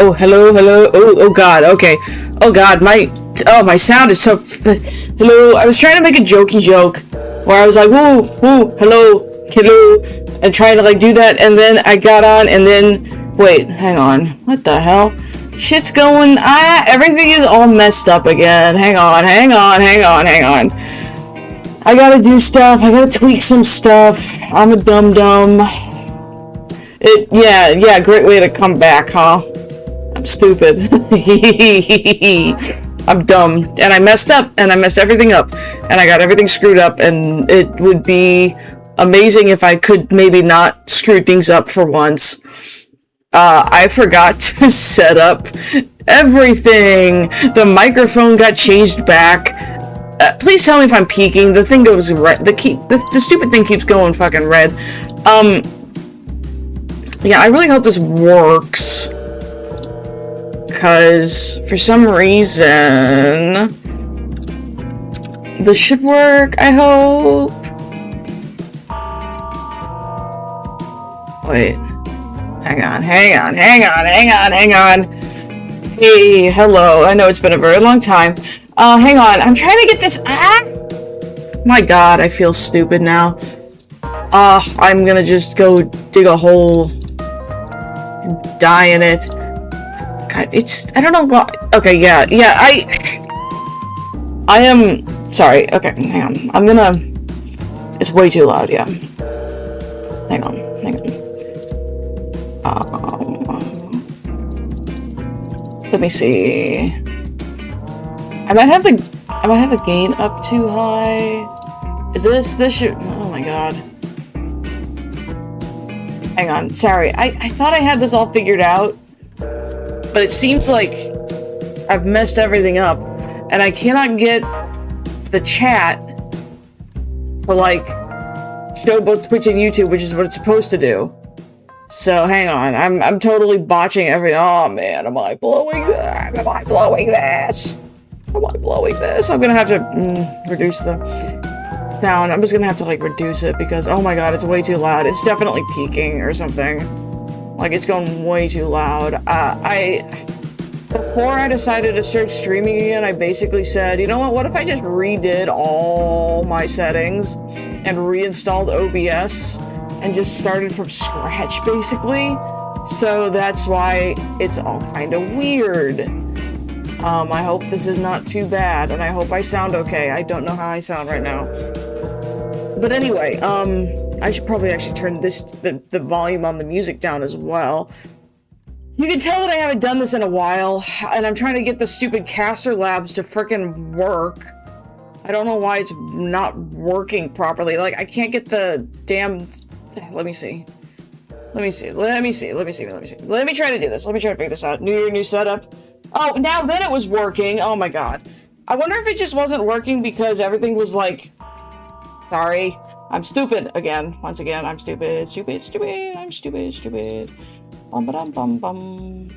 Oh, hello, hello. Oh God. Okay. Oh God, my sound is so. Hello. I was trying to make a jokey joke where I was like, woo, woo, hello, hello, and trying to like do that, and then I got on, and then wait, hang on, what the hell? Shit's going. Everything is all messed up again. Hang on. I gotta do stuff. I gotta tweak some stuff. I'm a dum-dum. Yeah, great way to come back, huh? I'm stupid. I'm dumb. And I messed up, and I messed everything up. And I got everything screwed up, and it would be amazing if I could maybe not screw things up for once. I forgot to set up everything. The microphone got changed back. Please tell me if I'm peaking. The thing goes red. The stupid thing keeps going fucking red. Yeah, I really hope this works. Because for some reason this should work, I hope. Wait. Hang on. Hey, hello. I know it's been a very long time. Hang on. I'm trying to get this. My God, I feel stupid now. I'm gonna just go dig a hole and die in it. God, I don't know what. Okay, yeah. I am. Sorry. Okay, hang on. It's way too loud, yeah. Hang on. Let me see. I might have the gain up too high. Is this should, oh my God. Hang on, sorry. I thought I had this all figured out, but it seems like I've messed everything up, and I cannot get the chat to like show both Twitch and YouTube, which is what it's supposed to do. So hang on, I'm totally botching everything. Oh man, am I blowing this? I'm gonna have to reduce the sound. I'm just gonna have to like reduce it because oh my God, it's way too loud. It's definitely peaking or something. Like it's going way too loud. Before I decided to start streaming again, I basically said, you know what if I just redid all my settings and reinstalled OBS and just started from scratch, basically. So that's why it's all kind of weird. I hope this is not too bad, and I hope I sound okay. I don't know how I sound right now. But anyway, I should probably actually turn the volume on the music down as well. You can tell that I haven't done this in a while, and I'm trying to get the stupid Caster Labs to frickin' work. I don't know why it's not working properly. Like, I can't get the damn... Let me see. Let me try to do this. Let me try to figure this out. New year, new setup. Oh, now then it was working. Oh my God. I wonder if it just wasn't working because everything was like... Sorry. I'm stupid again. Once again, I'm stupid. I'm stupid. Bum.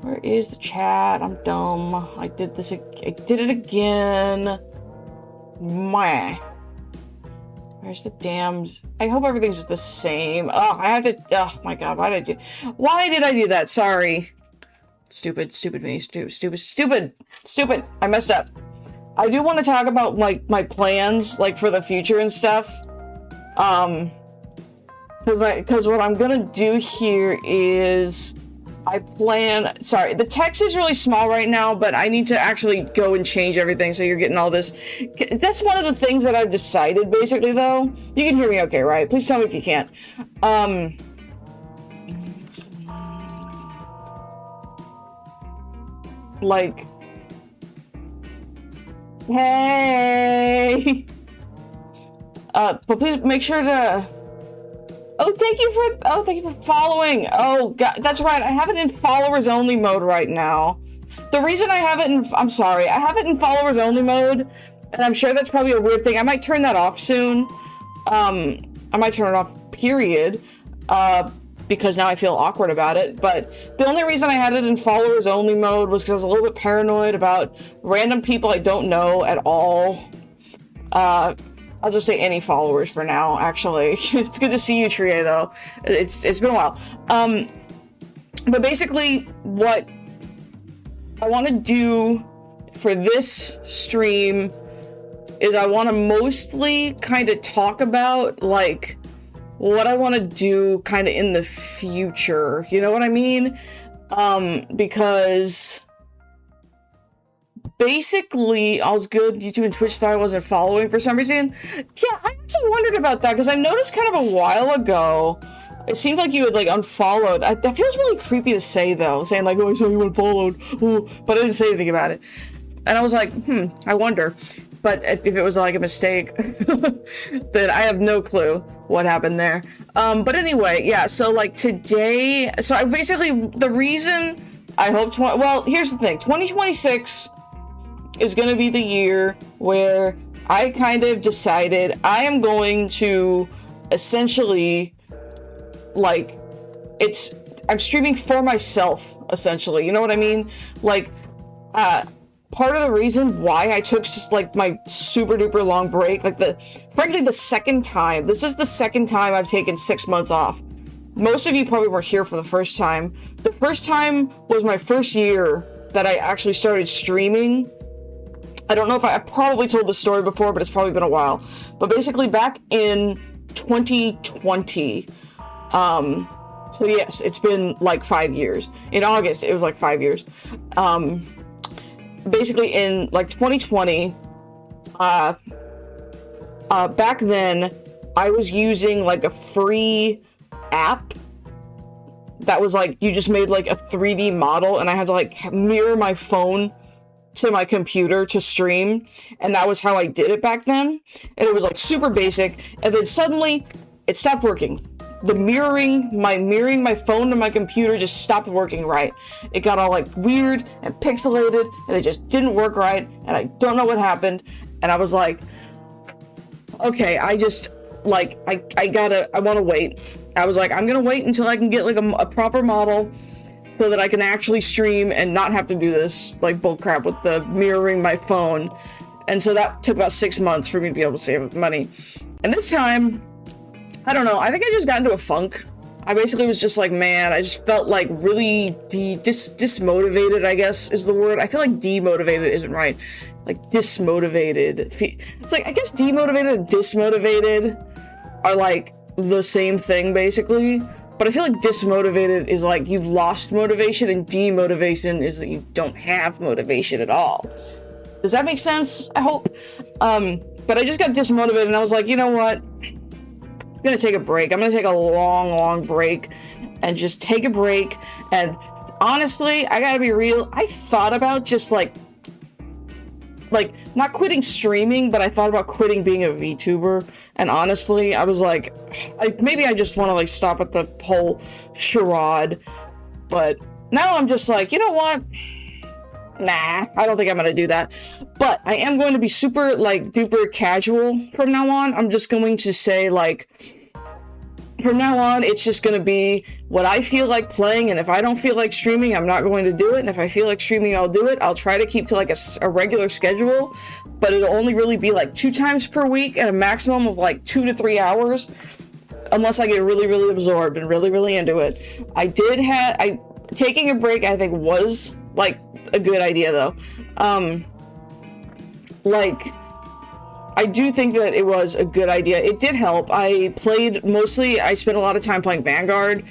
Where is the chat? I'm dumb. I did it again. Meh. Where's the damns? I hope everything's the same. Oh, I have to. Oh my God, why did I do that? Sorry. Stupid me. Stupid. I messed up. I do want to talk about like my plans, like for the future and stuff. Because what I'm gonna do here is sorry, the text is really small right now, but I need to actually go and change everything so you're getting all this. That's one of the things that I've decided, basically, though. You can hear me okay, right? Please tell me if you can't. Like... Hey! But please make sure to... Oh, thank you for following. Oh, God, that's right. I have it in followers only mode right now. The reason I have it in, I'm sorry, I have it in followers only mode, and I'm sure that's probably a weird thing. I might turn that off soon. I might turn it off, period, because now I feel awkward about it. But the only reason I had it in followers only mode was because I was a little bit paranoid about random people I don't know at all. I'll just say any followers for now, actually. It's good to see you, Trie, though. It's been a while. But basically, what I want to do for this stream is I want to mostly kind of talk about, like, what I want to do kind of in the future. You know what I mean? Because basically, all's good. YouTube and Twitch thought I wasn't following for some reason. Yeah, I actually wondered about that because I noticed kind of a while ago, it seemed like you had like unfollowed. That feels really creepy to say though, saying like, oh, I saw you unfollowed. Ooh, but I didn't say anything about it. And I was like, I wonder. But if it was like a mistake, then I have no clue what happened there. But anyway, yeah, so like today, so I basically, the reason I hope, well, here's the thing, 2026 is going to be the year where I kind of decided I am going to essentially, like, I'm streaming for myself, essentially, you know what I mean? Like, part of the reason why I took just like my super duper long break, like frankly the second time, this is the second time I've taken 6 months off. Most of you probably were here for the first time. The first time was my first year that I actually started streaming. I don't know if I probably told the story before, but it's probably been a while. But basically back in 2020, so yes, it's been like 5 years. In August, it was like 5 years. Basically in like 2020, back then I was using like a free app that was like, you just made like a 3D model and I had to like mirror my phone to my computer to stream, and that was how I did it back then, and it was like super basic, and then suddenly it stopped working. The mirroring my phone to my computer just stopped working right. It got all like weird and pixelated and it just didn't work right, and I don't know what happened. And I was like, okay, I just like, I want to wait. I was like, I'm gonna wait until I can get like a proper model so that I can actually stream and not have to do this like bullcrap with the mirroring my phone. And so that took about 6 months for me to be able to save money. And this time, I don't know, I think I just got into a funk. I basically was just like, man, I just felt like really dismotivated, I guess is the word. I feel like demotivated isn't right. Like dismotivated. It's like, I guess demotivated and dismotivated are like the same thing basically. But I feel like dismotivated is like you lost motivation, and demotivation is that you don't have motivation at all. Does that make sense? I hope. But I just got dismotivated and I was like, you know what? I'm gonna take a break. I'm gonna take a long break and just take a break. And honestly, I gotta be real, I thought about just like not quitting streaming, but I thought about quitting being a VTuber. And honestly, I was like, maybe I just want to like stop at the whole charade. But now I'm just like, you know what? Nah, I don't think I'm gonna do that. But I am going to be super like duper casual from now on. I'm just going to say like, from now on, it's just going to be what I feel like playing, and if I don't feel like streaming, I'm not going to do it, and if I feel like streaming, I'll do it. I'll try to keep to like a regular schedule, but it'll only really be like 2 times per week and a maximum of like 2 to 3 hours, unless I get really absorbed and really into it. Taking a break, I think, was like a good idea though. I do think that it was a good idea. It did help. I spent a lot of time playing Vanguard.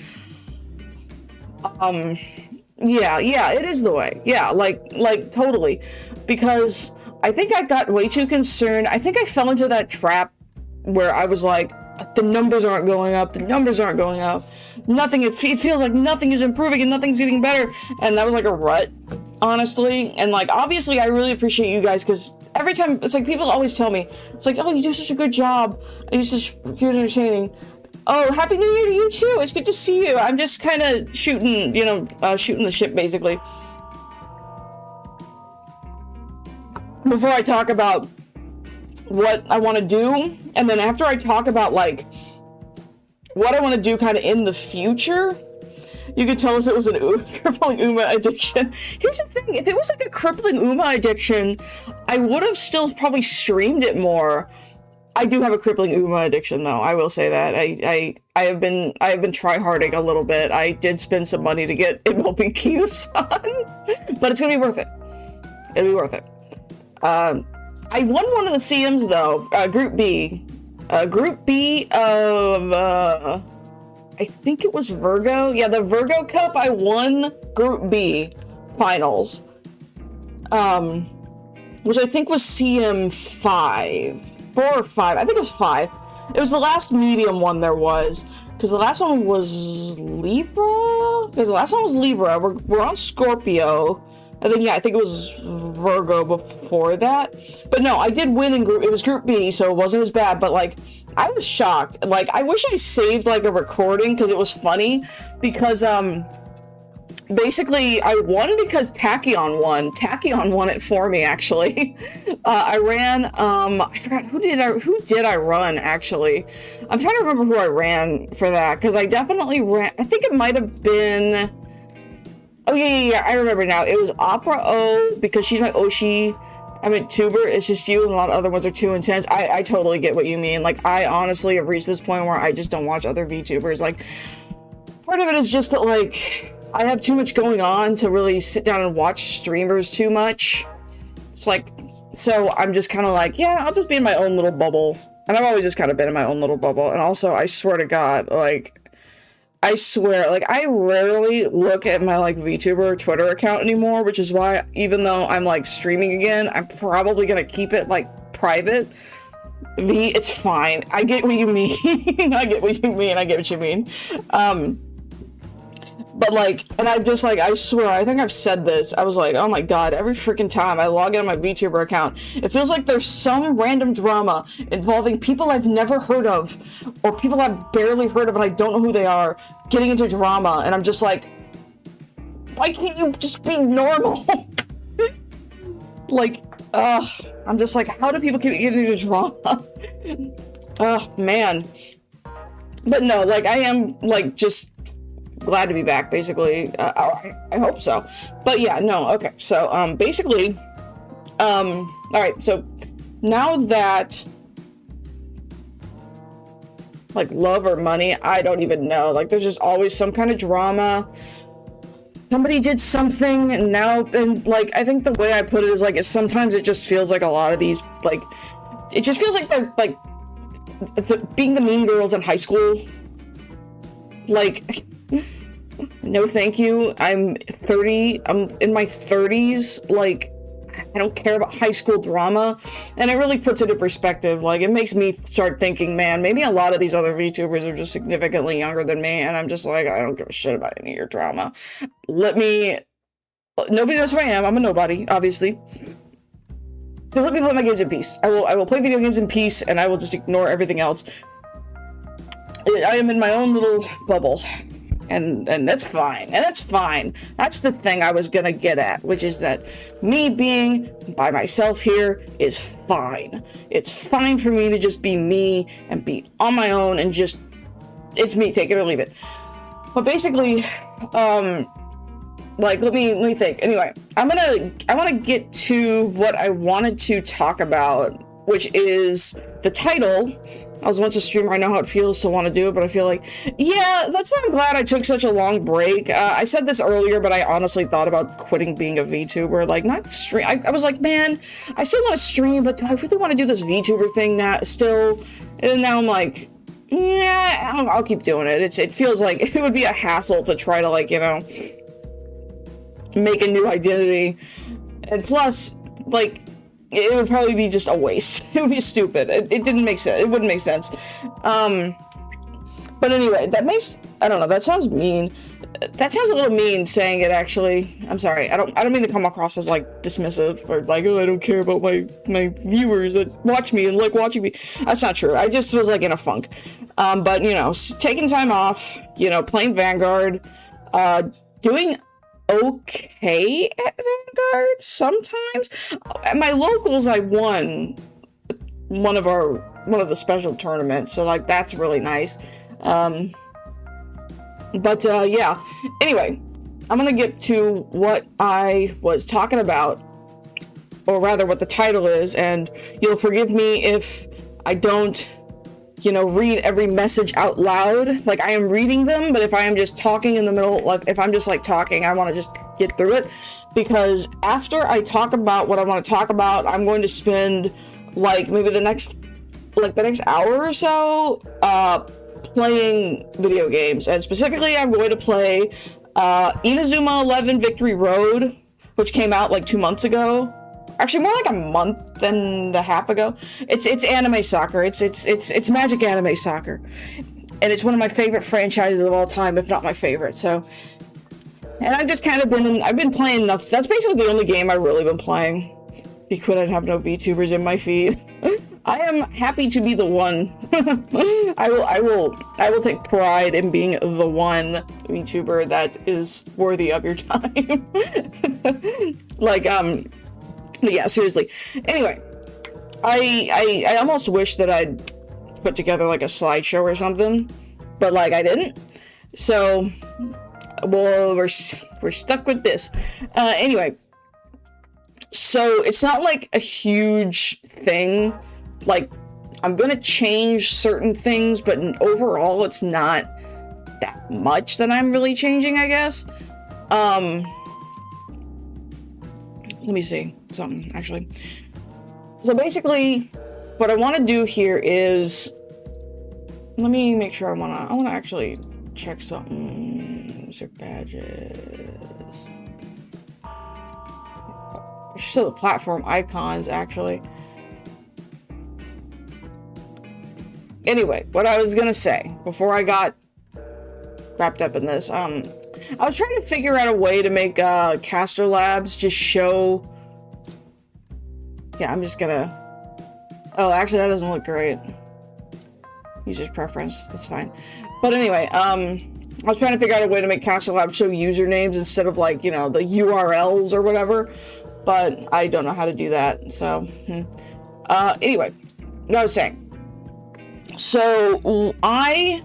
Yeah, it is the way. Yeah, like totally. Because I think I got way too concerned. I think I fell into that trap where I was like, the numbers aren't going up. Nothing, it feels like nothing is improving and nothing's getting better. And that was like a rut, honestly. And like, obviously I really appreciate you guys, because every time, it's like people always tell me, it's like, oh, you do such a good job. You're such good entertaining. Oh, Happy New Year to you too. It's good to see you. I'm just kind of shooting the ship basically. Before I talk about what I want to do, and then after I talk about like what I want to do kind of in the future, you could tell us it was a crippling Uma addiction. Here's the thing, if it was like a crippling Uma addiction, I would have still probably streamed it more. I do have a crippling Uma addiction, though. I will say that. I have been try-harding a little bit. I did spend some money to get MLB Keys on, but it's gonna be worth it. It'll be worth it. I won one of the CMs though. Group B of I think it was Virgo. Yeah, the Virgo Cup. I won Group B finals. Which I think was CM 4 or 5. I think it was 5. It was the last medium one there was, because the last one was Libra. We're on Scorpio, and then yeah, I think it was Virgo before that. But no, I did win in group. It was Group B, so it wasn't as bad. But like, I was shocked. Like, I wish I saved like a recording because it was funny. Because basically, I won because Tachyon won. Tachyon won it for me, actually. I ran, I forgot, who did I run, actually? I'm trying to remember who I ran for that, because I definitely ran, I think it might have been, oh yeah, I remember now. It was Opera O, because she's my Oshi. I mean, Vtuber, it's just you, and a lot of other ones are too intense. I totally get what you mean. Like, I honestly have reached this point where I just don't watch other VTubers. Like, part of it is just that, like, I have too much going on to really sit down and watch streamers too much. It's like, so I'm just kind of like, yeah, I'll just be in my own little bubble. And I've always just kind of been in my own little bubble. And also, I swear to God, like, I rarely look at my, like, VTuber Twitter account anymore, which is why, even though I'm, like, streaming again, I'm probably gonna keep it, like, private. It's fine. I get what you mean. I get what you mean. But like, and I'm just like, I swear, I think I've said this. I was like, oh my God, every freaking time I log in on my VTuber account, it feels like there's some random drama involving people I've never heard of, or people I've barely heard of and I don't know who they are, getting into drama. And I'm just like, why can't you just be normal? Like, I'm just like, how do people keep getting into drama? Oh, man. But no, like, I am, like, just glad to be back, basically. I hope so. But yeah, no, okay. So, basically, all right, so now that, like, love or money, I don't even know. Like, there's just always some kind of drama. Somebody did something, and now, and, like, I think the way I put it is, like, sometimes it just feels like a lot of these, like, it just feels like they're, like, being the mean girls in high school. Like, no thank you. I'm 30. I'm in my 30s. Like, I don't care about high school drama. And it really puts it in perspective. Like, it makes me start thinking, man, maybe a lot of these other VTubers are just significantly younger than me. And I'm just like, I don't give a shit about any of your drama. Nobody knows who I am. I'm a nobody, obviously. So let me play my games in peace. I will play video games in peace, and I will just ignore everything else. I am in my own little bubble. And that's fine. And that's fine. That's the thing I was gonna get at, which is that me being by myself here is fine. It's fine for me to just be me and be on my own and just, it's me, take it or leave it. But basically, like, let me think. Anyway, I want to get to what I wanted to talk about, which is the title. I was once a streamer, I know how it feels to want to do it, but I feel like, yeah, that's why I'm glad I took such a long break. I said this earlier, but I honestly thought about quitting being a VTuber, like, not stream. I was like, man, I still want to stream, but do I really want to do this VTuber thing now, still? And now I'm like, yeah, I'll keep doing it. It feels like it would be a hassle to try to, like, you know, make a new identity. And plus, like, it would probably be just a waste. It would be stupid. It didn't make sense. It wouldn't make sense. But anyway, that makes, I don't know, that sounds mean. That sounds a little mean saying it, actually. I'm sorry. I don't mean to come across as, like, dismissive or like, oh, I don't care about my viewers that watch me and like watching me. That's not true. I just was, like, in a funk. But, you know, taking time off, you know, playing Vanguard, doing okay at Vanguard sometimes. At my locals, I won one of the special tournaments, so, like, that's really nice. But yeah, anyway, I'm gonna get to what I was talking about, or rather what the title is, and you'll forgive me if I don't, you know, read every message out loud. Like, I am reading them, but if I am just talking in the middle, like, if I'm just, like, talking, I want to just get through it. Because after I talk about what I want to talk about, I'm going to spend, like, maybe the next hour or so, playing video games. And specifically, I'm going to play, Inazuma 11 Victory Road, which came out, like, 2 months ago. Actually, more like a month and a half ago. It's anime soccer. It's magic anime soccer, and it's one of my favorite franchises of all time, if not my favorite. So, and I've just kind of been playing enough. That's basically the only game I've really been playing. Be quit, I'd have no VTubers in my feed. I am happy to be the one. I will take pride in being the one VTuber that is worthy of your time. Like, but yeah, seriously. Anyway, I almost wish that I'd put together like a slideshow or something, but like I didn't. So, well, we're stuck with this. Anyway, so it's not like a huge thing. Like, I'm gonna change certain things, but overall, it's not that much that I'm really changing, I guess. Let me see something, actually. So basically, what I want to do here is, let me make sure I want to actually check something. User badges. Show the platform icons, actually. Anyway, what I was gonna say before I got wrapped up in this, I was trying to figure out a way to make Caster Labs just show. Yeah, I'm just gonna. Oh, actually, that doesn't look great. User's preference. That's fine. But anyway, I was trying to figure out a way to make Caster Labs show usernames instead of, like, you know, the URLs or whatever. But I don't know how to do that. So, anyway, what I was saying. So I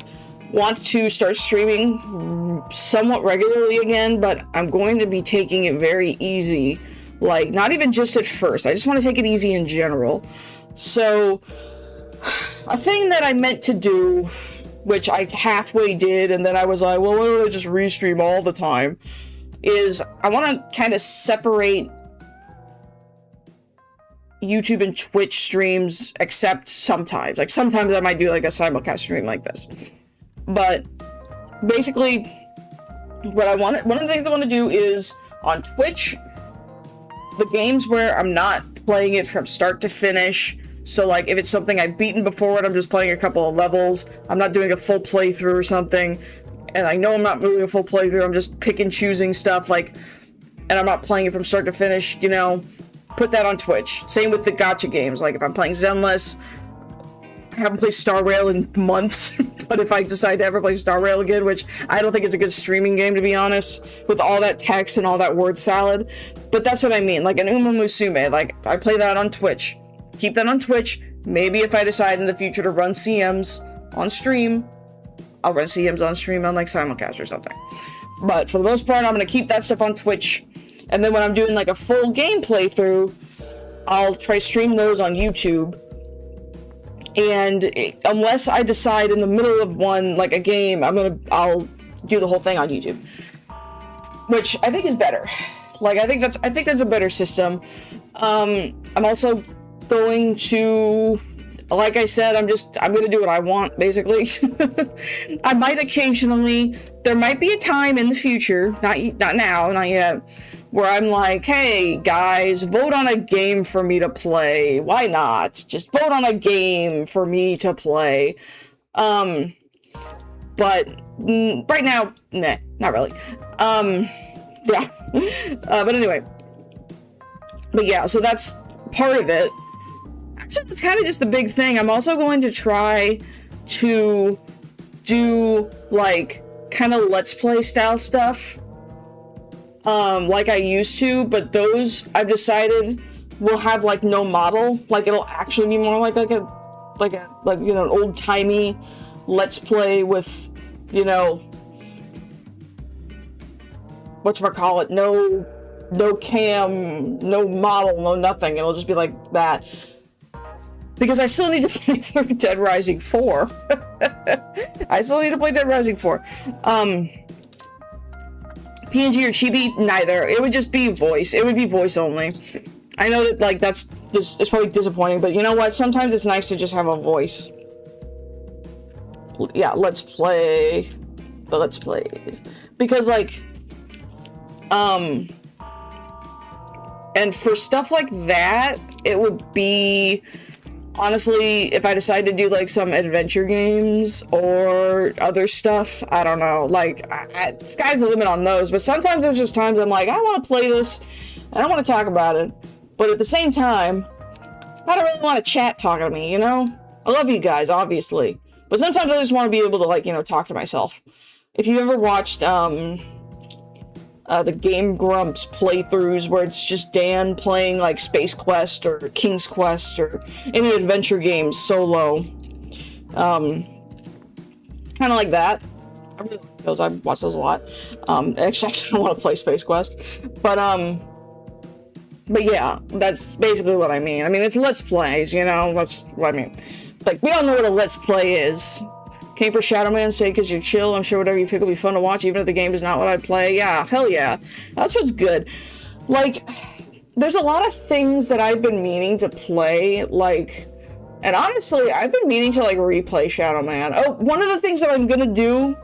want to start streaming somewhat regularly again, but I'm going to be taking it very easy. Like, not even just at first. I just want to take it easy in general. So, a thing that I meant to do, which I halfway did, and then I was like, well, why don't I just restream all the time, is I want to kind of separate YouTube and Twitch streams, except sometimes. Like, sometimes I might do, like, a simulcast stream like this. But, basically, one of the things I want to do is, on Twitch, the games where I'm not playing it from start to finish. So, like, if it's something I've beaten before and I'm just playing a couple of levels, I'm not doing a full playthrough or something, and I know I'm not doing a full playthrough, I'm just pick and choosing stuff, like, and I'm not playing it from start to finish, you know, put that on Twitch. Same with the gacha games. Like, if I'm playing Zenless, I haven't played Star Rail in months, but if I decide to ever play Star Rail again, which I don't think it's a good streaming game, to be honest, with all that text and all that word salad, but that's what I mean. Like an Uma Musume, like, I play that on Twitch. Keep that on Twitch. Maybe if I decide in the future to run CMs on stream, I'll run CMs on stream on, like, simulcast or something. But for the most part, I'm going to keep that stuff on Twitch. And then when I'm doing, like, a full game playthrough, I'll try stream those on YouTube. And unless I decide in the middle of one, like a game, I'll do the whole thing on YouTube, which I think is better. Like, I think that's a better system. I'm also going to, like I said, I'm going to do what I want, basically. I might occasionally, there might be a time in the future, not now, not yet, where I'm like, hey, guys, vote on a game for me to play. Why not? Just vote on a game for me to play. But right now, nah, not really. Yeah. But anyway. But yeah, so that's part of it. Actually, that's kind of just the big thing. I'm also going to try to do, like, kind of Let's Play style stuff. Like I used to, but those, I've decided, will have, like, no model. Like, it'll actually be more like you know, an old-timey Let's Play with, you know, whatchamacallit, no cam, no model, no nothing. It'll just be like that. Because I still need to play through Dead Rising 4. I still need to play Dead Rising 4. PNG or Chibi? Neither. It would just be voice. It would be voice only. I know that, like, it's probably disappointing, but you know what? Sometimes it's nice to just have a voice. Yeah, let's play the Let's Plays. Because, like, and for stuff like that, it would be, honestly, if I decide to do, like, some adventure games or other stuff, I don't know, like, sky's the limit on those, but sometimes there's just times I'm like, I want to play this, and I want to talk about it, but at the same time, I don't really want to chat talking to me, you know? I love you guys, obviously, but sometimes I just want to be able to, like, you know, talk to myself. If you ever watched, the Game Grumps playthroughs where it's just Dan playing like Space Quest or King's Quest or any adventure games solo. Kind of like that. I really like those. I watch those a lot. Actually, I don't want to play Space Quest. But yeah, that's basically what I mean. I mean, it's Let's Plays, you know? That's what I mean. Like, we all know what a Let's Play is. Came for Shadow Man's sake because you're chill. I'm sure whatever you pick will be fun to watch, even if the game is not what I'd play. Yeah, hell yeah. That's what's good. Like, there's a lot of things that I've been meaning to play, like, and honestly, I've been meaning to, like, replay Shadow Man. Oh, one of the things that I'm gonna do,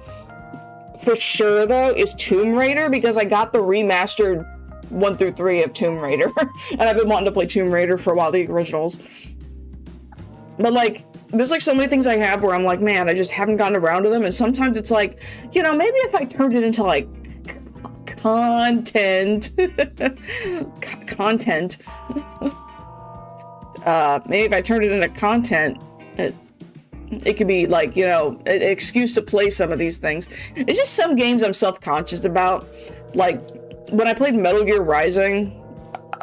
for sure, though, is Tomb Raider, because I got the remastered 1 through 3 of Tomb Raider, and I've been wanting to play Tomb Raider for a while, the originals. But, like, there's, like, so many things I have where I'm like, man, I just haven't gotten around to them, and sometimes it's like, you know, maybe if I turned it into, like, content, maybe if I turned it into content, it could be, like, you know, an excuse to play some of these things. It's just some games I'm self-conscious about. Like, when I played Metal Gear Rising,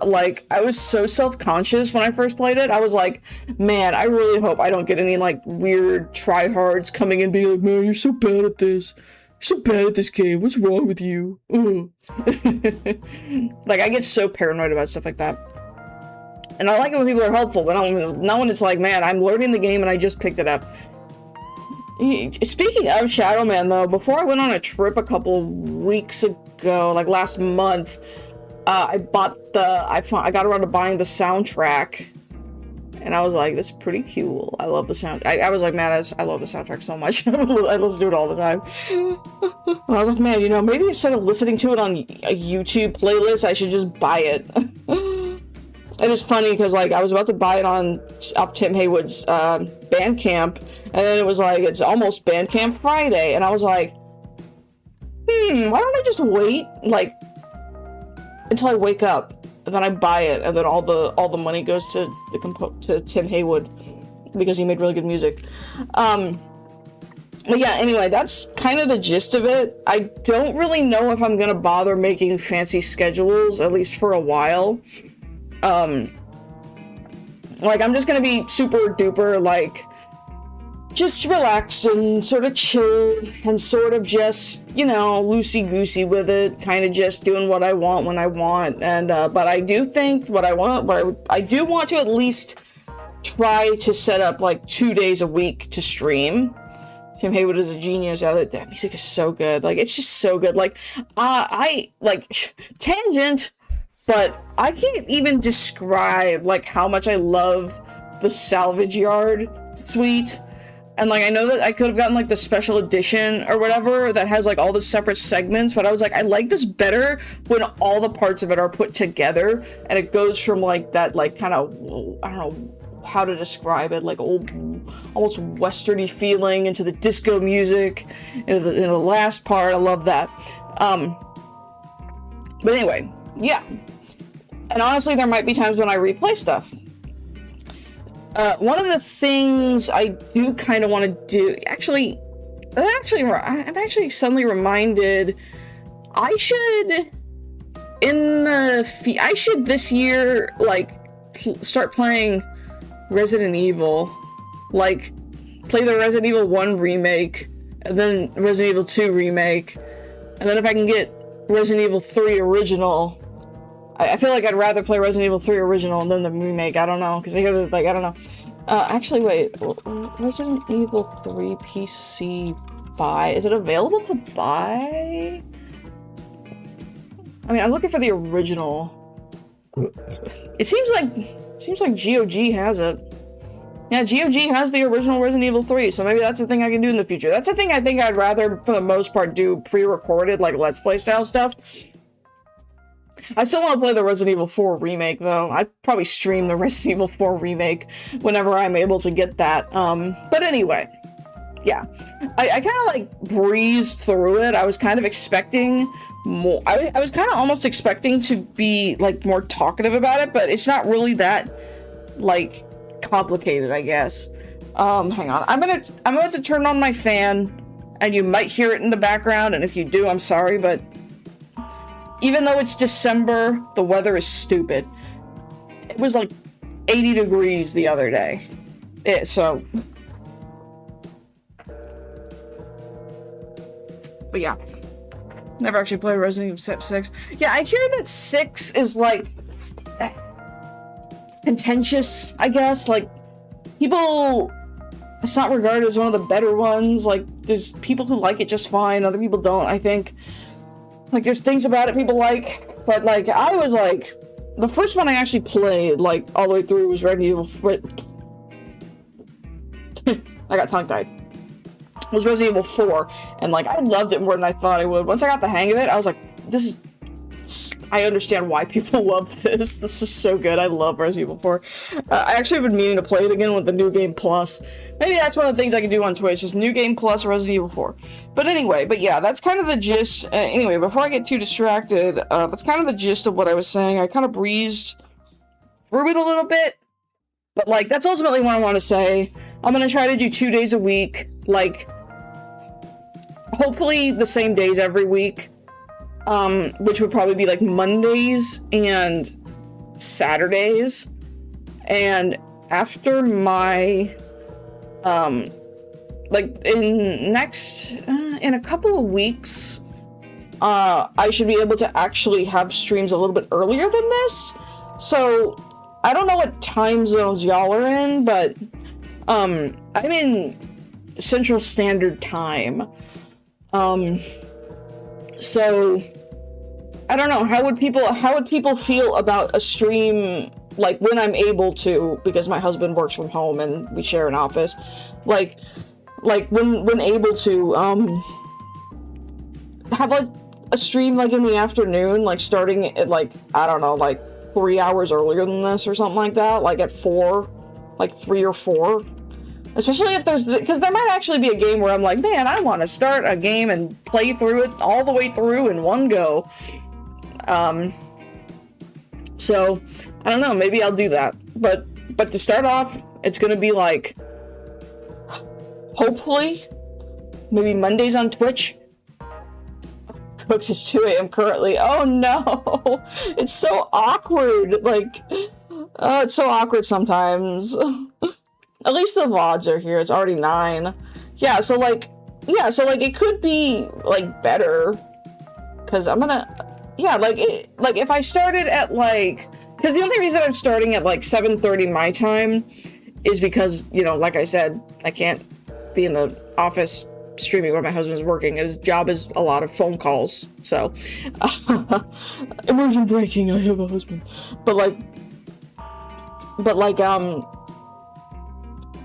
like, I was so self-conscious when I first played it. I was like, man, I really hope I don't get any, like, weird tryhards coming and being like, man, you're so bad at this. You're so bad at this game. What's wrong with you? Like, I get so paranoid about stuff like that. And I like it when people are helpful, but not when it's like, man, I'm learning the game and I just picked it up. Speaking of Shadow Man, though, before I went on a trip a couple weeks ago, like last month, I got around to buying the soundtrack, and I was like, this is pretty cool. I love the sound. I was like, man, I love the soundtrack so much. I listen to it all the time. And I was like, man, you know, maybe instead of listening to it on a YouTube playlist, I should just buy it. And it's funny because, like, I was about to buy it off Tim Haywood's Bandcamp, and then it was like, it's almost Bandcamp Friday, and I was like, why don't I just wait, like, until I wake up, and then I buy it, and then all the money goes to Tim Haywood, because he made really good music. But yeah, anyway, that's kind of the gist of it. I don't really know if I'm gonna bother making fancy schedules, at least for a while. Like, I'm just gonna be super duper, like, just relaxed and sort of chill and sort of just, you know, loosey-goosey with it, kind of just doing what I want when I want. And but I do think I do want to at least try to set up like 2 days a week to stream. Tim Haywood is a genius. That music is so good. Like, it's just so good. Like, I like tangent, but I can't even describe like how much I love the Salvage Yard suite. And, like, I know that I could have gotten, like, the special edition or whatever that has, like, all the separate segments, but I was like, I like this better when all the parts of it are put together, and it goes from, like, that, like, kind of, I don't know how to describe it, like, old, almost westerny feeling into the disco music, into the last part. I love that. But anyway, yeah. And honestly, there might be times when I replay stuff. One of the things I do kind of want to do, I'm actually suddenly reminded, I should this year, like, start playing Resident Evil, like, play the Resident Evil 1 remake, and then Resident Evil 2 remake, and then if I can get Resident Evil 3 original, I feel like I'd rather play Resident Evil 3 original than the remake. I don't know, because I hear that, like, I don't know. Actually, wait. Resident Evil 3 PC buy. Is it available to buy? I mean, I'm looking for the original. It seems like GOG has it. Yeah, GOG has the original Resident Evil 3, so maybe that's a thing I can do in the future. That's a thing I think I'd rather, for the most part, do pre-recorded, like Let's Play style stuff. I still want to play the Resident Evil 4 remake, though. I'd probably stream the Resident Evil 4 remake whenever I'm able to get that. But anyway, yeah. I kind of, like, breezed through it. I was kind of expecting more. I was kind of almost expecting to be, like, more talkative about it, but it's not really that, like, complicated, I guess. Hang on. I'm about to turn on my fan, and you might hear it in the background, and if you do, I'm sorry, but even though it's December, the weather is stupid. It was like 80 degrees the other day. So... But yeah. Never actually played Resident Evil 6. Yeah, I hear that 6 is like... contentious, I guess. Like, people... It's not regarded as one of the better ones. Like, there's people who like it just fine, other people don't, I think. Like, there's things about it people like, but, like, I was, like, the first one I actually played, like, all the way through was Resident Evil... I got tongue-tied. Was Resident Evil 4, and, like, I loved it more than I thought I would. Once I got the hang of it, I was like, this is... I understand why people love this. This is so good. I love Resident Evil 4. I actually have been meaning to play it again with the New Game Plus. Maybe that's one of the things I can do on Twitch, just New Game Plus Resident Evil 4. But anyway, but yeah, that's kind of the gist. Anyway, before I get too distracted, that's kind of the gist of what I was saying. I kind of breezed through it a little bit. But, like, that's ultimately what I want to say. I'm going to try to do 2 days a week. Like, hopefully the same days every week. Which would probably be like Mondays and Saturdays. And after my, like in a couple of weeks, I should be able to actually have streams a little bit earlier than this. So I don't know what time zones y'all are in, but, I'm in Central Standard Time. So I don't know, how would people feel about a stream, like, when I'm able to, because my husband works from home and we share an office, like when able to, have, like, a stream, like, in the afternoon, like, starting at, like, I don't know, like, 3 hours earlier than this or something like that, like, at 4, like, 3 or 4. Especially if because there might actually be a game where I'm like, man, I want to start a game and play through it all the way through in one go. So, I don't know, maybe I'll do that. But to start off, it's gonna be like, hopefully, maybe Mondays on Twitch. Which is 2 a.m. currently. Oh no! It's so awkward, like, oh, it's so awkward sometimes. At least the VODs are here. It's already 9. Yeah, so like, it could be, like, better. Because I'm gonna... Yeah, like, if I started at, like... Because the only reason I'm starting at, like, 7:30 my time is because, you know, like I said, I can't be in the office streaming when my husband's working. His job is a lot of phone calls, so... Immersion breaking, I have a husband. But, like,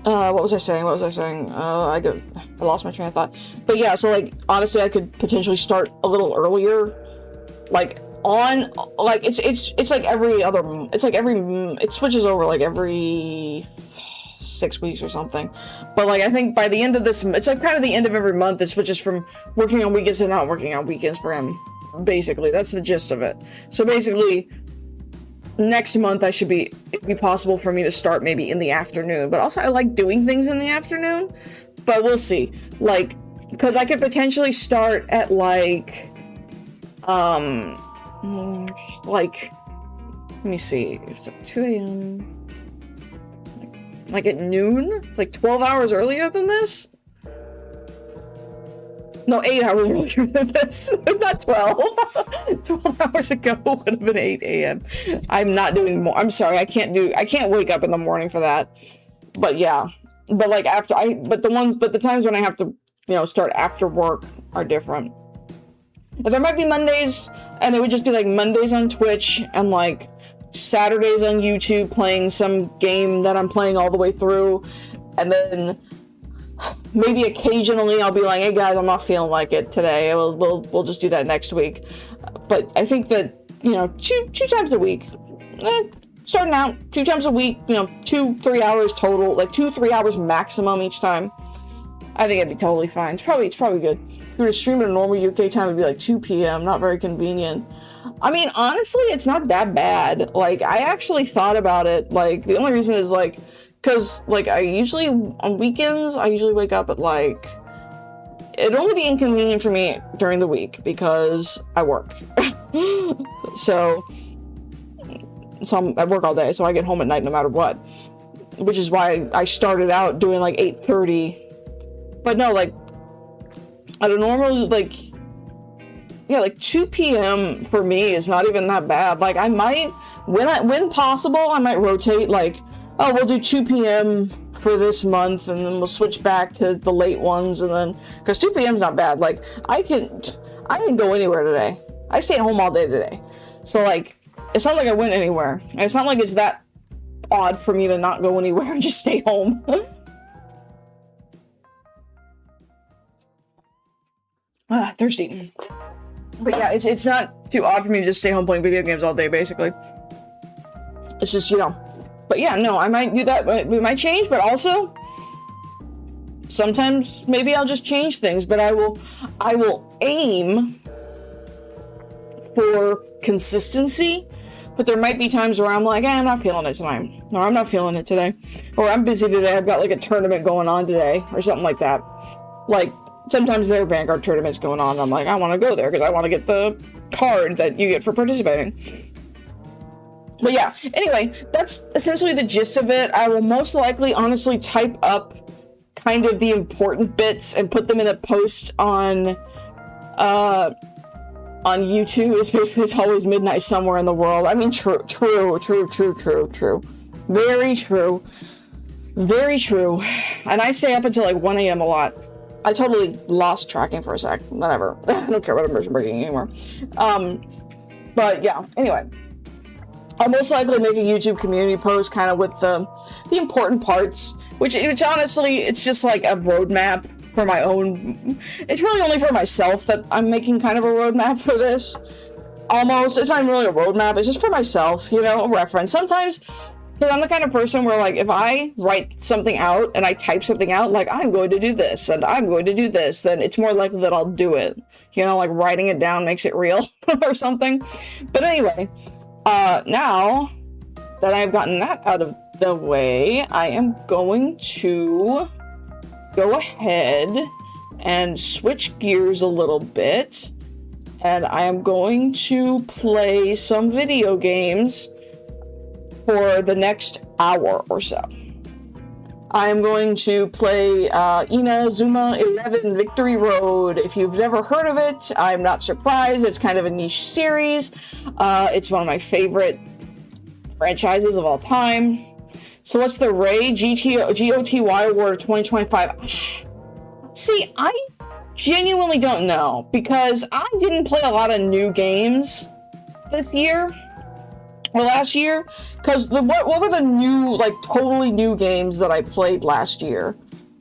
what was I saying? I lost my train of thought. But yeah, so, like, honestly, I could potentially start a little earlier. Like, it's like every other, it switches over, like, every 6 weeks or something. But, like, I think by the end of this, it's like kind of the end of every month, it switches from working on weekends to not working on weekends for him. Basically, that's the gist of it. So basically, next month it'd be possible for me to start maybe in the afternoon, but also I like doing things in the afternoon, but we'll see. Like, because I could potentially start at, like, like, let me see, it's like 2 a.m. Like at noon? Like 12 hours earlier than this? No, 8 hours earlier than this. Not 12. 12 hours ago would have been 8 a.m. I'm not doing more. I'm sorry, I can't wake up in the morning for that. But yeah, but like but the times when I have to, you know, start after work are different. But there might be Mondays, and it would just be like Mondays on Twitch and like Saturdays on YouTube playing some game that I'm playing all the way through, and then maybe occasionally I'll be like, hey guys, I'm not feeling like it today. We'll just do that next week. But I think that, you know, two times a week, starting out 2 times a week, you know, 2-3 hours total, like 2-3 hours maximum each time. I think it'd be totally fine. It's probably good. If we were to stream at a normal UK time, it'd be like 2 p.m. Not very convenient. I mean, honestly, it's not that bad. Like, I actually thought about it. Like, the only reason is like, because like I usually on weekends I usually wake up at like, it'd only be inconvenient for me during the week because I work. so I work all day, so I get home at night no matter what, which is why I started out doing like 8:30. But no, like at a normal, like, yeah, like 2 p.m. for me is not even that bad. Like I might, when possible, I might rotate, like, oh, we'll do 2 p.m. for this month, and then we'll switch back to the late ones, and then, because 2 p.m. is not bad. Like, I didn't go anywhere today. I stayed home all day today. So, like, it's not like I went anywhere. And it's not like it's that odd for me to not go anywhere and just stay home. Thirsty. But yeah, it's not too odd for me to just stay home playing video games all day, basically. It's just, you know. But yeah, no, I might do that. We might change, but also sometimes maybe I'll just change things. But I will aim for consistency. But there might be times where I'm like, I'm not feeling it tonight, or I'm not feeling it today, or I'm busy today. I've got like a tournament going on today, or something like that. Like sometimes there are Vanguard tournaments going on. And I'm like, I want to go there because I want to get the card that you get for participating. But yeah, anyway, that's essentially the gist of it. I will most likely, honestly, type up kind of the important bits and put them in a post on YouTube. It's always midnight somewhere in the world. I mean, true. Very true. Very true. And I stay up until like 1 a.m. a lot. I totally lost tracking for a sec. Whatever. I don't care what immersion breaking anymore. But yeah, anyway. I'll most likely make a YouTube community post kind of with the important parts, which honestly, it's just like a roadmap for my own. It's really only for myself that I'm making kind of a roadmap for this. Almost. It's not even really a roadmap. It's just for myself, you know, a reference. Sometimes, because I'm the kind of person where, like, if I write something out and I type something out, like, I'm going to do this and I'm going to do this, then it's more likely that I'll do it. You know, like, writing it down makes it real or something. But anyway, now that I've gotten that out of the way, I am going to go ahead and switch gears a little bit, and I am going to play some video games for the next hour or so. I am going to play Inazuma 11 Victory Road. If you've never heard of it, I'm not surprised. It's kind of a niche series. It's one of my favorite franchises of all time. So what's the raid? GOTY Award 2025. See, I genuinely don't know, because I didn't play a lot of new games this year. Or last year, because what were the new, like, totally new games that I played last year,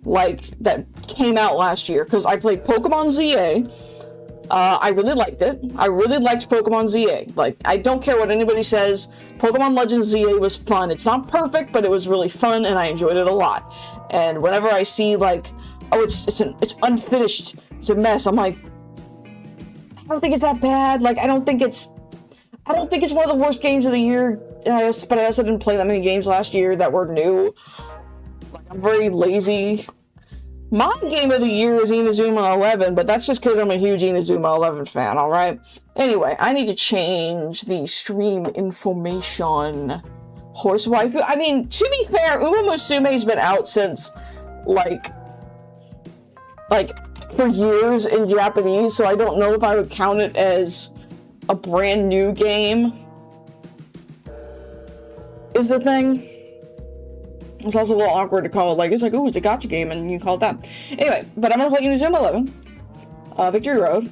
like, that came out last year? Because I played Pokemon ZA. I really liked it. I really liked Pokemon ZA. Like, I don't care what anybody says. Pokemon Legends ZA was fun. It's not perfect, but it was really fun, and I enjoyed it a lot. And whenever I see, like, oh, it's unfinished, it's a mess, I'm like, I don't think it's that bad. Like, I don't think it's one of the worst games of the year, but I also didn't play that many games last year that were new. Like, I'm very lazy. My game of the year is Inazuma 11, but that's just because I'm a huge Inazuma 11 fan, alright? Anyway, I need to change the stream information. Horse waifu? I mean, to be fair, Uma Musume's been out since, like, for years in Japanese, so I don't know if I would count it as a brand new game is the thing. It's also a little awkward to call it like, it's like, oh, it's a gacha game, and you call it that. Anyway, but I'm gonna play Inazuma 11. Victory Road.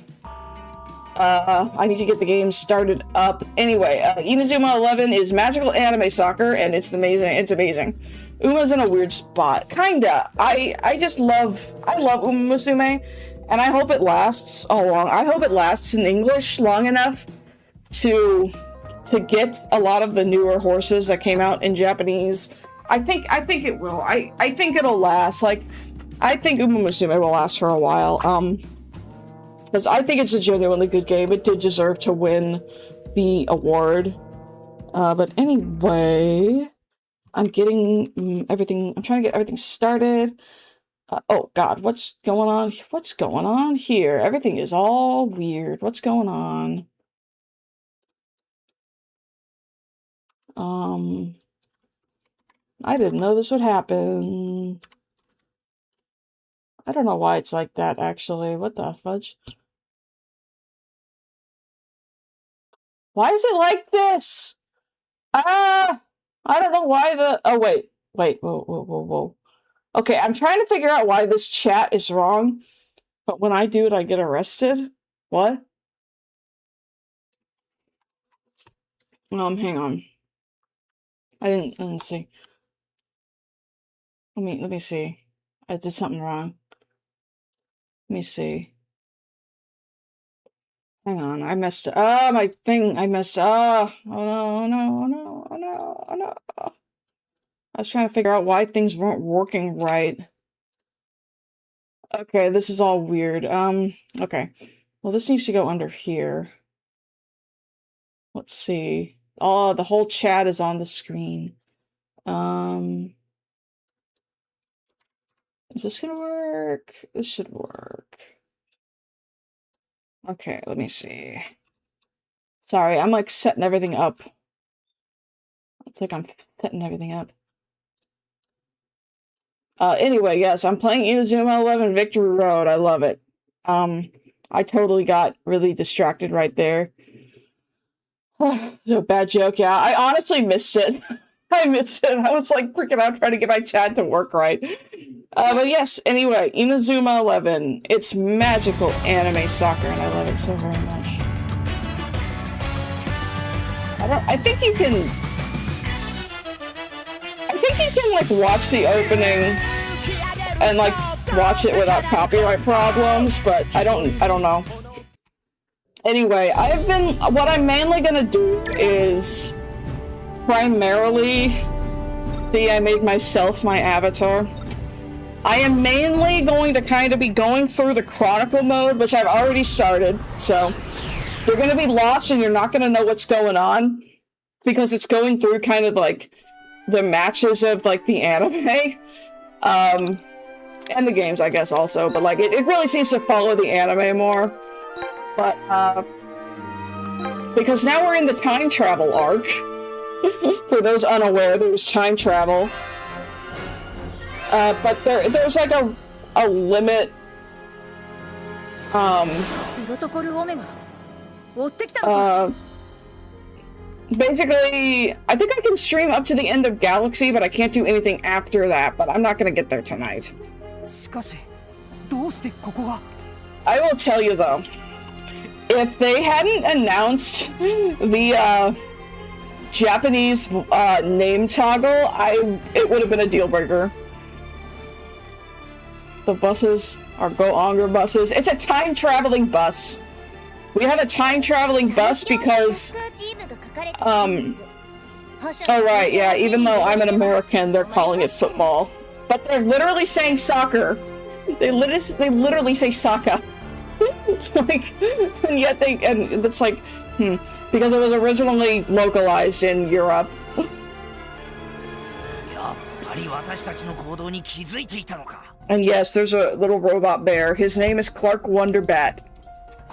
I need to get the game started up. Anyway, Inazuma 11 is magical anime soccer, and it's amazing. It's amazing. Uma's in a weird spot. Kinda. I love Uma Musume, and I hope it lasts I hope it lasts in English long enough to get a lot of the newer horses that came out in Japanese. I think it will. I think it'll last. Like, I think Uma Musume will last for a while. Because I think it's a genuinely good game. It did deserve to win the award. But anyway, I'm getting everything. I'm trying to get everything started. Oh God, what's going on? What's going on here? Everything is all weird. What's going on? I didn't know this would happen. I don't know why it's like that, actually. What the fudge? Why is it like this? I don't know why oh, wait. Whoa. Okay, I'm trying to figure out why this chat is wrong, but when I do it, I get arrested. What? Hang on. I didn't see. Let me see. I did something wrong. Let me see. Hang on, I messed up. Oh, my thing, I messed up. Oh no. I was trying to figure out why things weren't working right. Okay, this is all weird. Okay. Well, this needs to go under here. Let's see. Oh, the whole chat is on the screen. Is this gonna work? This should work. Okay, let me see. Sorry, I'm like setting everything up. It's like I'm setting everything up. Anyway, yes, I'm playing Inazuma 11 Victory Road. I love it. I totally got really distracted right there. No, bad joke, yeah. I honestly missed it. I missed it. I was like freaking out trying to get my chat to work right. But yes, anyway, Inazuma 11. It's magical anime soccer, and I love it so very much. I think you can like watch the opening and like watch it without copyright problems, but I don't know. Anyway, what I'm mainly gonna do is primarily I made myself my avatar. I am mainly going to kind of be going through the Chronicle mode, which I've already started, so you're going to be lost and you're not going to know what's going on, because it's going through kind of like the matches of like the anime, and the games, I guess, also, but like it really seems to follow the anime more, but because now we're in the time travel arc. For those unaware, there was time travel. But there's like a limit. Basically, I think I can stream up to the end of Galaxy, but I can't do anything after that, but I'm not gonna get there tonight. I will tell you though, if they hadn't announced the Japanese name toggle, it would have been a deal breaker. The buses are Go-Onger buses. It's a time-traveling bus. We have a time-traveling bus because, oh right, yeah, even though I'm an American, they're calling it football. But they're literally saying soccer. They literally say soccer. Like, and yet and it's like, because it was originally localized in Europe. And yes, there's a little robot bear. His name is Clark Wonderbat.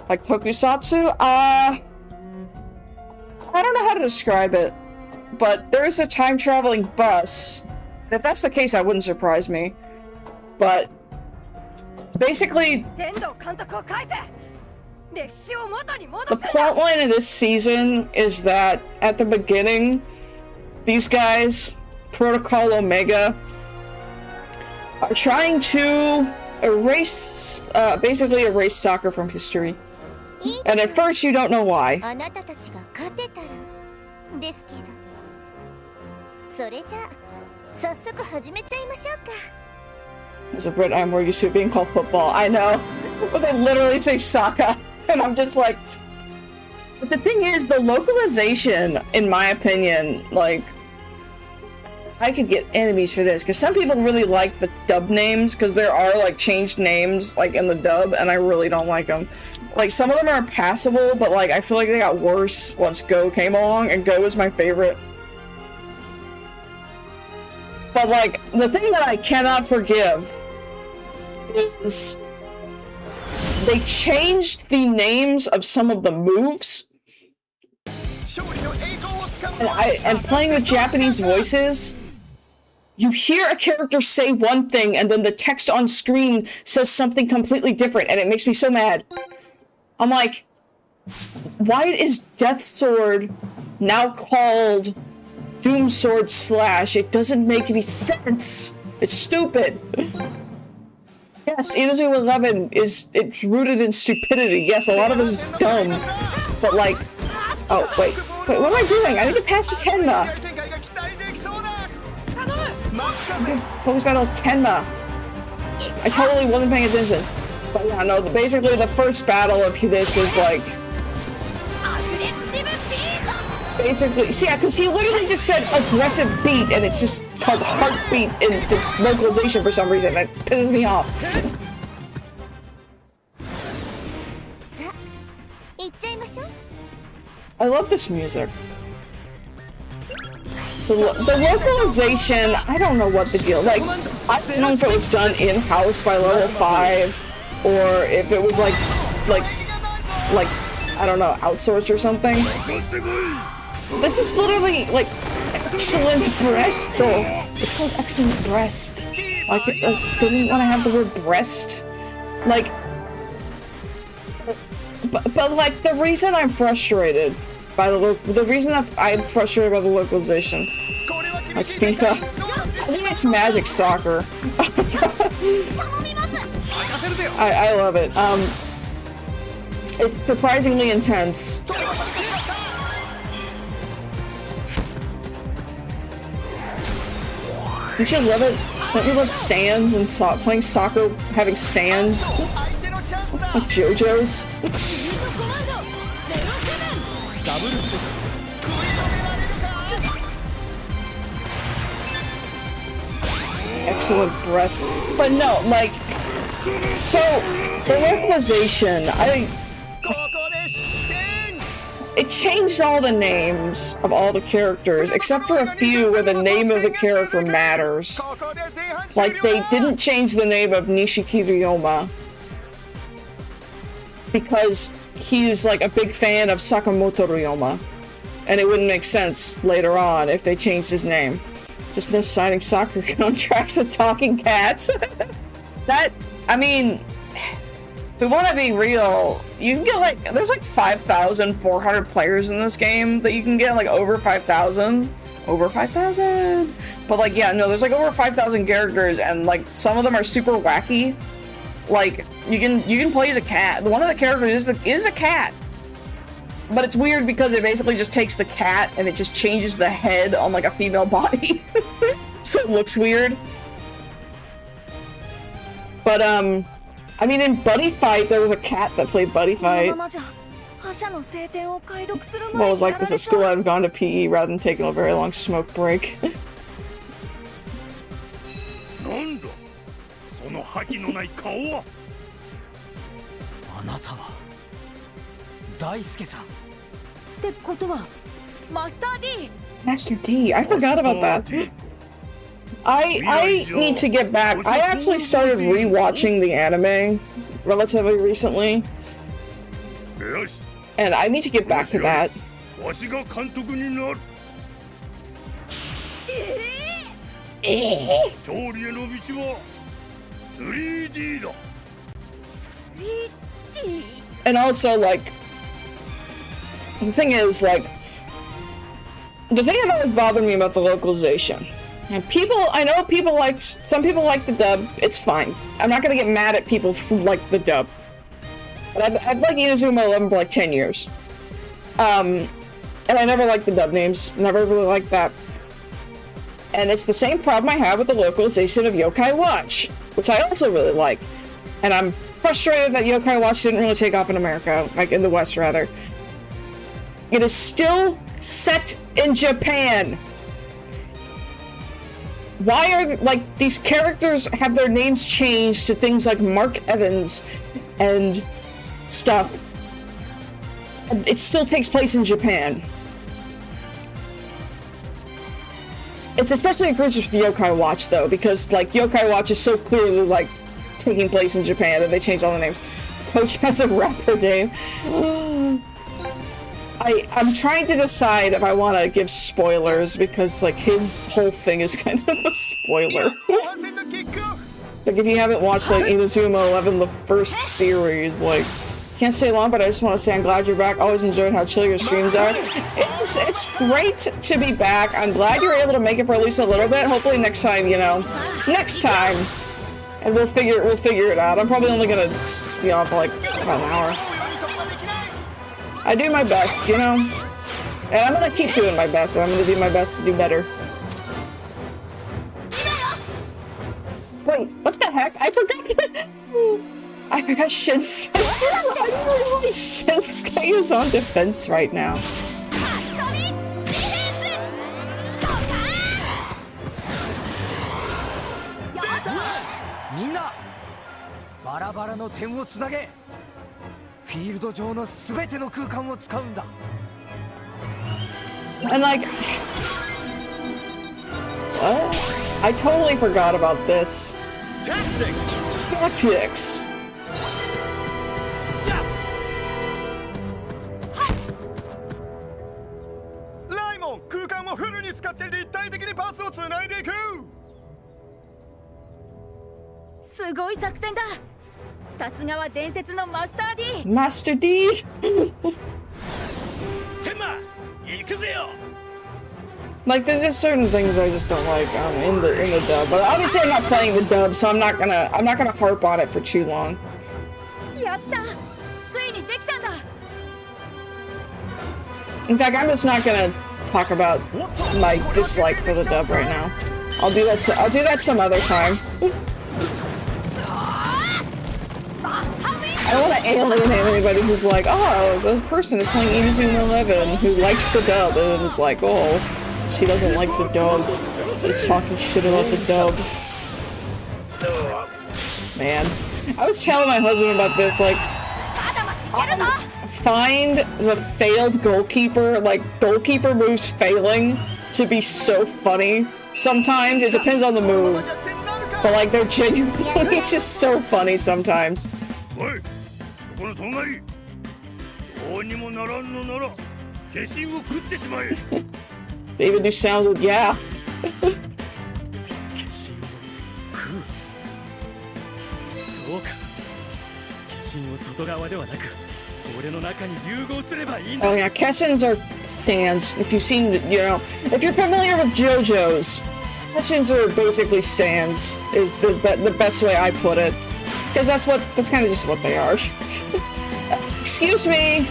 Like Tokusatsu? I don't know how to describe it, but there is a time-traveling bus. And if that's the case, that wouldn't surprise me. But basically, the plotline of this season is that at the beginning, these guys, Protocol Omega are trying to erase, basically erase soccer from history. And at first you don't know why. As a Brit, I'm more used to it being called football. I know. But they literally say soccer. And I'm just like... But the thing is, the localization, in my opinion, like... I could get enemies for this, because some people really like the dub names, because there are, like, changed names, like, in the dub, and I really don't like them. Like, some of them are passable, but, like, I feel like they got worse once Go came along, and Go was my favorite. But, like, the thing that I cannot forgive is they changed the names of some of the moves, and playing with Japanese voices, you hear a character say one thing and then the text on screen says something completely different, and it makes me so mad. I'm like, why is Death Sword now called Doom Sword Slash? It doesn't make any sense. It's stupid. Yes, Inazuma 11 it's rooted in stupidity. Yes, a lot of it is dumb. But like, oh wait, what am I doing? I need to pass to Tenma. Focus battle is Tenma. I totally wasn't paying attention. But yeah, no, basically the first battle of this is like... Basically, see, because he literally just said aggressive beat, and it's just called heartbeat in the localization for some reason. That pisses me off. I love this music. So the localization, I don't know what the deal. Like, I don't know if it was done in-house by level 5, or if it was like I don't know, outsourced or something. This is literally like excellent breast, though. It's called excellent breast. Like, they didn't want to have the word breast. Like, but like the reason I'm frustrated by the reason that I'm frustrated by the localization, like FIFA, I think it's Magic Soccer. I love it. It's surprisingly intense. Don't you love it? Don't you love stands and playing soccer, having stands? Like JoJo's? Excellent breast. But no, like, so the localization, it changed all the names of all the characters, except for a few where the name of the character matters. Like, they didn't change the name of Nishiki Ryoma because he's like a big fan of Sakamoto Ryoma, and it wouldn't make sense later on if they changed his name. Just no signing soccer contracts with talking cats. That, I mean, if we want to be real, you can get like, there's like 5,400 players in this game that you can get, like over 5,000. Over 5,000! But like, yeah, no, there's like over 5,000 characters, and like some of them are super wacky. Like, you can play as a cat. One of the characters is a cat. But it's weird because it basically just takes the cat and it just changes the head on like a female body. So it looks weird. But I mean, in Buddy Fight, there was a cat that played Buddy Fight. Well, it was like this at school. I'd gone to PE rather than taking a very long smoke break. Master D, I forgot about that. I need to get back. I actually started rewatching the anime relatively recently, and I need to get back to that. And also, like, the thing is, like, the thing that always bothered me about the localization And I know some people like the dub. It's fine. I'm not gonna get mad at people who like the dub. But I've liked Inazuma 11 for like 10 years. And I never liked the dub names. Never really liked that. And it's the same problem I have with the localization of Yokai Watch, which I also really like. And I'm frustrated that Yokai Watch didn't really take off in America, like in the West rather. It is still set in Japan. Why are, like, these characters have their names changed to things like Mark Evans and stuff? It still takes place in Japan. It's especially egregious with Yokai Watch, though, because, like, Yokai Watch is so clearly, like, taking place in Japan that they changed all the names. Coach has a rapper name. I'm trying to decide if I want to give spoilers, because, like, his whole thing is kind of a spoiler. Like, if you haven't watched, like, Inazuma 11, the first series, like, can't stay long, but I just want to say I'm glad you're back. Always enjoyed how chill your streams are. It's great to be back. I'm glad you're able to make it for at least a little bit. Hopefully next time, you know, next time, and we'll figure it out. I'm probably only gonna be on for like about an hour. I do my best, you know, and I'm gonna keep doing my best. And I'm gonna do my best to do better. Wait, what the heck? I forgot Shinsuke. I realize Shinsuke is on defense right now. And like, what? I totally forgot about this. Tactics. Master D. Like, there's just certain things I just don't like in the dub. But obviously, I'm not playing the dub, so I'm not gonna harp on it for too long. In fact, I'm just not gonna talk about my dislike for the dub right now. I'll do that some other time. I don't want to alienate anybody who's like, oh, this person is playing Inazuma 11 who likes the dub, and is like, oh, she doesn't like the dub. Just talking shit about the dub. Man. I was telling my husband about this, like, find the failed goalkeeper, like, goalkeeper moves failing to be so funny. Sometimes, it depends on the move. But, like, they're genuinely just so funny sometimes. They even do sounds with yeah. Oh yeah, Kessins are stands. If you've seen, you know, if you're familiar with JoJo's, Kessins are basically stands, is the best way I put it. Because that's kind of just what they are. Excuse me!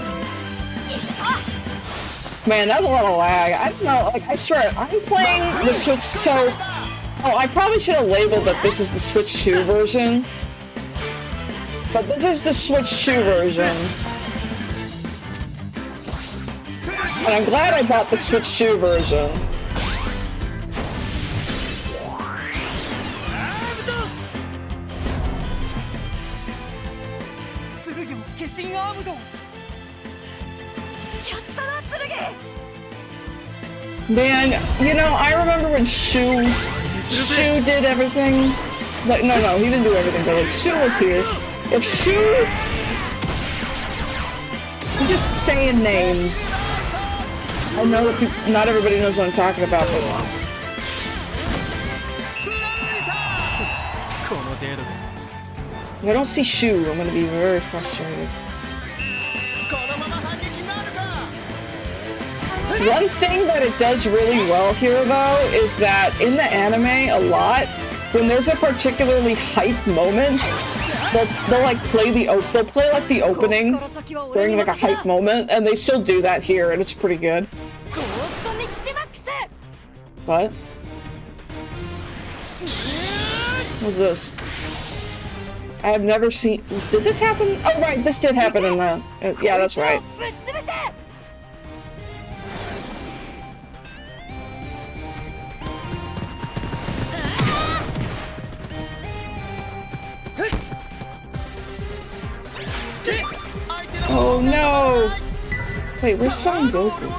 Man, that's a lot of lag. I don't know, like, I swear, I'm playing the Switch, so... Oh, I probably should have labeled that this is the Switch 2 version. But this is the Switch 2 version. And I'm glad I bought the Switch 2 version. Man, you know, I remember when Shu did everything. Like, no, he didn't do everything, but like, Shu was here. If Shu... I'm just saying names. I know that not everybody knows what I'm talking about, but... If I don't see Shu, I'm gonna be very frustrated. One thing that it does really well here, though, is that in the anime, a lot, when there's a particularly hype moment, they'll like play they'll play like the opening during like a hype moment, and they still do that here, and it's pretty good. What? What's this? I have never seen. Did this happen? Oh right, this did happen in the. Yeah, that's right. Oh no! Wait, where's Son Goku?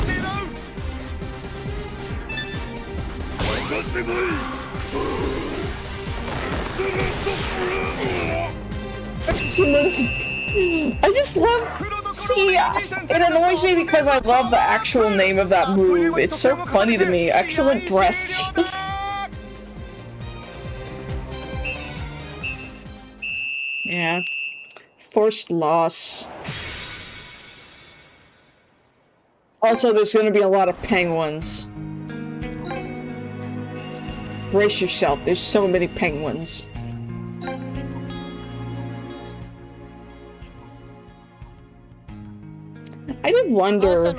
Excellent! I just love. See, it annoys me because I love the actual name of that move. It's so funny to me. Excellent breast. Yeah. Forced loss. Also, there's gonna be a lot of penguins. Brace yourself, there's so many penguins. I did wonder.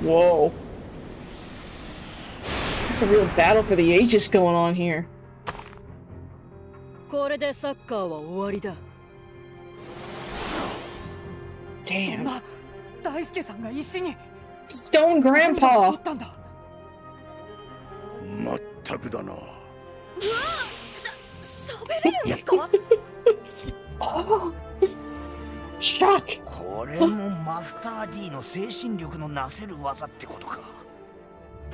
Whoa. It's a real battle for the ages going on here. Damn. Stone Grandpa. Oh. Shock. これもマスター D の精神力のなせる技ってことか。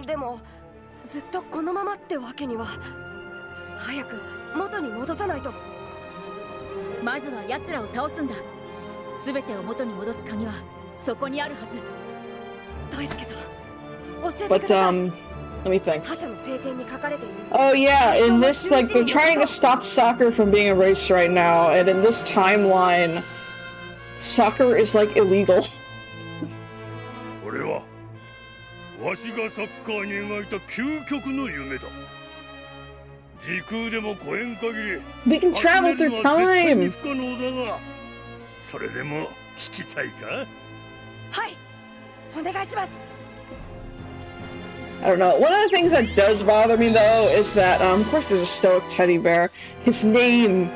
でもずっとこのままってわけには。早く元に戻さないと。まずは奴らを倒すんだ。すべてを元に戻す鍵はそこにあるはず。大輔さん、教えてください。Let me think. Oh yeah, in this, like, they're trying to stop soccer from being erased right now, and in this timeline, soccer is, like, illegal. We can travel through time! I don't know. One of the things that does bother me, though, is that, of course there's a stoic teddy bear. His name...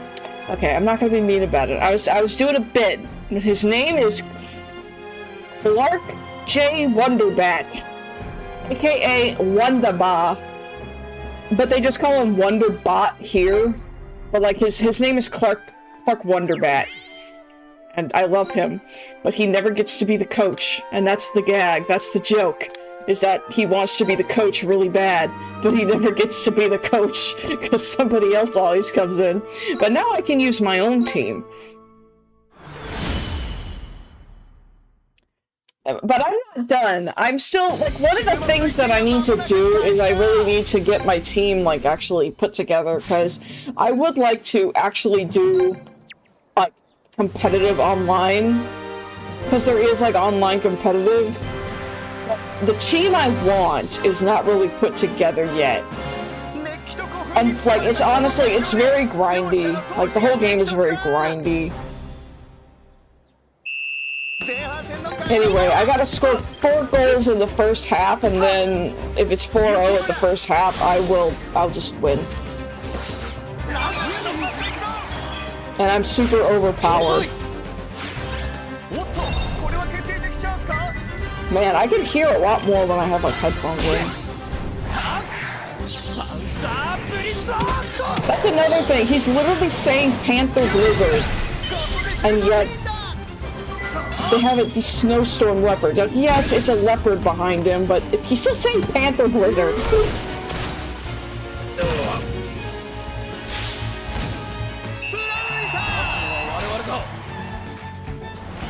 Okay, I'm not gonna be mean about it. I was doing a bit. His name is Clark J. Wonderbat, aka Wonderba. But they just call him Wonderbot here. But, like, his name is Clark Wonderbat. And I love him. But he never gets to be the coach. And that's the gag. That's the joke. Is that he wants to be the coach really bad, but he never gets to be the coach because somebody else always comes in. But now I can use my own team. But I'm not done. I'm still, like, one of the things that I need to do is I really need to get my team, like, actually put together, because I would like to actually do, like, competitive online, because there is, like, online competitive. The team I want is not really put together yet. And, like, it's honestly, it's very grindy. Like, the whole game is very grindy. Anyway, I gotta score 4 goals in the first half, and then if it's 4-0 at the first half, I'll just win. And I'm super overpowered. Man, I can hear a lot more when I have, like, headphones in. That's another thing, he's literally saying Panther Blizzard, and yet they have the snowstorm leopard. Like, yes, it's a leopard behind him, but he's still saying Panther Blizzard.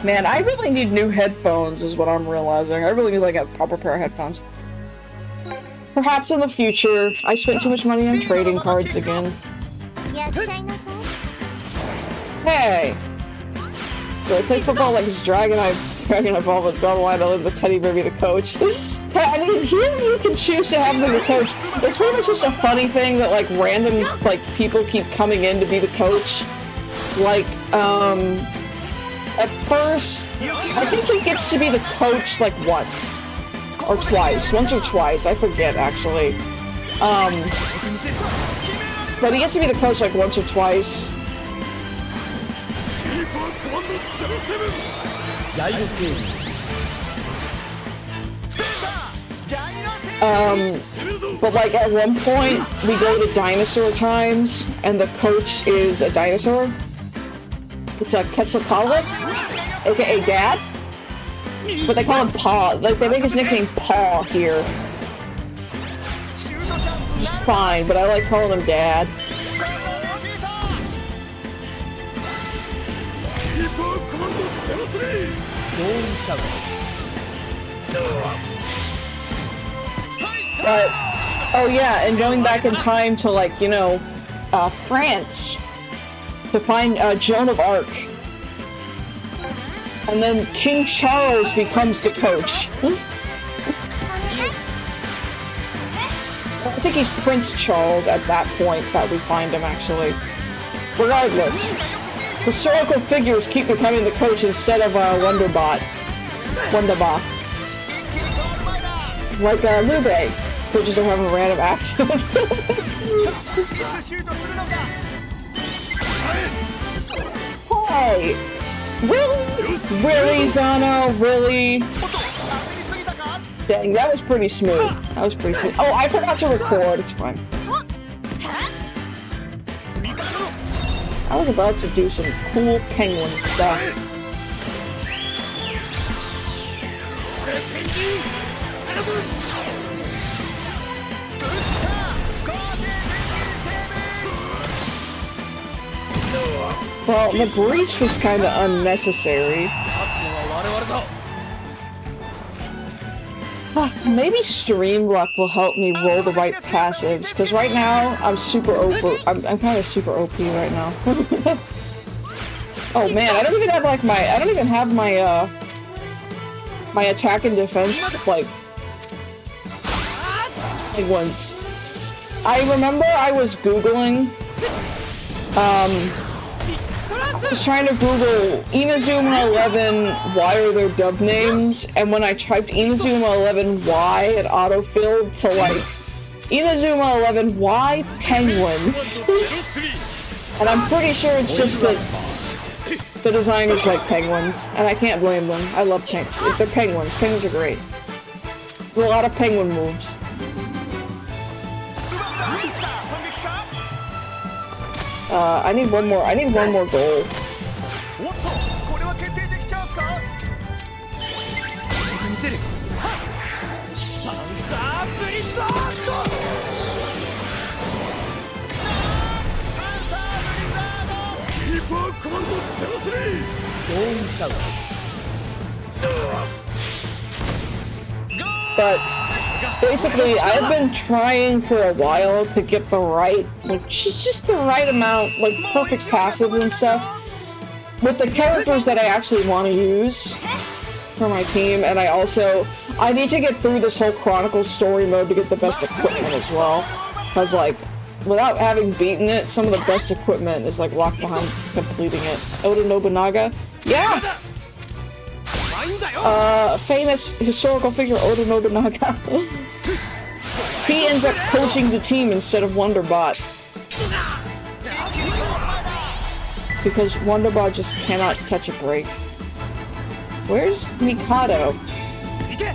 Man, I really need new headphones is what I'm realizing. I really need, like, a proper pair of headphones. Perhaps in the future. I spent too much money on trading cards again. Hey! So I play football like it's Dragonite Ball with Bellwine. I let the teddy bear be the coach. I mean, here you can choose to have him as a coach. It's pretty much just a funny thing that like random like people keep coming in to be the coach. Like, at first, I think he gets to be the coach like once or twice, I forget actually. But he gets to be the coach like once or twice. But like at one point we go to dinosaur times and the coach is a dinosaur. It's a Quetzalcoatlus, aka Dad. But they call him Paw. Like they make his nickname Paw here. It's fine, but I like calling him Dad. But, oh yeah, and going back in time to like, you know, France to find Joan of Arc. And then King Charles becomes the coach. I think he's Prince Charles at that point that we find him actually. Regardless, historical figures keep becoming the coach instead of Wonderbot. Like Lube. Coaches are having random accidents. Hey! Really? Really, Zano? Really? Dang, that was pretty smooth. Oh, I forgot to record. It's fine. I was about to do some cool penguin stuff. Well, the breach was kind of unnecessary. Maybe Stream Luck will help me roll the right passives, because right now I'm super OP. I'm kind of super OP right now. Oh man, I don't even have like my my attack and defense like ones. I remember I was googling. I was trying to Google Inazuma 11, why are there dub names? And when I typed Inazuma 11 Y, it autofilled to like Inazuma 11 Y penguins. And I'm pretty sure it's just that the designers like penguins, and I can't blame them. I love penguins. They're penguins. Penguins are great. There's a lot of penguin moves. I need one more goal. But basically, I've been trying for a while to get the right, like, just the right amount, like, perfect passive and stuff with the characters that I actually want to use for my team, and I need to get through this whole Chronicles story mode to get the best equipment as well, because, like, without having beaten it, some of the best equipment is, like, locked behind completing it. Oda Nobunaga? Yeah! Famous historical figure Oda Nobunaga. He ends up coaching the team instead of Wonderbot. Because Wonderbot just cannot catch a break. Where's Mikado?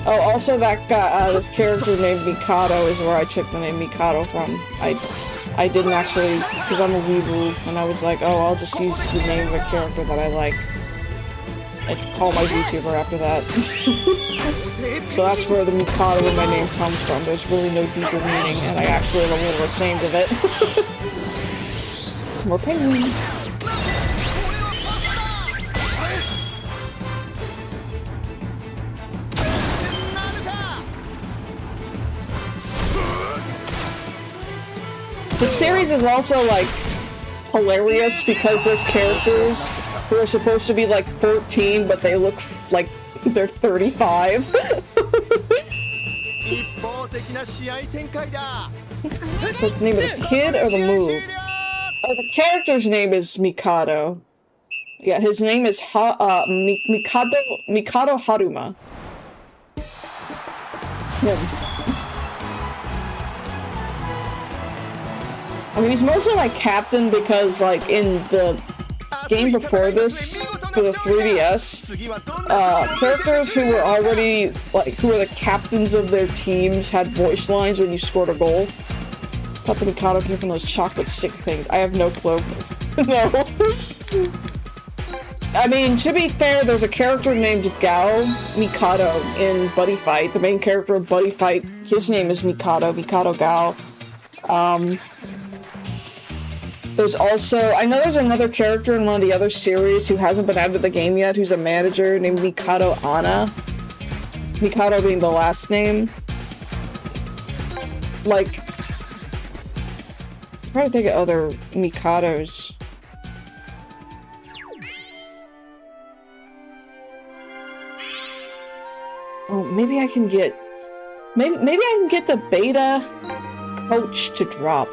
Oh, also that guy, this character named Mikado is where I took the name Mikado from. I didn't actually, because I'm a weeboo, and I was like, oh, I'll just use the name of a character that I like. I call my VTuber after that. So that's where the Mikado in my name comes from. There's really no deeper meaning, and I actually am a little ashamed of it. More penguins. The series is also like hilarious because there's characters who are supposed to be like 14, but they look like they're 35. So the name of the kid or the move? Oh, the character's name is Mikado. Yeah, his name is Mikado Haruma. Him. I mean, he's mostly like captain because, like, in the game before this, for the 3DS, characters who were already, like, who were the captains of their teams had voice lines when you scored a goal. Thought the Mikado came from those chocolate stick things. I have no clue. No. I mean, to be fair, there's a character named Gao Mikado in Buddy Fight. The main character of Buddy Fight, his name is Mikado Gao. There's also, I know there's another character in one of the other series who hasn't been added to the game yet, who's a manager named Mikado Ana. Mikado being the last name. Like, I'm trying to think of other Mikados. Oh, maybe I can get, maybe I can get the beta coach to drop.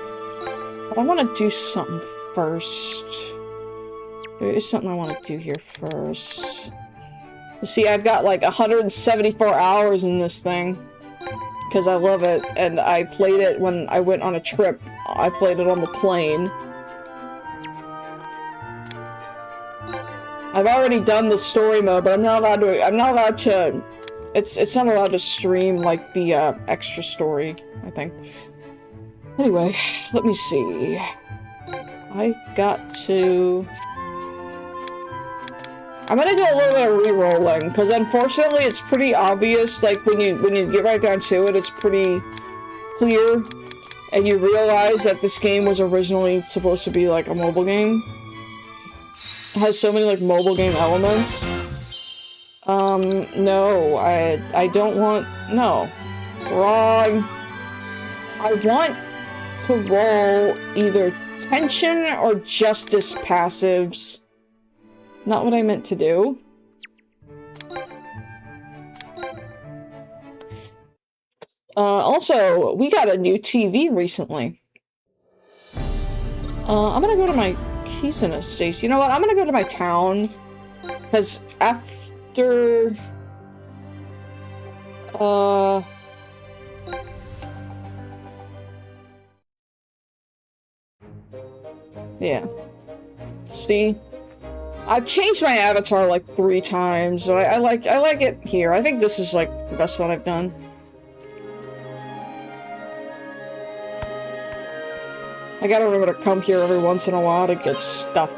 But I want to do something first. There is something I want to do here first. You see, I've got like 174 hours in this thing. Because I love it, and I played it when I went on a trip. I played it on the plane. I've already done the story mode, but I'm not allowed to, it's not allowed to stream, like, the, extra story, I think. Anyway, let me see. I'm gonna do a little bit of re-rolling, because unfortunately it's pretty obvious, like, when you get right down to it, it's pretty clear, and you realize that this game was originally supposed to be, like, a mobile game. It has so many, like, mobile game elements. No, I don't want, no. Wrong. I want to roll either tension or justice passives. Not what I meant to do. Also, we got a new TV recently. I'm gonna go to my Kisuna station. You know what? I'm gonna go to my town. Because after... yeah. See? I've changed my avatar like 3 times, but I like it here. I think this is like the best one I've done. I gotta remember to come here every once in a while to get stuff.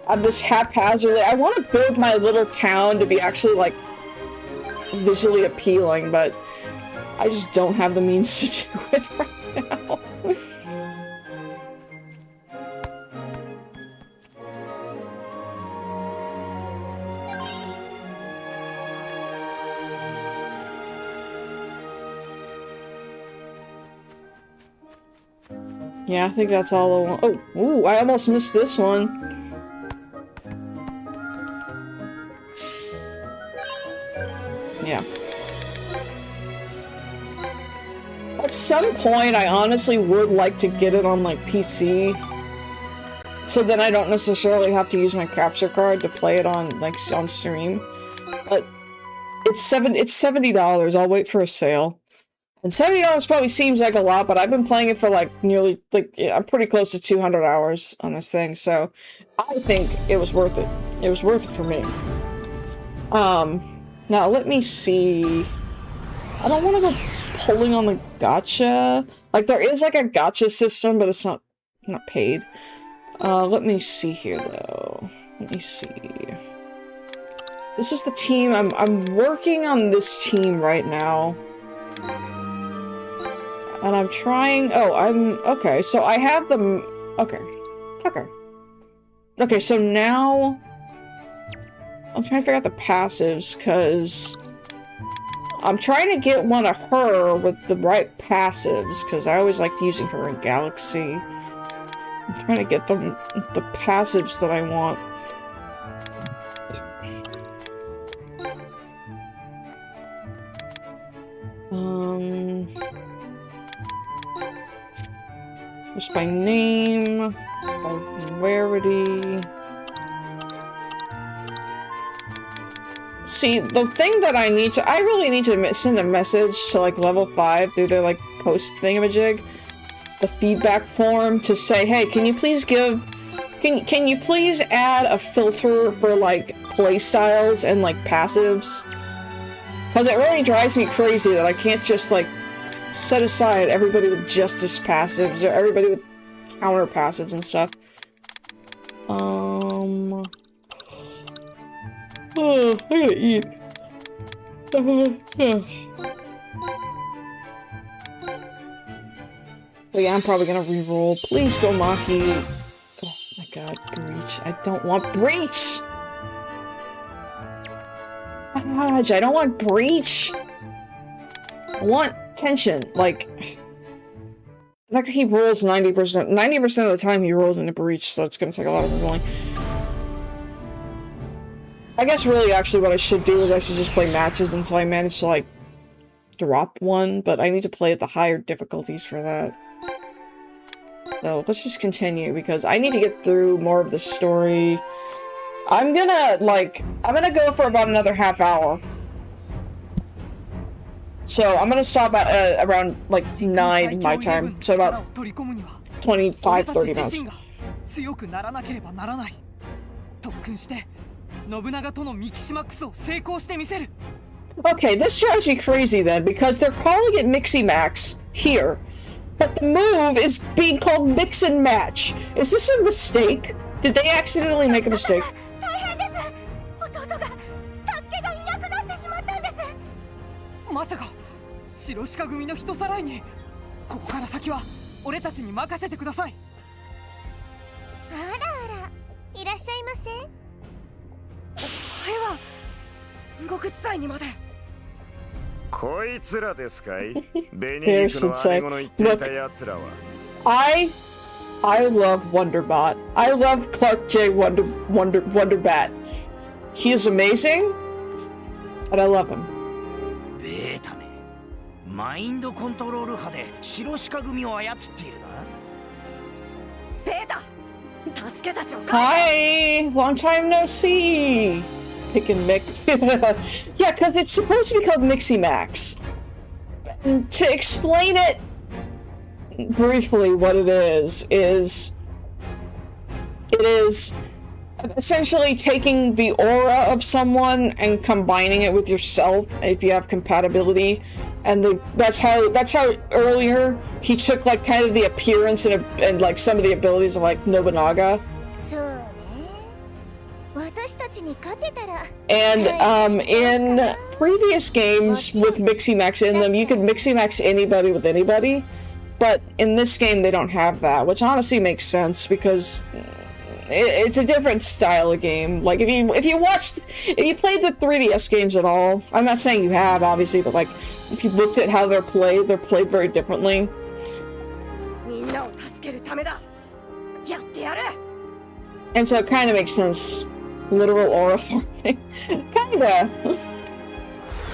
I'm just haphazardly. I want to build my little town to be actually like visually appealing, but I just don't have the means to do it right now. Yeah, I think that's all I want. Oh, ooh, I almost missed this one. Yeah. At some point, I honestly would like to get it on, like, PC. So then I don't necessarily have to use my capture card to play it on, like, on stream. But it's $70. I'll wait for a sale. And $70 probably seems like a lot, but I've been playing it for like nearly, like, I'm pretty close to 200 hours on this thing, so I think it was worth it. It was worth it for me. Now let me see. I don't want to go pulling on the gacha. Like, there is like a gacha system, but it's not paid. Let me see here though. Let me see. This is the team. I'm working on this team right now. And I'm trying, okay, so I have them, okay, so now, I'm trying to figure out the passives, because I'm trying to get one of her with the right passives, because I always liked using her in Galaxy, I'm trying to get the passives that I want. Just by name, by rarity. See, the thing that I really need to send a message to like level 5 through their like post thingamajig, the feedback form, to say, hey, can you please can you please add a filter for like playstyles and like passives? Because it really drives me crazy that I can't just like set aside everybody with justice passives or everybody with counter passives and stuff. Oh, I gotta eat. But yeah, I'm probably gonna reroll. Please go Maki. Oh my god, Breach. I don't want Breach! Fudge, I don't want Breach! I want tension. Like, the fact that he rolls 90% of the time he rolls into Breach, so it's gonna take a lot of rolling. I guess really actually what I should do is I should just play matches until I manage to like drop one, but I need to play at the higher difficulties for that. So let's just continue because I need to get through more of the story. I'm gonna go for about another half hour. So I'm gonna stop at around like 9 my time, so about 25-30 minutes. Okay, this drives me crazy then, because they're calling it Mixie Max here, but the move is being called Mix and Match. Is this a mistake? Did they accidentally make a mistake? I love Wonderbot. I love Clark J. Wonderbat. He is amazing, and I love him. Hi! Long time no see! Pick and mix. Yeah, because it's supposed to be called Mixie Max. And to explain it briefly, what it is essentially taking the aura of someone and combining it with yourself if you have compatibility. And that's how earlier he took like kind of the appearance and like some of the abilities of like Nobunaga. And in previous games with Mixie Max in them, you could Mixie Max anybody with anybody, but in this game they don't have that, which honestly makes sense because it's a different style of game. Like if you played the 3DS games at all, I'm not saying you have obviously, but like if you looked at how they're played very differently. And so it kind of makes sense. Literal aura forming. Kinda.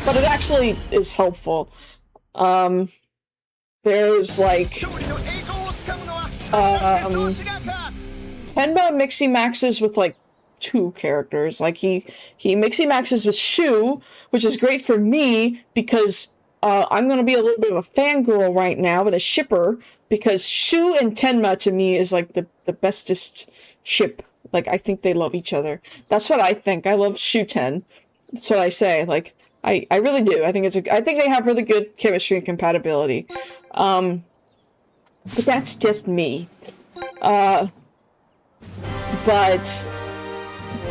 But it actually is helpful. There's like Tenma Mixie Maxes with like 2 characters. Like he Mixie Maxes with Shu, which is great for me because I'm gonna be a little bit of a fangirl right now, but a shipper, because Shu and Tenma to me is like the bestest ship. Like, I think they love each other. That's what I think. I love Shu-Ten. That's what I say. Like, I really do. I think they have really good chemistry and compatibility. But that's just me. But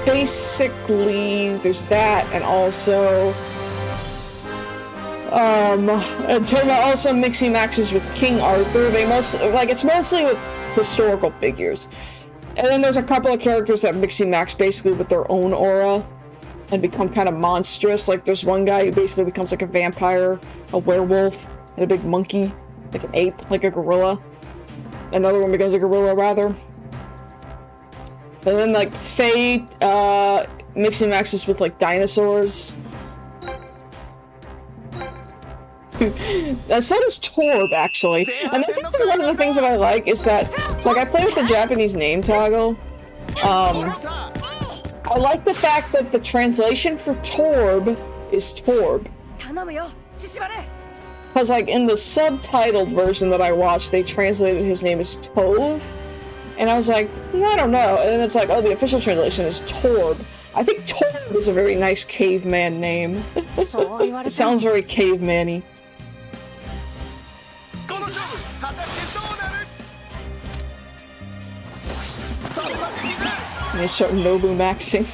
basically, there's that, and also and Tenma also Mixie Maxes with King Arthur. It's mostly with historical figures. And then there's a couple of characters that Mixie Max basically with their own aura and become kind of monstrous. Like there's one guy who basically becomes like a vampire, a werewolf, and a big monkey, like an ape, like a gorilla. Another one becomes a gorilla rather. And then like Fate, mixing maxes with like dinosaurs. So does Torb, actually. And that's actually one of the things that I like, is that, like, I play with the Japanese name toggle. I like the fact that the translation for Torb is Torb. Because, like, in the subtitled version that I watched, they translated his name as Tove. And I was like, I don't know. And then it's like, oh, the official translation is Torb. I think Torb is a very nice caveman name. It sounds very caveman-y. And they start Nobu maxing.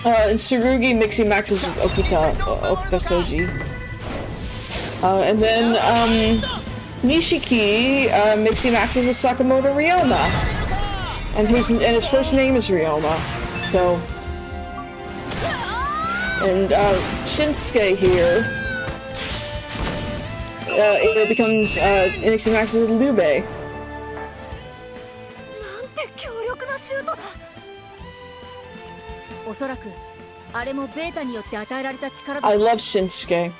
And Tsurugi mixing maxes with Okuta Soji. And then Nishiki mixing maxes with Sakamoto Ryoma. And his first name is Ryoma. So, and Shinsuke here it becomes mixing maxes with Lube. I love Shinsuke.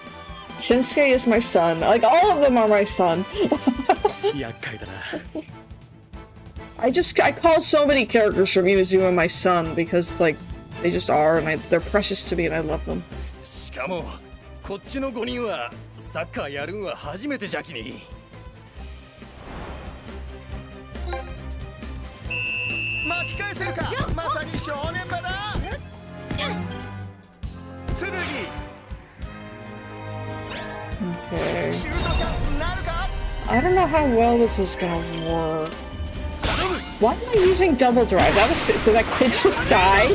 Shinsuke is my son. Like, all of them are my son. I call so many characters from Inazuma my son because, like, they just are, and they're precious to me, and I love them. Okay. I don't know how well this is gonna work. Why am I using double drive? Did that kid just die?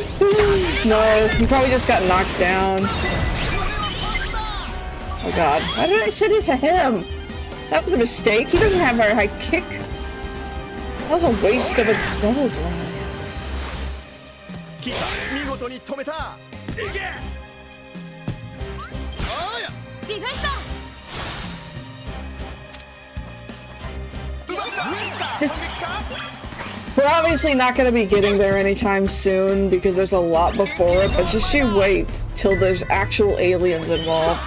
No, he probably just got knocked down. Oh god. Why did I send it to him? That was a mistake. He doesn't have a very high kick. That was a waste of a double drive. We're obviously not going to be getting there anytime soon because there's a lot before it, but just you wait till there's actual aliens involved.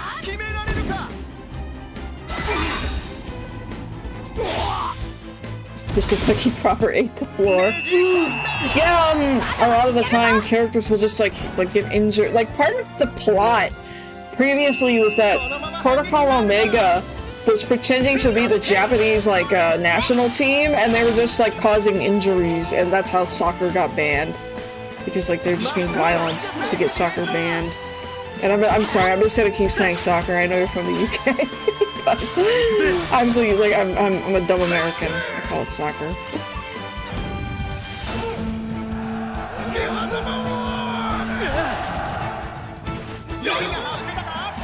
Just look like he proper ate the floor. Yeah, a lot of the time characters will just like get injured. Like, part of the plot previously was that Protocol Omega was pretending to be the Japanese, like, national team, and they were just, like, causing injuries, and that's how soccer got banned. Because, like, they're just being violent to get soccer banned. And I'm sorry, I'm just gonna keep saying soccer. I know you're from the UK. But I'm so, like, I'm a dumb American. I call it soccer.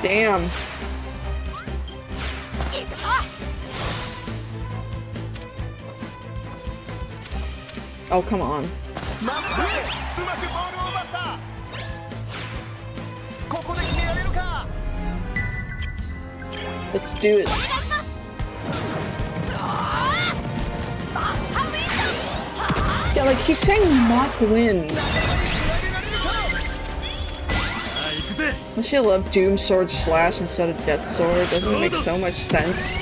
Damn. Oh, come on. Let's do it. Yeah, like, he's saying Mach Wind. Don't you love Doom Sword Slash instead of Death Sword? Doesn't it make so much sense?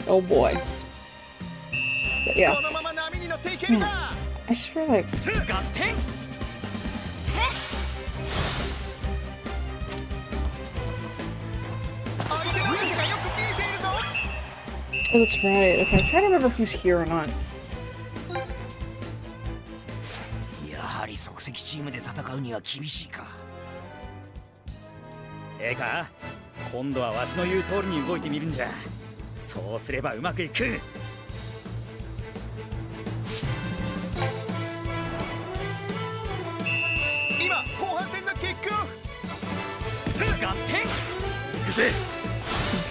Oh boy. But yeah. I swear, like... Oh, that's right. Okay, I'm trying to remember who's here or not.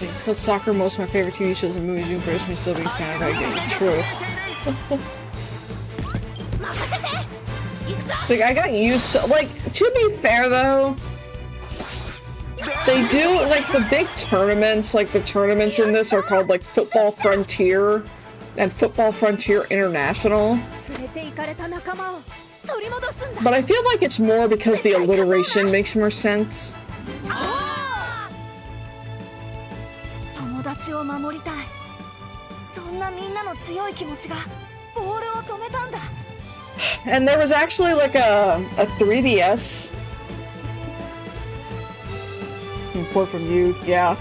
Like, it's called soccer. Most of my favorite TV shows and movies do embarrass me still being sound I get true. Like, I got used to, like, to be fair though, they do, like, the big tournaments, like, the tournaments in this are called, like, Football Frontier and Football Frontier International. But I feel like it's more because the alliteration makes more sense. And there was actually like a 3DS. Import from you, yeah.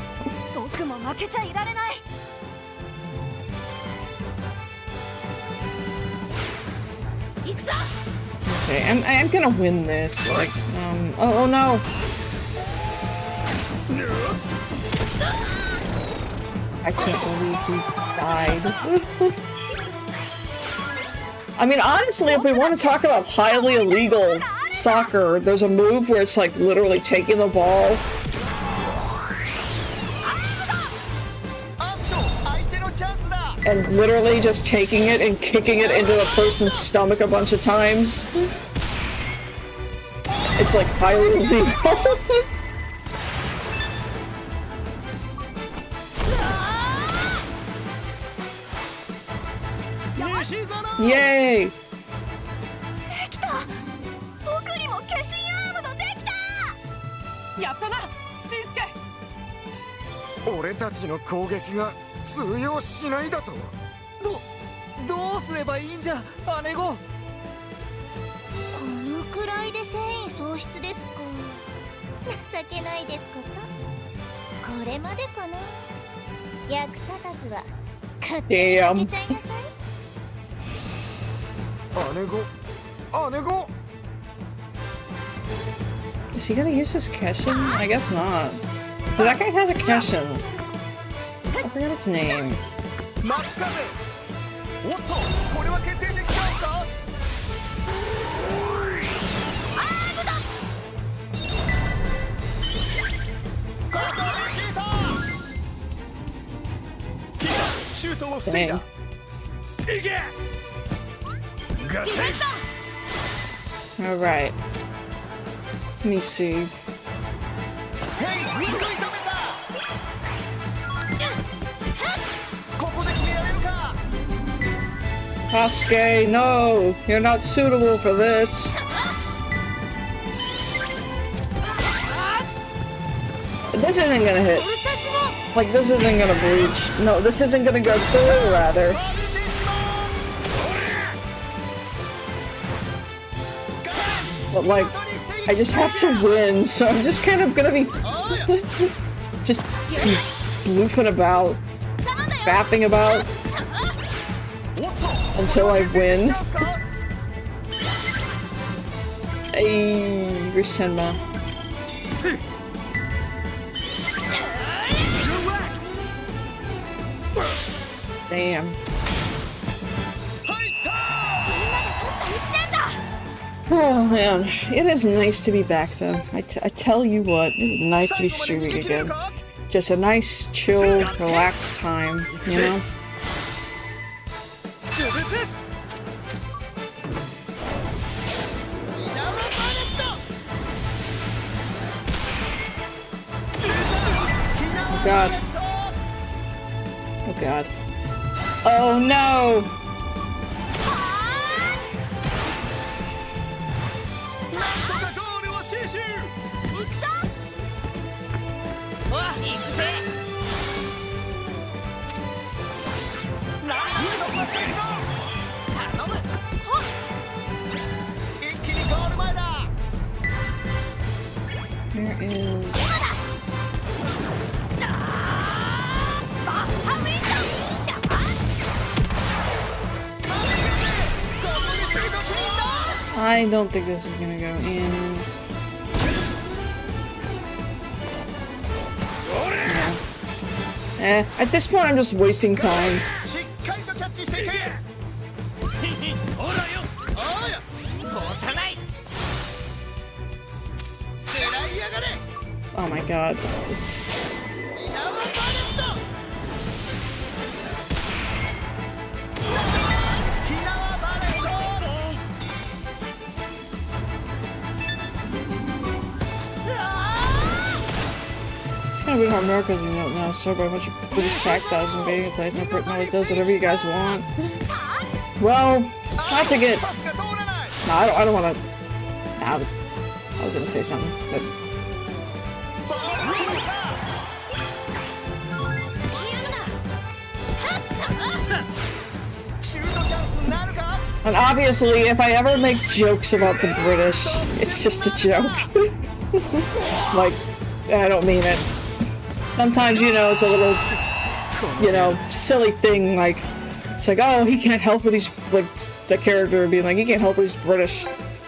Okay, I'm gonna win this. Like, oh no. I can't believe he died. I mean, honestly, if we want to talk about highly illegal soccer, there's a move where it's like literally taking the ball and literally just taking it and kicking it into a person's stomach a bunch of times. It's like highly illegal. Yay! Damn. Is he gonna use his Keshin? I guess not. But that guy has a Keshin. I forgot its name. Dang. Alright. Let me see. Sasuke, no! You're not suitable for this. This isn't gonna hit. Like, this isn't gonna breach. No, this isn't gonna go through, rather. But, like, I just have to win, so I'm just kind of gonna be just bloofing about, fapping about until I win. Hey, where's Tenma? Damn. Oh man, it is nice to be back though. I tell you what, it is nice to be streaming again. Just a nice, chill, relaxed time, you know? Oh god. Oh god. Oh no! Where is... I don't think this is gonna go in. Yeah. At this point I'm just wasting time. Oh my god. Kind of weird how America's now started by a bunch of British taxis invading a place. No, it does whatever you guys want. Well, not to get. No, I don't want to. I was gonna say something, but. And obviously, if I ever make jokes about the British, it's just a joke. Like, and I don't mean it. Sometimes, you know, it's a little, you know, silly thing, like, it's like, oh, he can't help it, he's, like, the character being like, he can't help it, he's British.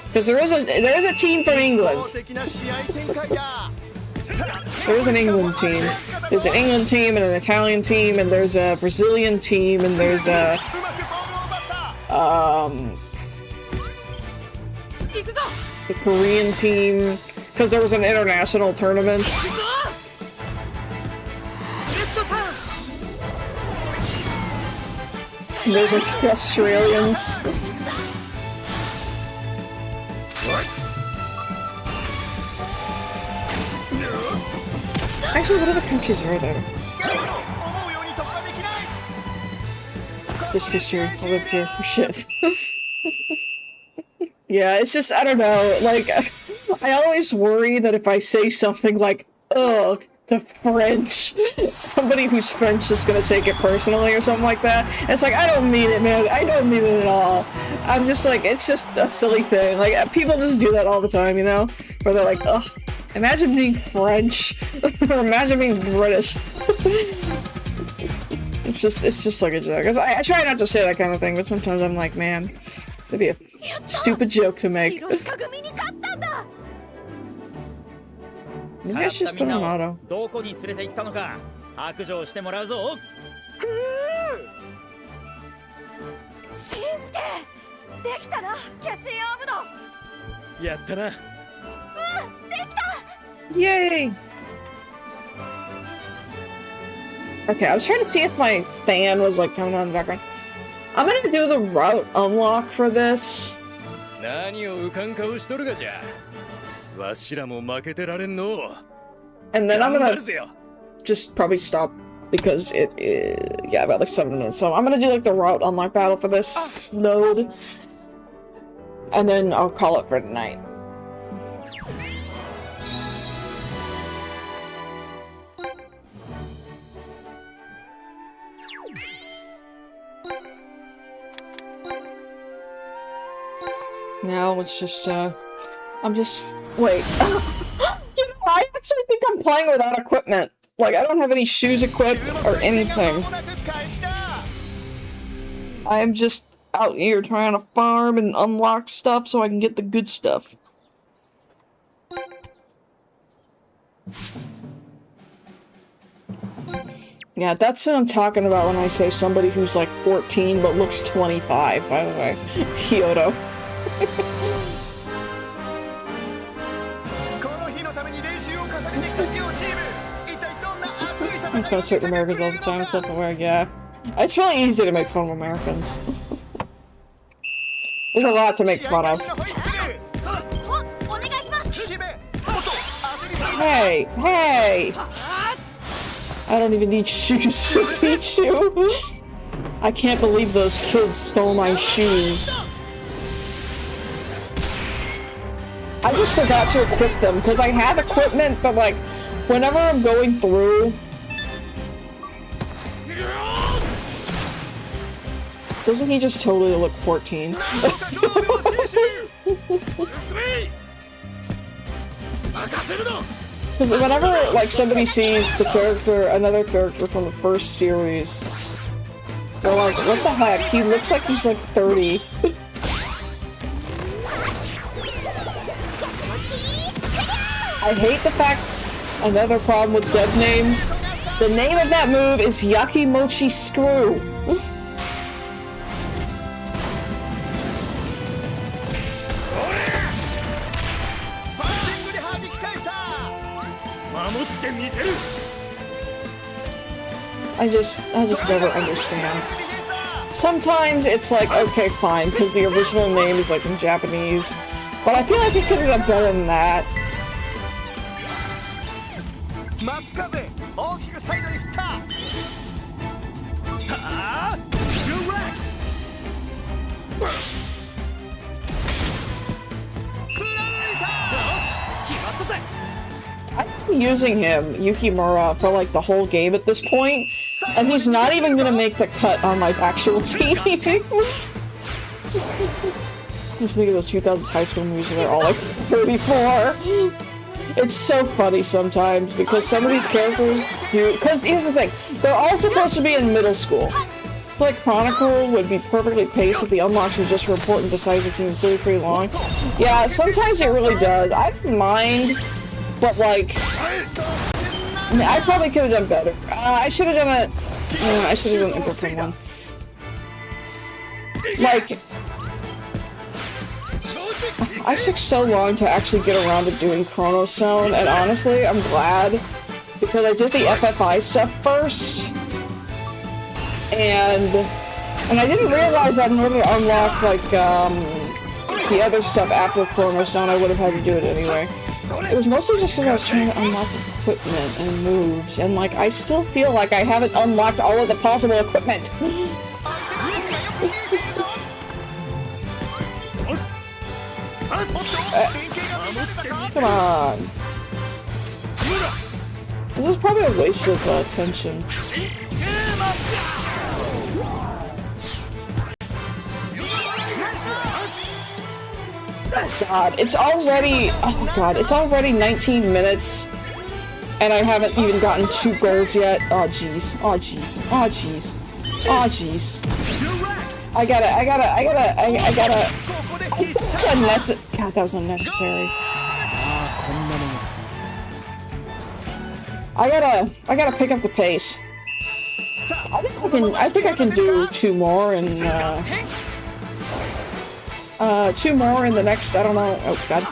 Because there is a team from England. There is an England team. There's an England team and an Italian team, and there's a Brazilian team, and there's a, the Korean team, because there was an international tournament. There's like Australians. Actually, what other countries are there? Just history. I live here. Oh, shit. Yeah, it's just, I don't know. Like, I always worry that if I say something like, ugh, the French, somebody who's French is gonna take it personally or something like that. And it's like, I don't mean it, man. I don't mean it at all. I'm just like, it's just a silly thing. Like, people just do that all the time, you know? Where they're like, ugh, imagine being French. Or imagine being British. It's just like a joke. I try not to say that kind of thing, but sometimes I'm like, man, that'd be a stupid joke to make. Maybe I should just put an auto. Yay! Okay, I was trying to see if my fan was like coming on in the background. I'm gonna do the route unlock for this. And then I'm gonna just probably stop because yeah, about like 7 minutes. So I'm gonna do like the route unlock battle for this load. And then I'll call it for tonight. Now let's just, I'm just, wait. You know, I actually think I'm playing without equipment. Like, I don't have any shoes equipped or anything. I'm just out here trying to farm and unlock stuff so I can get the good stuff. Yeah, that's what I'm talking about when I say somebody who's like 14 but looks 25, by the way. Kyoto. I post certain Americans all the time, self-aware, yeah. It's really easy to make fun of Americans. There's a lot to make fun of. Hey! Hey! I don't even need shoes to beat you. I can't believe those kids stole my shoes. I just forgot to equip them, because I have equipment, but like, whenever I'm going through... Doesn't he just totally look 14? Because whenever, like, somebody sees the character, another character from the first series, they're like, what the heck? He looks like he's like 30. I hate the fact, another problem with dev names, the name of that move is Yakimochi Screw. I just never understand. Sometimes it's like, okay, fine, because the original name is like in Japanese. But I feel like it could have done better than that. I'm using him, Yukimura, for like the whole game at this point, and he's not even gonna make the cut on my actual team. Just think of those 2000s high school movies where they're all like 34. It's so funny sometimes because some of these characters do. Because here's the thing, they're all supposed to be in middle school. Like Chronicle would be perfectly paced if the unlocks were just for important decisive teams, still pretty long. Yeah, sometimes it really does. I don't mind, but like, I mean, I probably could have done better. I should have done a. I should have done an Imperfect one. Like, I took so long to actually get around to doing Chronos Zone, and honestly, I'm glad because I did the FFI stuff first, and I didn't realize that in order to unlock like the other stuff after Chronos Zone, I would have had to do it anyway. It was mostly just because I was trying to unlock equipment and moves, and like I still feel like I haven't unlocked all of the possible equipment. Come on. This is probably a waste of attention. Oh god, it's already. Oh god, it's already 19 minutes, and I haven't even gotten 2 goals yet. Oh jeez. Oh jeez. Oh jeez. Oh jeez. I gotta. That's unnecessary. God, that was unnecessary. I gotta pick up the pace. I think I can do 2 more and 2 more in the next, I don't know. Oh god.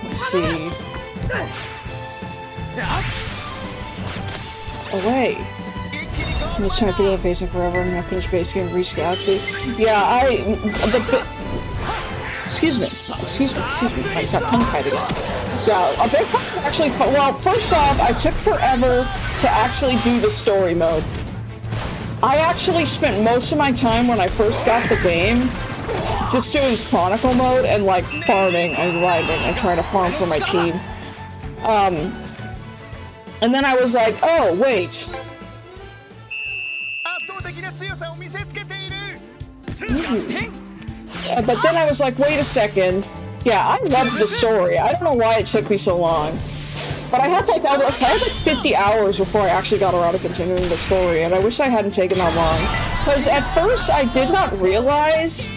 Let's see. Away. I'm just trying to pick up the basing forever. I'm gonna finish basing and reach Galaxy. Yeah, excuse me. I got tongue-tied again. Yeah, a big part actually. Well, first off, I took forever to actually do the story mode. I actually spent most of my time when I first got the game just doing Chronicle mode and like farming and grinding and trying to farm for my team. And then I was like, oh, wait. But then I was like, wait a second. Yeah, I loved the story. I don't know why it took me so long. But I had like 50 hours before I actually got around to continuing the story, and I wish I hadn't taken that long. Because at first I did not realize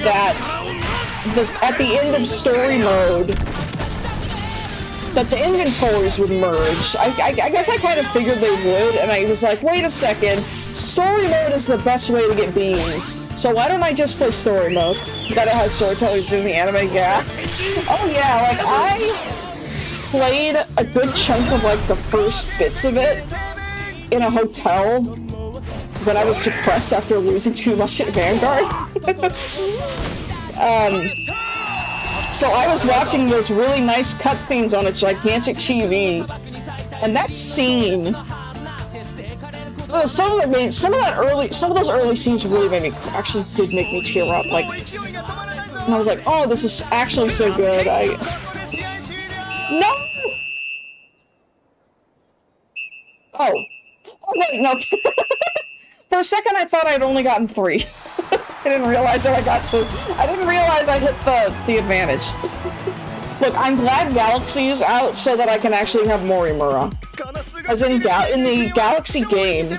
that at the end of story mode that the inventories would merge. I guess I kind of figured they would, and I was like, wait a second, story mode is the best way to get beans. So why don't I just play story mode? That it has storytellers in the anime gap. Oh yeah, like I played a good chunk of like the first bits of it in a hotel when I was depressed after losing too much at Vanguard. So I was watching those really nice cutscenes on a gigantic TV, and that scene, some of those early scenes really did make me tear up. Like, and I was like, oh, this is actually so good. No. Oh wait, no. For a second, I thought I'd only gotten 3. I didn't realize that I got 2. I didn't realize I hit the advantage. Look, I'm glad Galaxy is out so that I can actually have Morimura. As in the Galaxy game,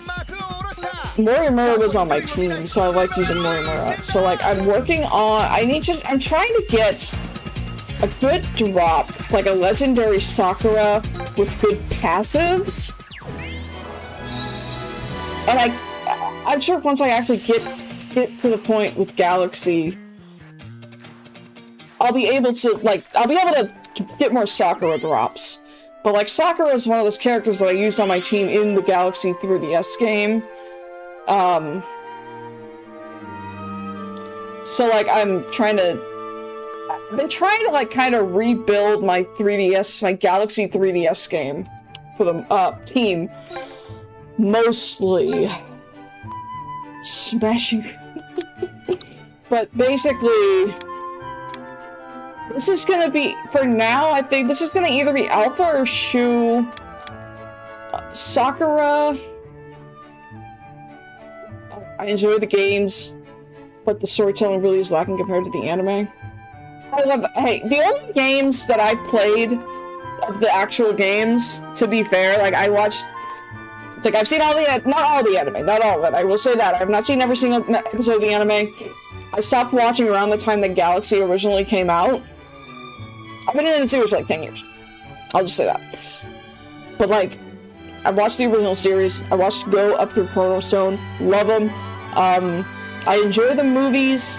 Morimura was on my team, so I like using Morimura. So like, I'm working on. I'm trying to get a good drop, like a legendary Sakura with good passives. And I'm sure once I actually get get to the point with Galaxy, I'll be able to get more Sakura drops. But like Sakura is one of those characters that I used on my team in the Galaxy 3DS game. So like I've been trying to like kind of rebuild my Galaxy 3DS game for the team. Mostly smashing. But basically, this is gonna be, for now, I think this is gonna either be Alpha or Shu. Sakura. I enjoy the games, but the storytelling really is lacking compared to the anime. The only games that I played of the actual games, to be fair, like I watched, it's like I've seen not all the anime, not all of it, I will say that. I've not seen every single episode of the anime. I stopped watching around the time that Galaxy originally came out. I've been in the series for like 10 years. I'll just say that. But like, I watched the original series, I watched Go up through Chrono Stone, love them. I enjoy the movies.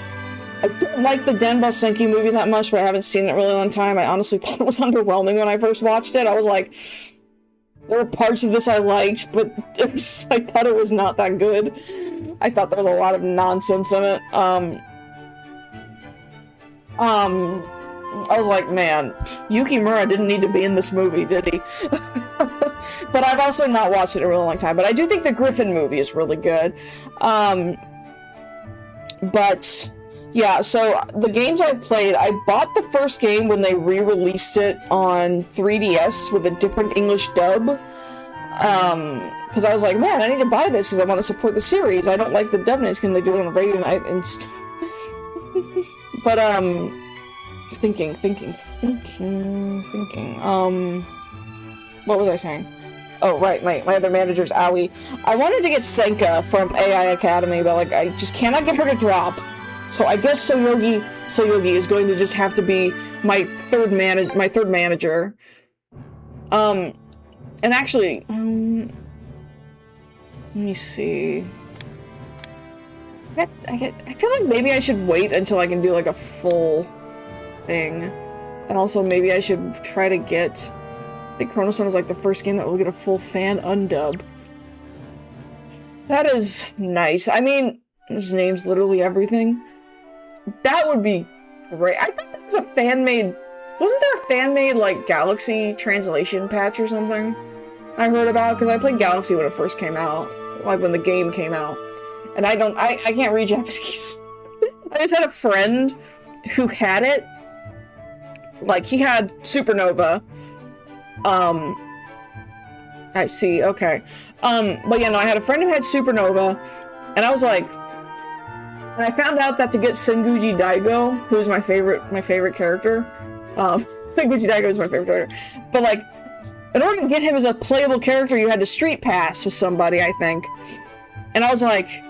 I don't like the Denbal Senki movie that much, but I haven't seen it in a really long time. I honestly thought it was underwhelming when I first watched it. I was like, there were parts of this I liked, but I thought it was not that good. I thought there was a lot of nonsense in it. I was like, man, Yukimura didn't need to be in this movie, did he? But I've also not watched it in a really long time. But I do think the Griffin movie is really good. But yeah, so the games I've played, I bought the first game when they re-released it on 3DS with a different English dub. Because I was like, man, I need to buy this because I want to support the series. I don't like the dub names. Can they do it on a radio night? But, thinking. What was I saying? Oh, right, my other manager's Aoi. I wanted to get Senka from AI Academy, but like, I just cannot get her to drop. So I guess Soyogi is going to just have to be my third manager. And actually, let me see. I feel like maybe I should wait until I can do like a full thing. And also maybe I should try to get, I think Chrono Stone is like the first game that will get a full fan undub. That is nice. I mean, his name's literally everything. That would be great. I think that was a fan-made, wasn't there a fan-made like Galaxy translation patch or something I heard about? Because I played Galaxy when it first came out, like when the game came out. And I can't read Japanese. I just had a friend who had it. Like, he had Supernova. I see, okay. But yeah, no, I had a friend who had Supernova, and I was like, and I found out that to get Senguji Daigo, who's my favorite character, Senguji Daigo is my favorite character, but like, in order to get him as a playable character, you had to street pass with somebody, I think. And I was like,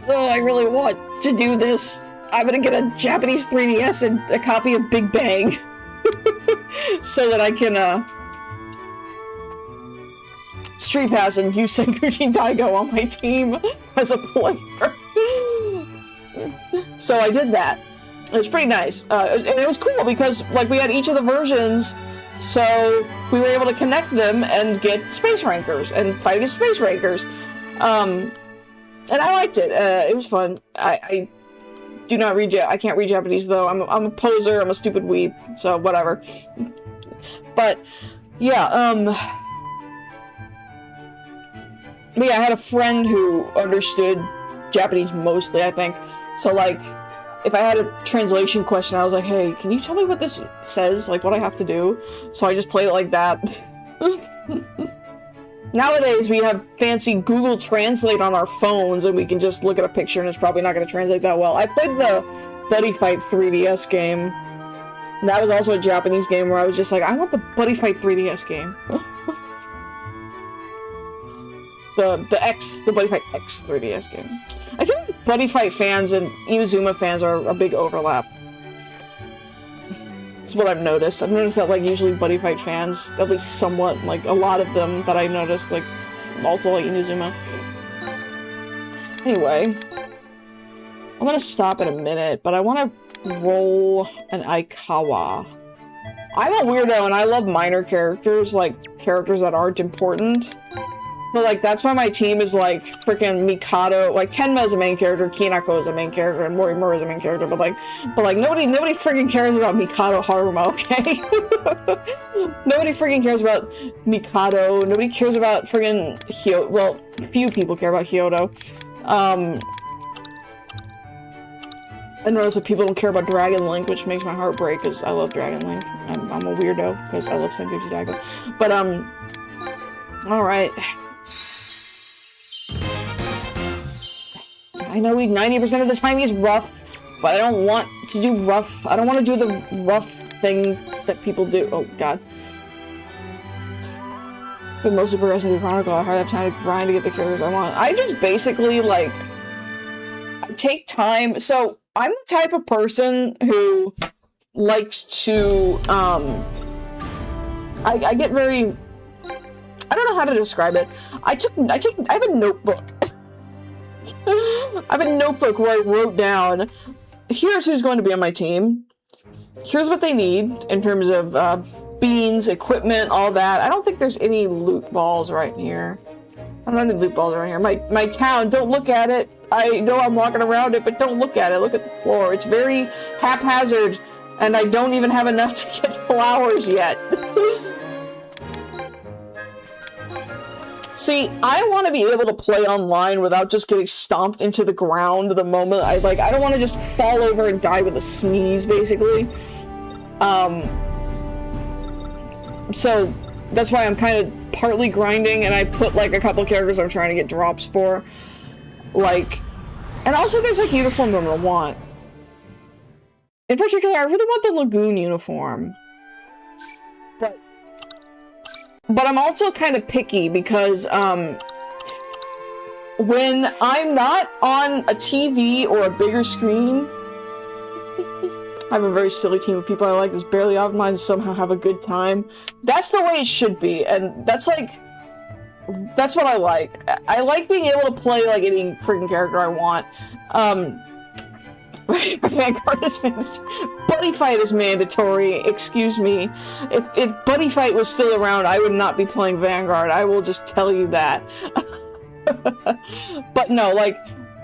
oh, I really want to do this. I'm gonna get a Japanese 3DS and a copy of Big Bang. So that I can, street pass and use Senguji Daigo on my team as a player. So I did that. It was pretty nice. And it was cool because, like, we had each of the versions, so we were able to connect them and get Space Rankers and fight against Space Rankers. And I liked it. It was fun. I do not read I can't read Japanese though. I'm a poser. I'm a stupid weeb. So whatever. But yeah. But yeah, I had a friend who understood Japanese mostly, I think. So like, if I had a translation question, I was like, hey, can you tell me what this says? Like, what I have to do? So I just played it like that. Nowadays, we have fancy Google Translate on our phones, and we can just look at a picture, and it's probably not going to translate that well. I played the Buddy Fight 3DS game. That was also a Japanese game where I was just like, I want the Buddy Fight 3DS game. the Buddy Fight X 3DS game. I think Buddy Fight fans and Inazuma fans are a big overlap. That's what I've noticed. I've noticed that, like, usually Buddy Fight fans, at least somewhat, like, a lot of them that I noticed, like, also like Inazuma. Anyway, I'm gonna stop in a minute, but I want to roll an Aikawa. I'm a weirdo and I love minor characters, like characters that aren't important. But like that's why my team is like freaking Mikado. Like Tenma is a main character, Kinako is a main character, and Morimura is a main character. But nobody freaking cares about Mikado Haruma, okay? Nobody freaking cares about Mikado. Nobody cares about freaking Hyoto. Well, few people care about Hyoto. I notice that people don't care about Dragon Link, which makes my heart break because I love Dragon Link. I'm a weirdo because I love Sengoku Daigo. But all right. I know 90% of the time he's rough, but I don't want to do rough. I don't want to do the rough thing that people do. Oh god. But mostly progressing through Chronicle, I hardly have time to grind to get the characters I want. I just basically like take time. So I'm the type of person who likes to I get very, I don't know how to describe it. I have a notebook. I have a notebook where I wrote down, here's who's going to be on my team. Here's what they need in terms of beans, equipment, all that. I don't think there's any loot balls right here. I don't have any loot balls around here. My town, don't look at it. I know I'm walking around it, but don't look at it. Look at the floor. It's very haphazard, and I don't even have enough to get flowers yet. See, I want to be able to play online without just getting stomped into the ground the moment I don't want to just fall over and die with a sneeze, basically. So that's why I'm kind of partly grinding, and I put like a couple characters I'm trying to get drops for. Like, and also there's like uniforms I'm gonna want. In particular, I really want the Lagoon uniform. But I'm also kind of picky because, when I'm not on a TV or a bigger screen, I have a very silly team of people I like that's barely optimized and somehow have a good time. That's the way it should be, and that's what I like. I like being able to play like any freaking character I want. Vanguard is mandatory. Buddy Fight is mandatory. Excuse me. If Buddy Fight was still around, I would not be playing Vanguard. I will just tell you that. But no, like,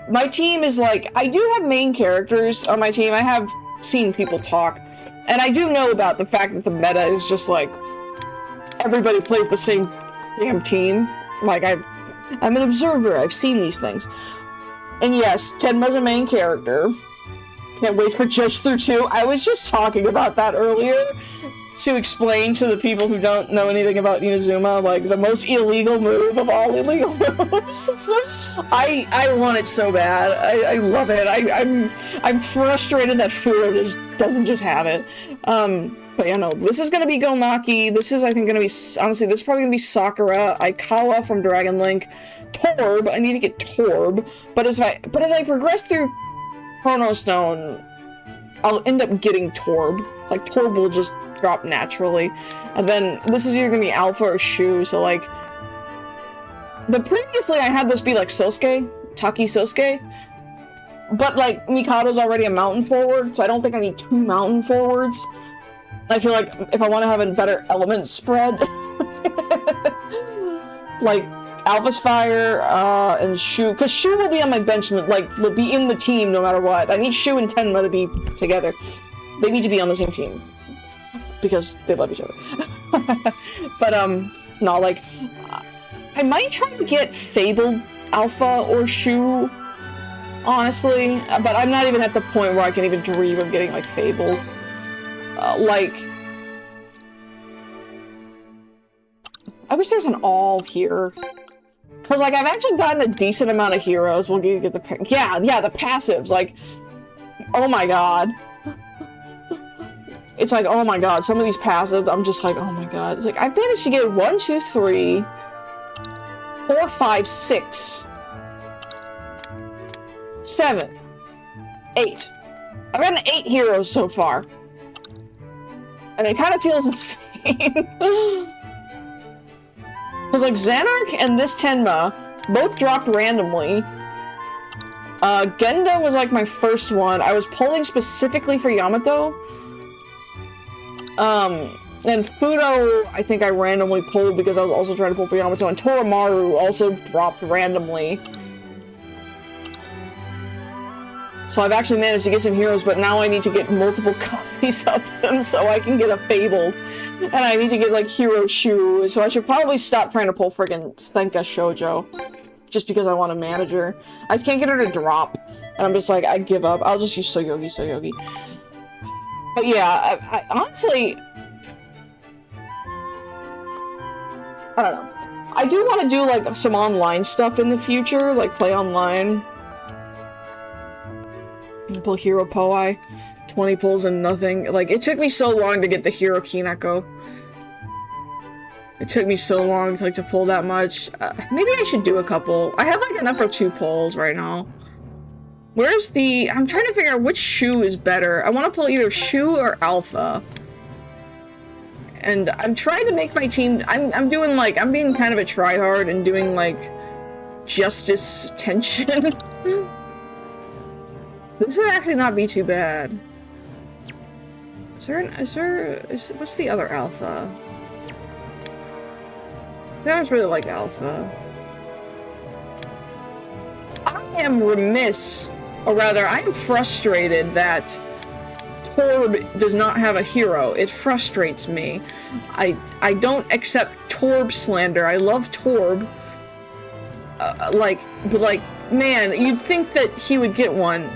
my team is like, I do have main characters on my team. I have seen people talk, and I do know about the fact that the meta is just like, everybody plays the same damn team. Like, I'm an observer. I've seen these things. And yes, Tenma's a main character. Can't wait for Judge Through 2. I was just talking about that earlier to explain to the people who don't know anything about Inazuma, like, the most illegal move of all illegal moves. I want it so bad. I love it. I'm frustrated that Furo doesn't just have it. But yeah, no, this is gonna be Gomaki. This is, I think, gonna be, honestly, this is probably gonna be Sakura, Aikawa from Dragon Link, Torb. I need to get Torb. But as I progress through Chrono Stone, I'll end up getting Torb. Like, Torb will just drop naturally. And then this is either gonna be Alpha or Shu, so like... But previously I had this be like Sosuke, Taki Sosuke. But like, Mikado's already a mountain forward, so I don't think I need 2 mountain forwards. I feel like if I want to have a better element spread, like Alpha's Fire, and Shu, because Shu will be on my bench, like, will be in the team no matter what. I need Shu and Tenma to be together. They need to be on the same team, because they love each other. But, no, like, I might try to get Fabled Alpha or Shu, honestly, but I'm not even at the point where I can even dream of getting, like, Fabled. Like, I wish there's an all here. Because, like, I've actually gotten a decent amount of heroes. We'll get the... Yeah, the passives. Like, oh my god. It's like, oh my god, some of these passives, I'm just like, oh my god. It's like, I've managed to get 1, 2, 3, 4, 5, 6, 7, 8. I've gotten 8 heroes so far. And it kind of feels insane. Because, like, Xanark and this Tenma both dropped randomly. Genda was like my first one. I was pulling specifically for Yamato. And Fudo, I think I randomly pulled because I was also trying to pull for Yamato, and Toromaru also dropped randomly. So I've actually managed to get some heroes, but now I need to get multiple copies of them so I can get a Fabled. And I need to get, like, Hero Shu, so I should probably stop trying to pull friggin' Senka Shoujo. Just because I want a manager. I just can't get her to drop. And I'm just like, I give up. I'll just use Soyogi. But yeah, I honestly... I don't know. I do want to do, like, some online stuff in the future, like, play online. Pull Hero Poai. 20 pulls and nothing. Like, it took me so long to get the Hero Kinako. It took me so long to, like, to pull that much. Maybe I should do a couple. I have, like, enough for 2 pulls right now. Where's the... I'm trying to figure out which Shu is better. I want to pull either Shu or Alpha. And I'm trying to make my team... I'm doing, like... I'm being kind of a tryhard and doing, like... Justice tension. This would actually not be too bad. What's the other Alpha? I just really like Alpha. I am remiss, or rather, I am frustrated that Torb does not have a hero. It frustrates me. I don't accept Torb slander. I love Torb. But like, man, you'd think that he would get one.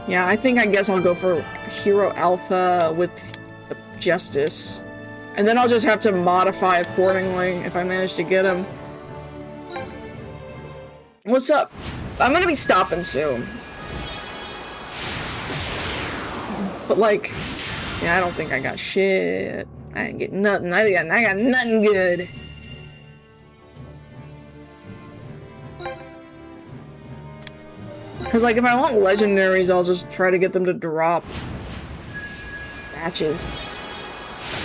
Yeah, I guess I'll go for Hero Alpha with Justice. And then I'll just have to modify accordingly if I manage to get him. What's up? I'm gonna be stopping soon. But like, yeah, I don't think I got shit. I didn't get nothing. I got nothing good. Because like, if I want legendaries, I'll just try to get them to drop matches.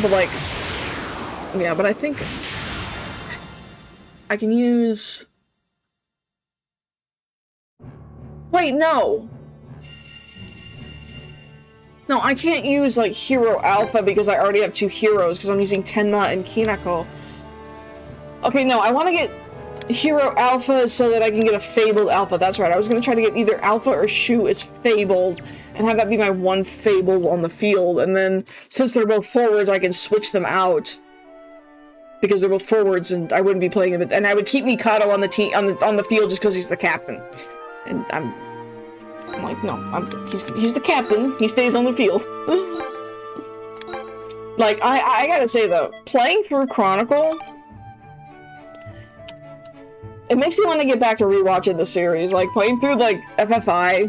But like, yeah, but I think I can use... Wait, no! No, I can't use, like, Hero Alpha because I already have 2 heroes, because I'm using Tenma and Kinako. Okay, no, I want to get Hero Alpha so that I can get a Fabled Alpha. That's right, I was going to try to get either Alpha or Shu as Fabled, and have that be my one Fabled on the field, and then, since they're both forwards, I can switch them out. Because they're both forwards, and I wouldn't be playing him, and I would keep Mikado on the team, on the field just because he's the captain. And I'm like, no, he's the captain. He stays on the field. Like, I gotta say though, playing through Chronicle, it makes me want to get back to rewatching the series. Like, playing through, like, FFI,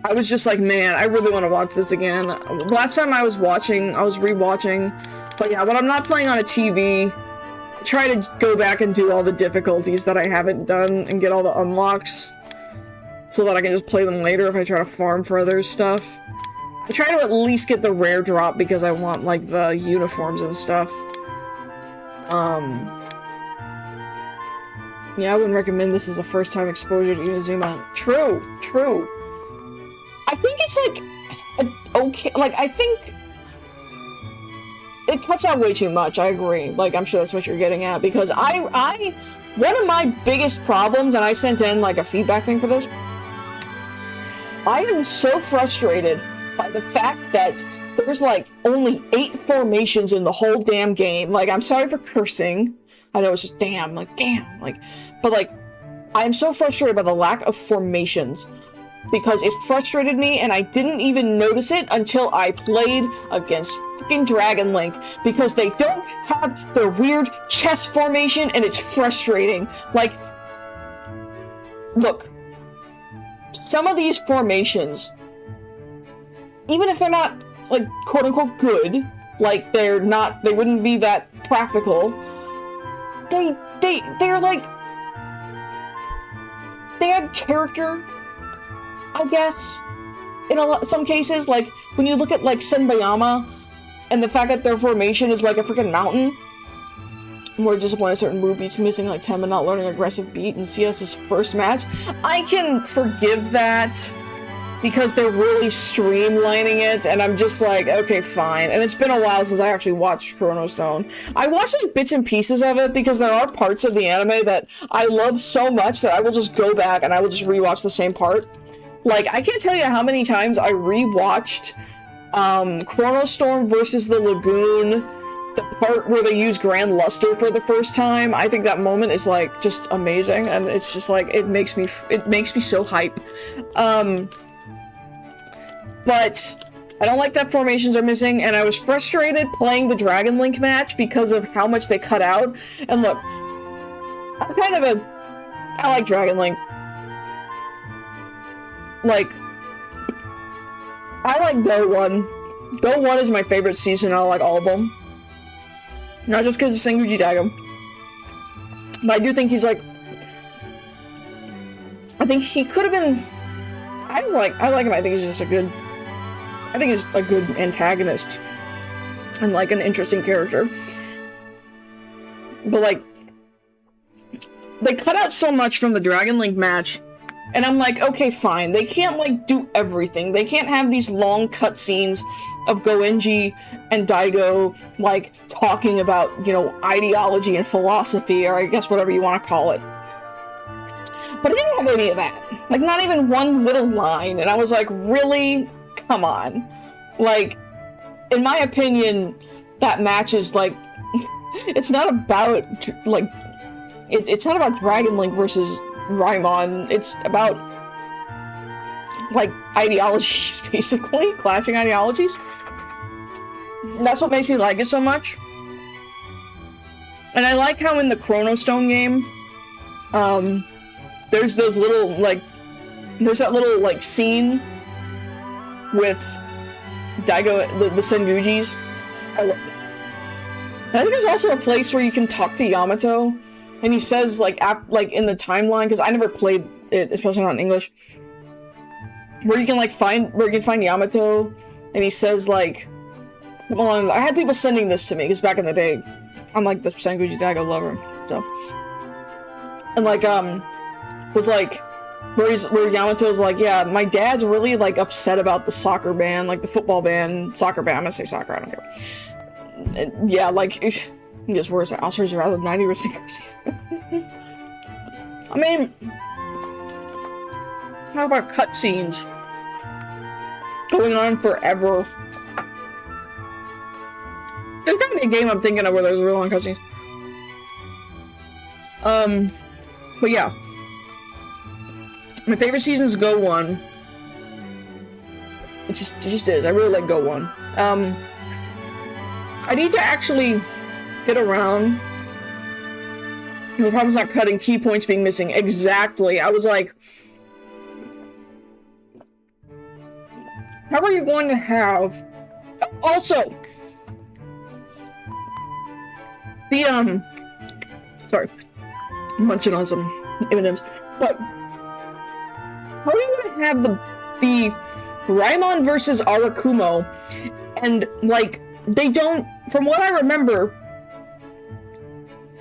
I was just like, man, I really want to watch this again. Last time I was rewatching, but yeah, when I'm not playing on a TV, I try to go back and do all the difficulties that I haven't done and get all the unlocks, so that I can just play them later if I try to farm for other stuff. I try to at least get the rare drop because I want, like, the uniforms and stuff. Yeah, I wouldn't recommend this as a first-time exposure to Inazuma. True. I think it's, like, okay, like, I think it cuts out way too much, I agree. Like, I'm sure that's what you're getting at, because one of my biggest problems, and I sent in, like, a feedback thing for this, I am so frustrated by the fact that there's, like, only 8 formations in the whole damn game. Like, I'm sorry for cursing. I know it's just damn, like, but, like, I'm so frustrated by the lack of formations. Because it frustrated me, and I didn't even notice it until I played against freaking Dragon Link. Because they don't have their weird chess formation, and it's frustrating. Like, look. Some of these formations, even if they're not, like, quote-unquote good, like, they wouldn't be that practical, they're, like, they have character, I guess, in some cases. Like, when you look at, like, Senbayama, and the fact that their formation is, like, a freaking mountain, more disappointed certain move beats missing like 10 but not learning aggressive beat in CS's first match. I can forgive that because they're really streamlining it, and I'm just like, okay, fine. And it's been a while since I actually watched Chrono Stone. I watched like bits and pieces of it because there are parts of the anime that I love so much that I will just go back and I will just rewatch the same part. Like, I can't tell you how many times I rewatched Chrono Storm versus the Lagoon, the part where they use Grand Luster for the first time. I think that moment is like just amazing, and it's just like it makes me so hype. But I don't like that formations are missing, and I was frustrated playing the Dragon Link match because of how much they cut out. And look, I like Dragon Link. Like, I like Go 1. Go 1 is my favorite season. I like all of them. Not just because of Senguji Daigo. But I do think he's like... I think he could have been... I like him. I think he's just a good... I think he's a good antagonist. And like an interesting character. But like... They cut out so much from the Dragon Link match. And I'm like, okay, fine. They can't, like, do everything. They can't have these long cutscenes of Goenji and Daigo, like, talking about, you know, ideology and philosophy, or I guess whatever you want to call it. But it didn't have any of that. Like, not even one little line. And I was like, really? Come on. Like, in my opinion, that match is, like, it's not about, like, it's not about Dragon Link versus Raimon. It's about like ideologies, basically clashing ideologies. And that's what makes me like it so much. And I like how in the Chrono Stone game, there's those little like, there's that little like scene with Daigo, the Sengujis. I think there's also a place where you can talk to Yamato. And he says, like, in the timeline, because I never played it, especially not in English, where you can find Yamato, and he says, like, I had people sending this to me, because back in the day, I'm, like, the Senguji Daigo lover, so. And, like, was, like, where Yamato's like, yeah, my dad's really, like, upset about the soccer ban, like, the football ban, soccer ban, I'm gonna say soccer, I don't care. And, yeah, like... He gets worse. Oscars are out of 90%. I mean, how about cutscenes going on forever? There's gotta be a game I'm thinking of where there's real long cutscenes. But yeah, my favorite season's Go 1. It just is. I really like Go 1. I need to actually get around. The problem's not cutting, key points being missing. Exactly. I was like, how are you going to have... Also, the, sorry. I'm munching on some M&Ms. But, how are you going to have the Raimon versus Arakumo, and, like, they don't, from what I remember,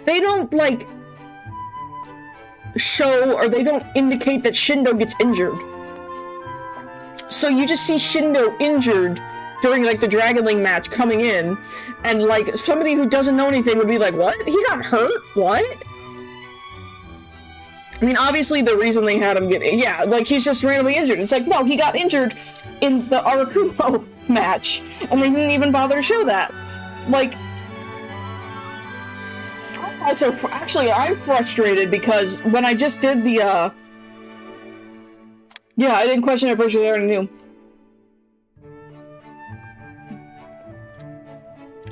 they don't, like, show, or they don't indicate that Shindo gets injured. So you just see Shindo injured during, like, the Dragon Link match coming in, and, like, somebody who doesn't know anything would be like, what? He got hurt? What? I mean, obviously the reason they had him get, yeah, like, he's just randomly injured. It's like, no, he got injured in the Arakumo match, and they didn't even bother to show that. Like, also, actually, I'm frustrated because when I just did the, yeah, I didn't question it first, I already knew.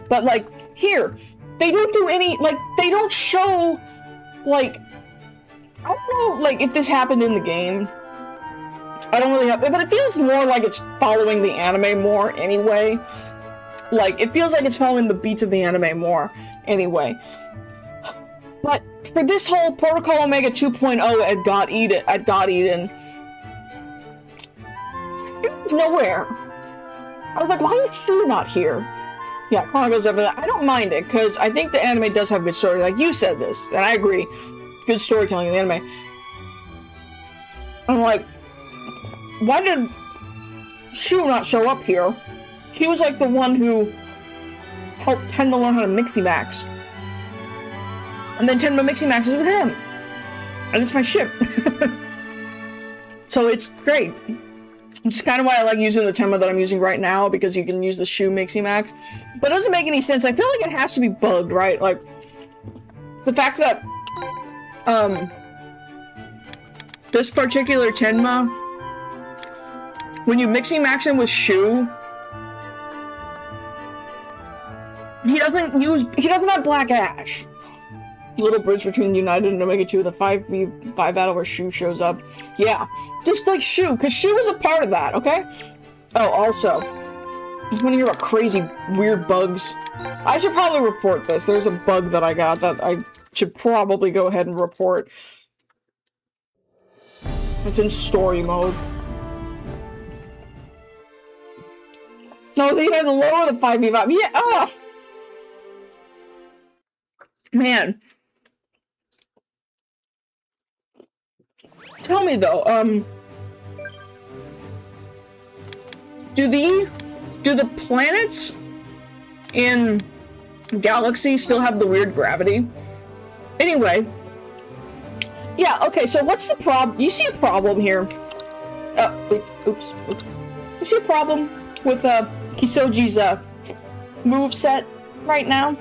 But, like, here, they don't do any, like, they don't show, like, I don't know, like, if this happened in the game. I don't really have, but it feels more like it's following the anime more anyway. Like, it feels like it's following the beats of the anime more anyway. But for this whole Protocol Omega 2.0 at God Eden, it's nowhere. I was like, why is she not here? Yeah, Chronicles of that. I don't mind it, because I think the anime does have good story. Like, you said this, and I agree. Good storytelling in the anime. I'm like, why did Shu not show up here? He was like the one who helped Tenma learn how to Mixie Max. And then Tenma Mixie Maxes with him. And it's my ship. So it's great. It's kind of why I like using the Tenma that I'm using right now, because you can use the Shu Mixie Max. But it doesn't make any sense. I feel like it has to be bugged, right? Like, the fact that, this particular Tenma, when you Mixie Max him with Shu, he doesn't have Black Ash. Little bridge between United and Omega 2, the 5v5 battle where Shu shows up. Yeah, just like Shu, because Shu was a part of that, okay? Oh, also, I just want to hear about crazy, weird bugs. I should probably report this. There's a bug that I got that I should probably go ahead and report. It's in story mode. No, they had to lower the 5v5. Yeah, ugh! Man. Tell me though, do the planets in Galaxy still have the weird gravity? Anyway, yeah, okay, so what's the problem? You see a problem here? Oops. You see a problem with Hisoji's move set right now?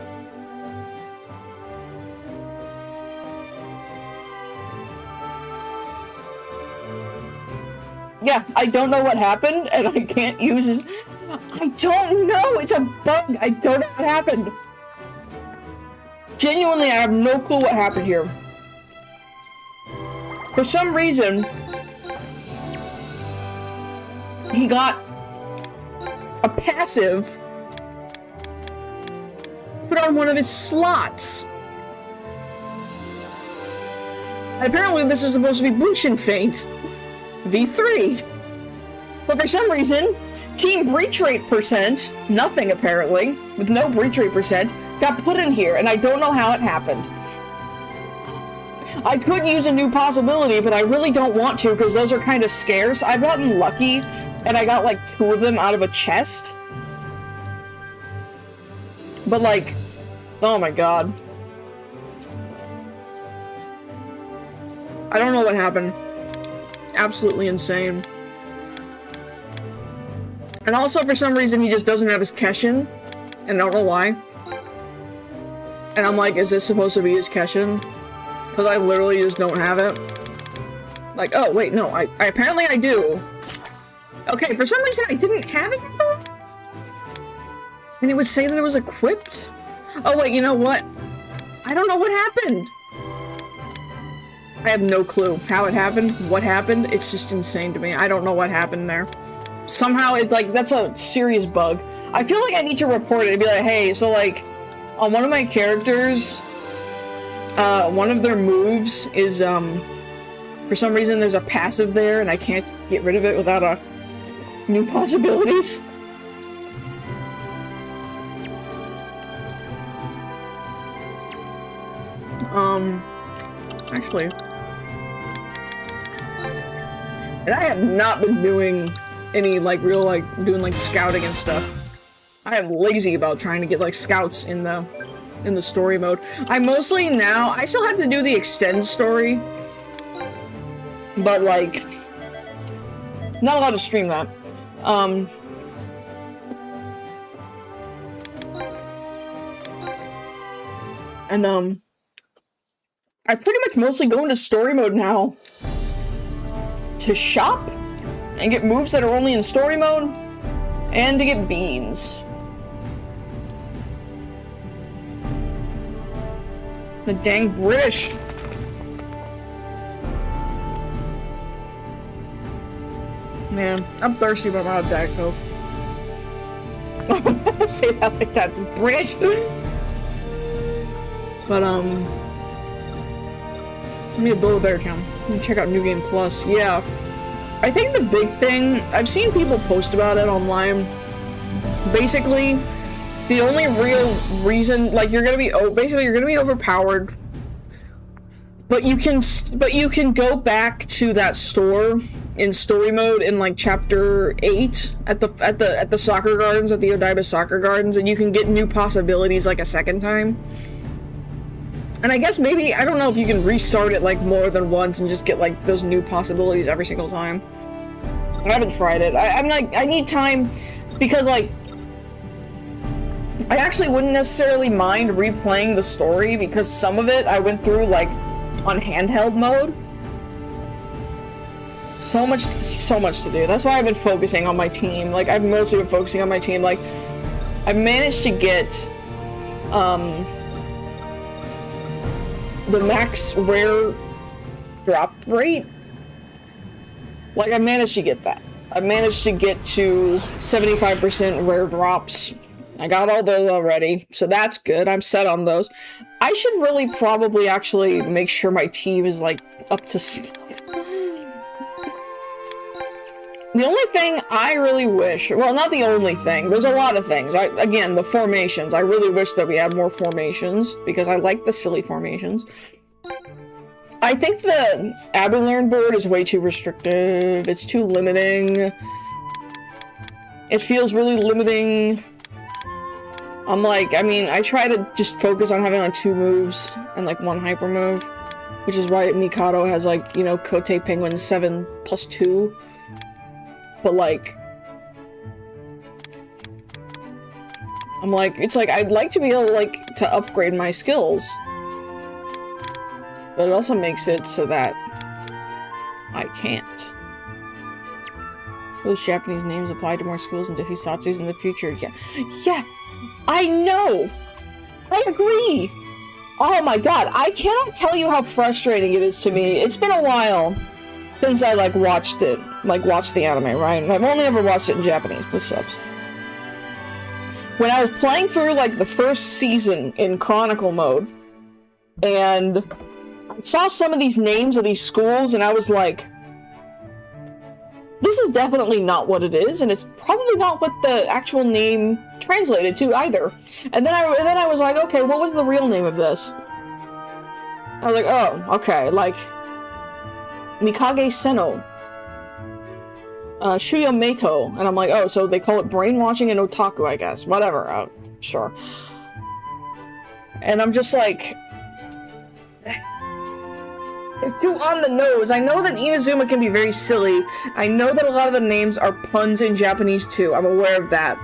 Yeah, I don't know what happened, and I can't use his... I don't know! It's a bug! I don't know what happened! Genuinely, I have no clue what happened here. For some reason, he got a passive put on one of his slots. And apparently this is supposed to be Bushin Feint. V3. But for some reason, team breach rate percent, nothing apparently, with no breach rate percent, got put in here, and I don't know how it happened. I could use a new possibility, but I really don't want to, because those are kind of scarce. I've gotten lucky, and I got like 2 of them out of a chest. But like, oh my god. I don't know what happened. Absolutely insane. And also, for some reason, he just doesn't have his Keshin, and I don't know why. And I'm like, is this supposed to be his Keshin? Because I literally just don't have it. Like, oh, wait, no, I apparently I do. Okay, for some reason I didn't have it before? And it would say that it was equipped? Oh, wait, you know what? I don't know what happened. I have no clue how it happened, what happened. It's just insane to me. I don't know what happened there. Somehow, it's like, that's a serious bug. I feel like I need to report it and be like, hey, so like, on one of my characters, one of their moves is, for some reason there's a passive there and I can't get rid of it without a new possibilities. Actually. And I have not been doing any, like, real, like, doing, like, scouting and stuff. I am lazy about trying to get, like, scouts in the story mode. I mostly now, I still have to do the extend story. But, like, not allowed to stream that. I pretty much mostly go into story mode now to shop and get moves that are only in story mode and to get beans. The dang British. Man, I'm thirsty but I'm out of Diet Coke. Say that like that, British. But let me build a better town. Let me check out New Game Plus. Yeah. I think the big thing, I've seen people post about it online. Basically, The only real reason, like, you're gonna be, basically you're gonna be overpowered, but you can go back to that store in story mode in like chapter 8 at the soccer gardens, at the Odaiba soccer gardens, and you can get new possibilities like a second time. And I guess maybe, I don't know if you can restart it like more than once and just get like those new possibilities every single time. I haven't tried it. I'm like, I need time because like, I actually wouldn't necessarily mind replaying the story because some of it I went through like on handheld mode. So much to do. That's why I've been focusing on my team. Like, I've mostly been focusing on my team. Like, I managed to get the max rare drop rate. Like, I managed to get that. I managed to get to 75% rare drops. I got all those already, so that's good. I'm set on those. I should really probably actually make sure my team is, like, up to stuff. The only thing I really wish, well, not the only thing, there's a lot of things. Again, the formations. I really wish that we had more formations, because I like the silly formations. I think the Abilern board is way too restrictive. It's too limiting. It feels really limiting. I'm like, I mean, I try to just focus on having like 2 moves and like 1 hyper move, which is why Mikado has like, you know, Kote Penguin 7+2. But like, I'm like, it's like, I'd like to be able like to upgrade my skills. But it also makes it so that I can't. Those Japanese names apply to more schools and to Hisatsus in the future. Yeah, I know! I agree! Oh my god, I cannot tell you how frustrating it is to me. It's been a while since I, like, watched it. Like, watched the anime, right? And I've only ever watched it in Japanese, with subs. When I was playing through, like, the first season in Chronicle mode, and I saw some of these names of these schools, and I was like, this is definitely not what it is, and it's probably not what the actual name translated to either. And then I was like, okay, what was the real name of this? I was like, oh, okay, like Mikage Seno, Shuya Meito, and I'm like, oh, so they call it brainwashing and otaku, I guess. Whatever, sure. And I'm just like, they're too on the nose. I know that Inazuma can be very silly. I know that a lot of the names are puns in Japanese too. I'm aware of that.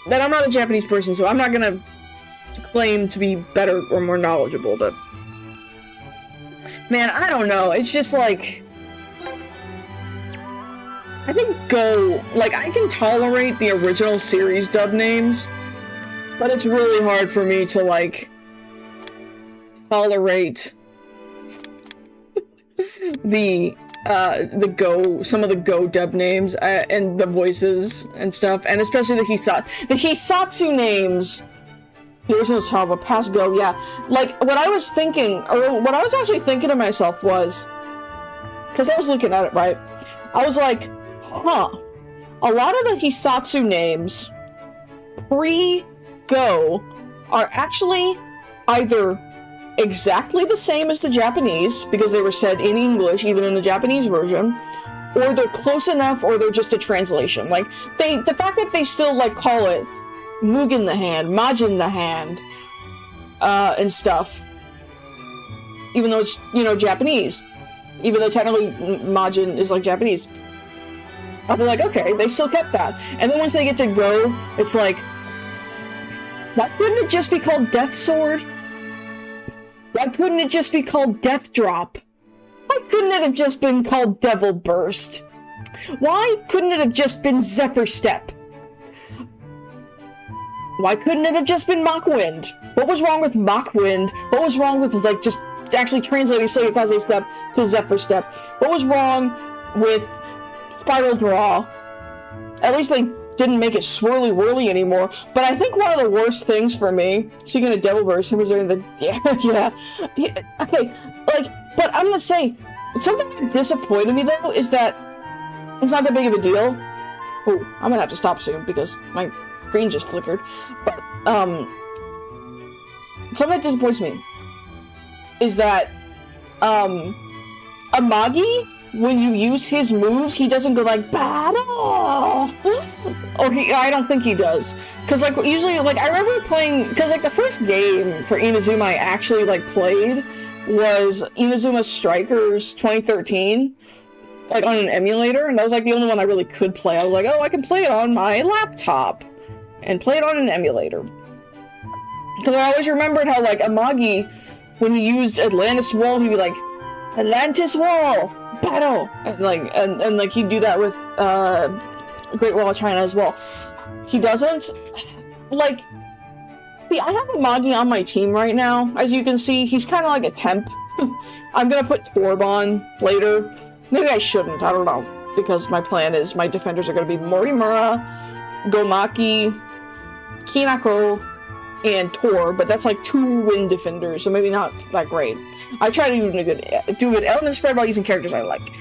That I'm not a Japanese person, so I'm not gonna claim to be better or more knowledgeable, but man, I don't know. It's just like, I think Go, like, I can tolerate the original series dub names, but it's really hard for me to, like, tolerate some of the Go dub names, and the voices and stuff, and especially the Hisatsu names. The original's horrible, past Go, yeah. Like, what I was thinking, or what I was actually thinking to myself was, because I was looking at it, right? I was like, huh, a lot of the Hisatsu names pre-Go are actually either exactly the same as the Japanese, because they were said in English, even in the Japanese version, or they're close enough, or they're just a translation. Like, the fact that they still, like, call it Mugen the Hand, Majin the Hand, and stuff, even though it's, you know, Japanese, even though technically Majin is, like, Japanese. I'll be like, okay, they still kept that. And then once they get to Go, it's like, why couldn't it just be called Death Sword? Why couldn't it just be called Death Drop? Why couldn't it have just been called Devil Burst? Why couldn't it have just been Zephyr Step? Why couldn't it have just been Mach Wind? What was wrong with Mach Wind? What was wrong with, like, just actually translating Seiyukaze Step to Zephyr Step? What was wrong with Spiral Draw? At least they didn't make it swirly whirly anymore. But I think one of the worst things for me, speaking of Devil Burst, was during the okay, like, but I'm gonna say something that disappointed me though is that it's not that big of a deal. Oh, I'm gonna have to stop soon because my screen just flickered. But, something that disappoints me is that, Amagi, when you use his moves, he doesn't go like, battle! Or I don't think he does. Cause like, usually, like, I remember playing, cause like the first game for Inazuma I actually like played was Inazuma Strikers 2013, like on an emulator, and that was like the only one I really could play. I was like, oh, I can play it on my laptop, and play it on an emulator. Cause I always remembered how like Amagi, when he used Atlantis Wall, he'd be like, Atlantis Wall! Battle! And like he'd do that with Great Wall of China as well. He doesn't like. See, I have Amagi on my team right now. As you can see, he's kind of like a temp. I'm gonna put Torb on later. Maybe I shouldn't. I don't know, because my plan is my defenders are gonna be Morimura, Gomaki, Kinako, and Tor, but that's like 2 wind defenders, so maybe not that great. I try to do good element spread while using characters I like.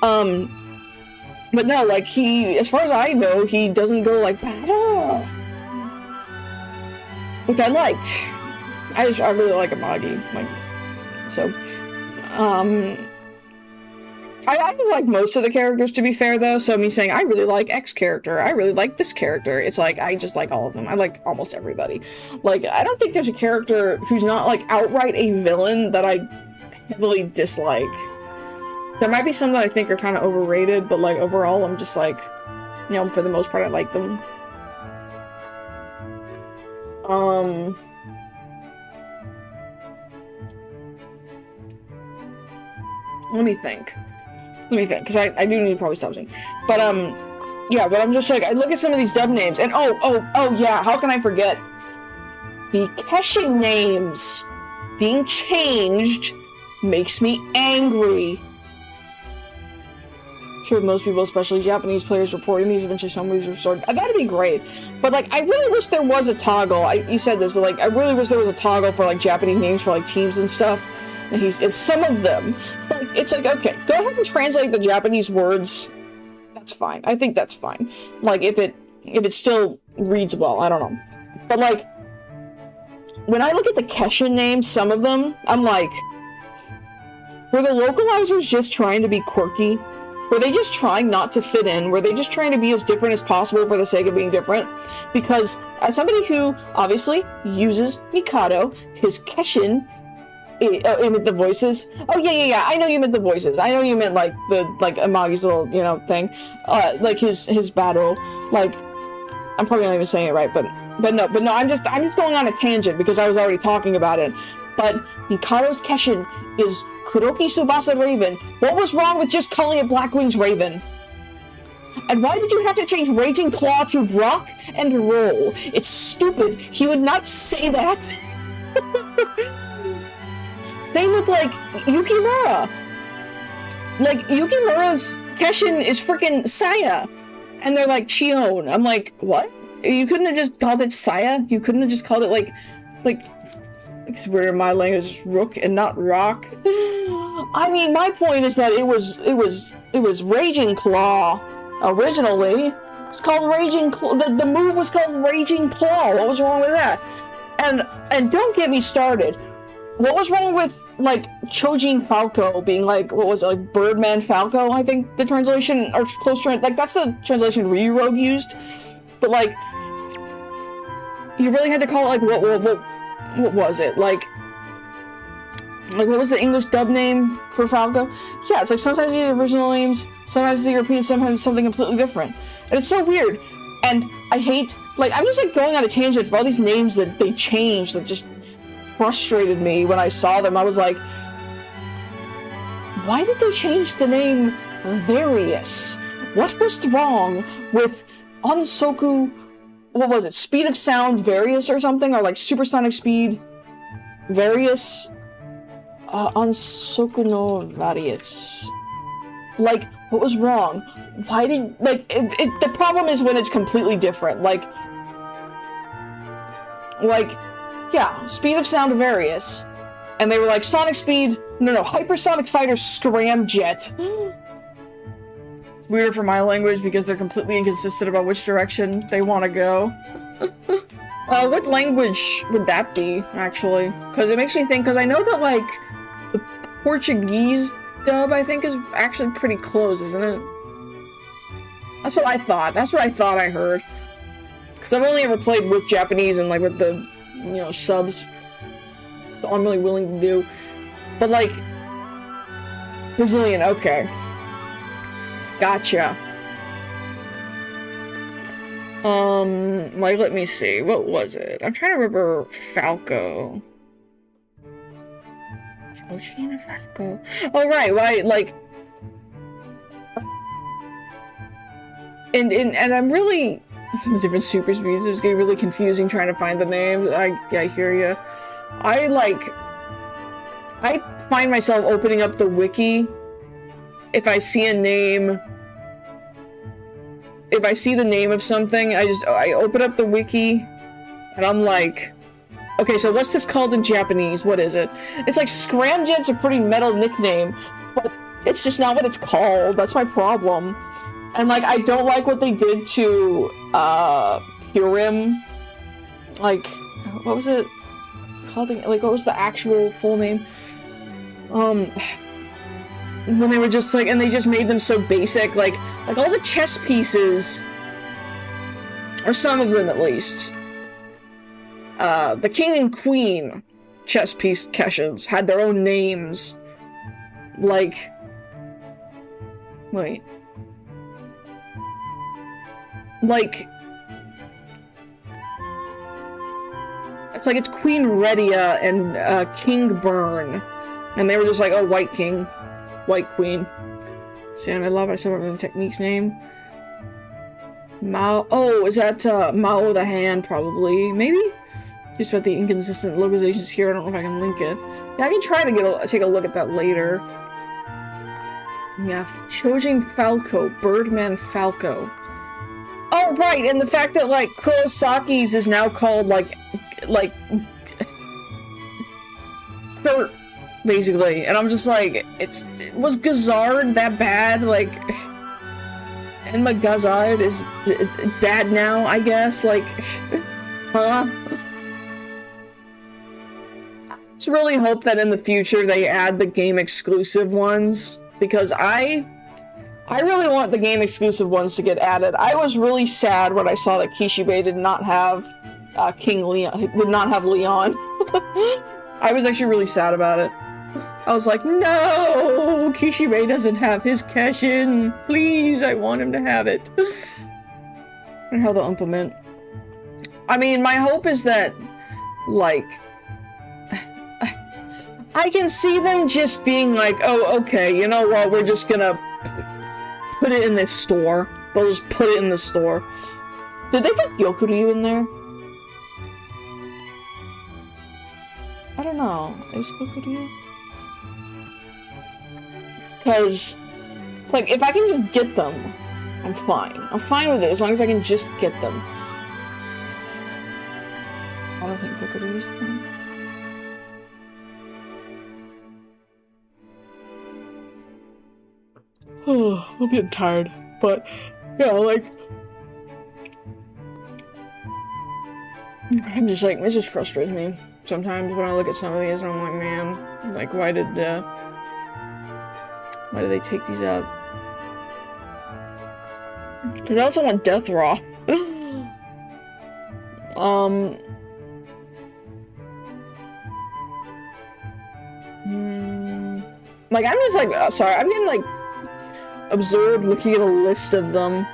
But no, like he, as far as I know, he doesn't go like battle, which I liked. I really like Amagi, like, so. I like most of the characters, to be fair, though, so me saying I really like X character, I really like this character, it's like, I just like all of them. I like almost everybody. Like, I don't think there's a character who's not, like, outright a villain that I heavily dislike. There might be some that I think are kind of overrated, but, like, overall, I'm just like, you know, for the most part, I like them. Let me think, because I do need to probably stop saying. But, yeah, but I'm just like, I look at some of these dub names, and oh, yeah, how can I forget? The Keshin names being changed makes me angry. Sure, most people, especially Japanese players, reporting these, eventually some of these restored. That'd be great. But, like, I really wish there was a toggle. You said this, but, like, I really wish there was a toggle for, like, Japanese names for, like, teams and stuff. And it's some of them. Like, it's like, okay, go ahead and translate the Japanese words. That's fine. I think that's fine. Like, if it still reads well, I don't know. But, like, when I look at the Keshin names, some of them, I'm like, were the localizers just trying to be quirky? Were they just trying not to fit in? Were they just trying to be as different as possible for the sake of being different? Because as somebody who obviously uses Mikado, his Keshin emit the voices. Oh yeah. I know you meant the voices. I know you meant like Amagi's little, you know, thing. Like his battle. Like, I'm probably not even saying it right, but no. I'm just going on a tangent because I was already talking about it. But Mikado's Keshin is Kuroki Tsubasa Raven. What was wrong with just calling it Black Wings Raven? And why did you have to change Raging Claw to Rock and Roll? It's stupid. He would not say that. Same with, like, Yukimura. Like, Yukimura's Keshin is freaking Saya. And they're like, Chion. I'm like, what? You couldn't have just called it Saya? You couldn't have just called it, like, it's weird in my language, it's Rook and not Rock. I mean, my point is that it was Raging Claw originally. It's called Raging Claw. The move was called Raging Claw. What was wrong with that? And don't get me started. What was wrong with, like, Chojin Falco being, like, what was it, like, Birdman Falco, I think the translation, or close like, that's the translation Ryurogue used, but, like, you really had to call it, like, what was it, like, what was the English dub name for Falco? Yeah, it's like, sometimes the original names, sometimes the European, sometimes it's something completely different, and it's so weird, and I hate, like, I'm just, like, going on a tangent for all these names that they changed, that just frustrated me when I saw them. I was like, why did they change the name Various? What was wrong with Onsoku, what was it, Speed of Sound Various or something? Or like Supersonic Speed Various? Onsoku no Various. Like, what was wrong? Why did, like, the problem is when it's completely different. Like, yeah, Speed of Sound Various. And they were like, Sonic Speed, no, Hypersonic Fighter Scramjet. weirder for my language because they're completely inconsistent about which direction they want to go. What language would that be, actually? Because it makes me think, because I know that, like, the Portuguese dub, I think, is actually pretty close, isn't it? That's what I thought. That's what I thought I heard. Because I've only ever played with Japanese and, like, with the, you know, subs. That's all I'm really willing to do. But, like, Brazilian, okay. Gotcha. Like, let me see. What was it? I'm trying to remember Falco. Falco. Oh, right, like... And I'm really... The different super speeds, it's getting really confusing trying to find the names. I hear ya. I find myself opening up the wiki if I see a name... If I see the name of something, I open up the wiki, and I'm like, okay, so what's this called in Japanese? What is it? It's like Scramjet's a pretty metal nickname, but it's just not what it's called. That's my problem. And like, I don't like what they did to, Purim. Like, what was it called? Like, what was the actual full name? When they were just like, and they just made them so basic, like all the chess pieces, or some of them at least, the king and queen chess piece keshes had their own names, like, wait, like, it's like it's Queen Redia and, King Burn, and they were just like, oh, white king. White Queen. Sam, I love I said the technique's name. Mao. Oh, is that Mao the Hand? Probably. Maybe? Just about the inconsistent localizations here. I don't know if I can link it. Yeah, I can try to take a look at that later. Yeah, Chojin Falco. Birdman Falco. Oh, right, and the fact that, like, Kurosaki's is now called, like... basically, and I'm just like, was Gazard that bad? Like, and Gazard is bad now, I guess, like, huh? I just really hope that in the future they add the game exclusive ones, because I really want the game exclusive ones to get added. I was really sad when I saw that Kishibe did not have King Leon, did not have Leon. I was actually really sad about it. I was like, no! Kishibe doesn't have his cash-in! Please, I want him to have it. And how they'll implement. I mean, my hope is that, like... I can see them just being like, oh, okay, you know what, we're just gonna put it in this store. They'll just put it in the store. Did they put Gyokuryu in there? I don't know. Is Gyokuryu? Because, it's like, if I can just get them, I'm fine. I'm fine with it, as long as I can just get them. I don't think Gokuryu's in. Oh, I'm getting tired, but, yeah, like... I'm just like, it just frustrates me sometimes when I look at some of these and I'm like, man, like, why did they take these out? Because I also want Deathroth. Like, I'm just like, sorry, I'm getting like absorbed looking at a list of them.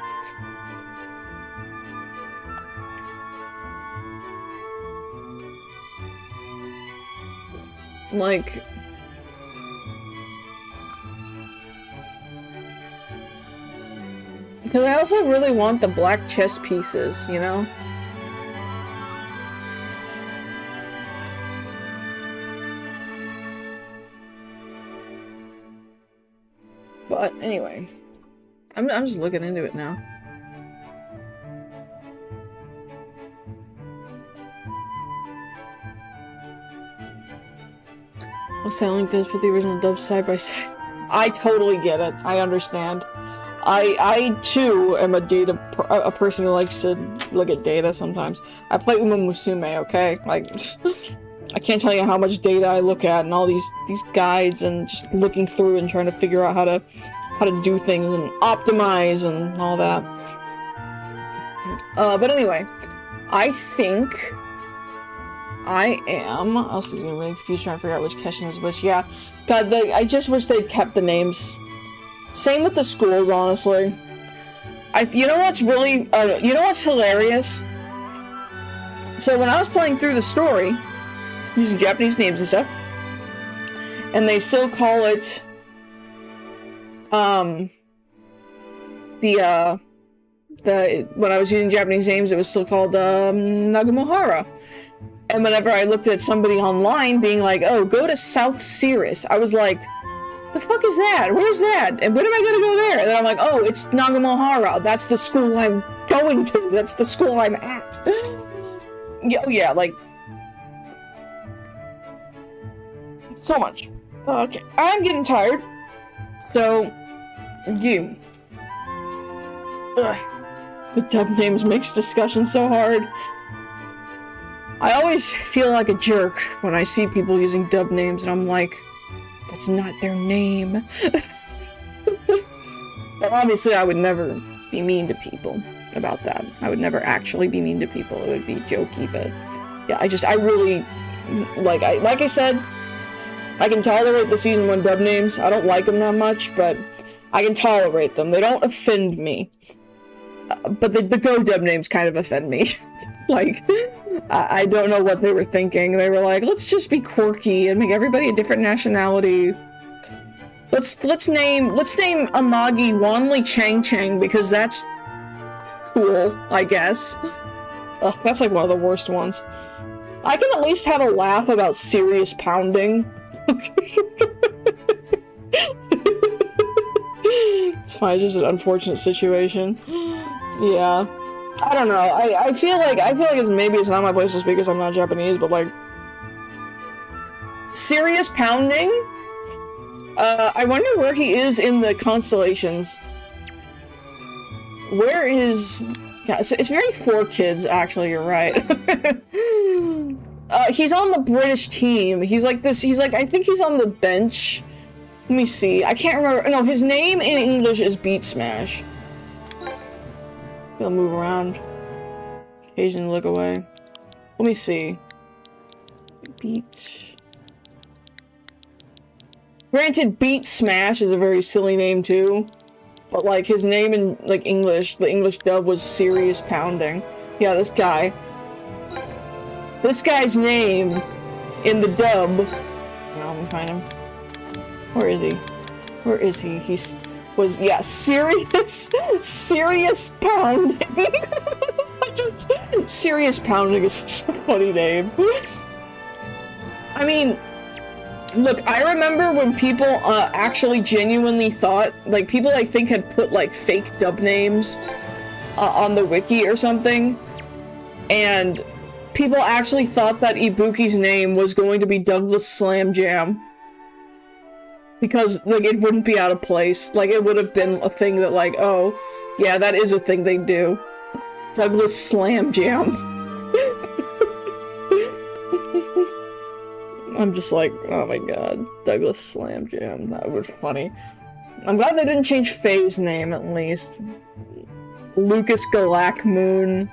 Like... Because I also really want the black chess pieces, you know? But anyway, I'm just looking into it now. What Soundlink does put the original dub side by side. I totally get it. I understand. I too am a person who likes to look at data sometimes. I play Uma Musume, okay? Like, I can't tell you how much data I look at and all these guides and just looking through and trying to figure out how to do things and optimize and all that. But anyway, I think I am. I was getting really confused trying to figure out which question is which. Yeah, God, I just wish they'd kept the names. Same with the schools, honestly. You know what's really, you know what's hilarious? So when I was playing through the story, using Japanese names and stuff, and they still call it, when I was using Japanese names, it was still called, Nagamohara. And whenever I looked at somebody online being like, oh, go to South Cirrus, I was like, the fuck is that? Where's that? And when am I gonna go there? And then I'm like, oh, it's Nagamohara. That's the school I'm going to. That's the school I'm at. Yeah, yeah, like... so much. Okay, I'm getting tired. So, you... Ugh. The dub names makes discussion so hard. I always feel like a jerk when I see people using dub names, and I'm like... that's not their name. But obviously I would never be mean to people about that. I would never actually be mean to people. It would be jokey, but yeah, I really, like I said, I can tolerate the season 1 dub names. I don't like them that much, but I can tolerate them. They don't offend me. But the Go dub names kind of offend me. Like, I don't know what they were thinking. They were like, let's just be quirky and make everybody a different nationality. Let's name Amagi Wanli Chang Chang because that's cool, I guess. Ugh, that's like one of the worst ones. I can at least have a laugh about serious pounding. It's fine, it's just an unfortunate situation. Yeah. I don't know. I feel like maybe it's not my place to speak because I'm not Japanese, but like serious pounding. I wonder where he is in the constellations. Where is? Yeah, it's very 4Kids. Actually, you're right. He's on the British team. He's like this. He's like I think he's on the bench. Let me see. I can't remember. No, his name in English is Beat Smash. He'll move around. Occasionally look away. Let me see. Beat. Granted, Beat Smash is a very silly name too. But like his name in like English, the English dub was Serious Pounding. Yeah, this guy. This guy's name in the dub. Let me find him. Where is he? Where is he? Serious Pounding. Serious Pounding is such a funny name. I mean, look, I remember when people actually genuinely thought, like, people I think had put like fake dub names on the wiki or something, and people actually thought that Ibuki's name was going to be Douglas Slam Jam. Because, like, it wouldn't be out of place. Like, it would have been a thing that, like, oh, yeah, that is a thing they do. Douglas Slam Jam. I'm just like, oh my god, Douglas Slam Jam. That would be funny. I'm glad they didn't change Faye's name, at least. Lucas Galak Moon.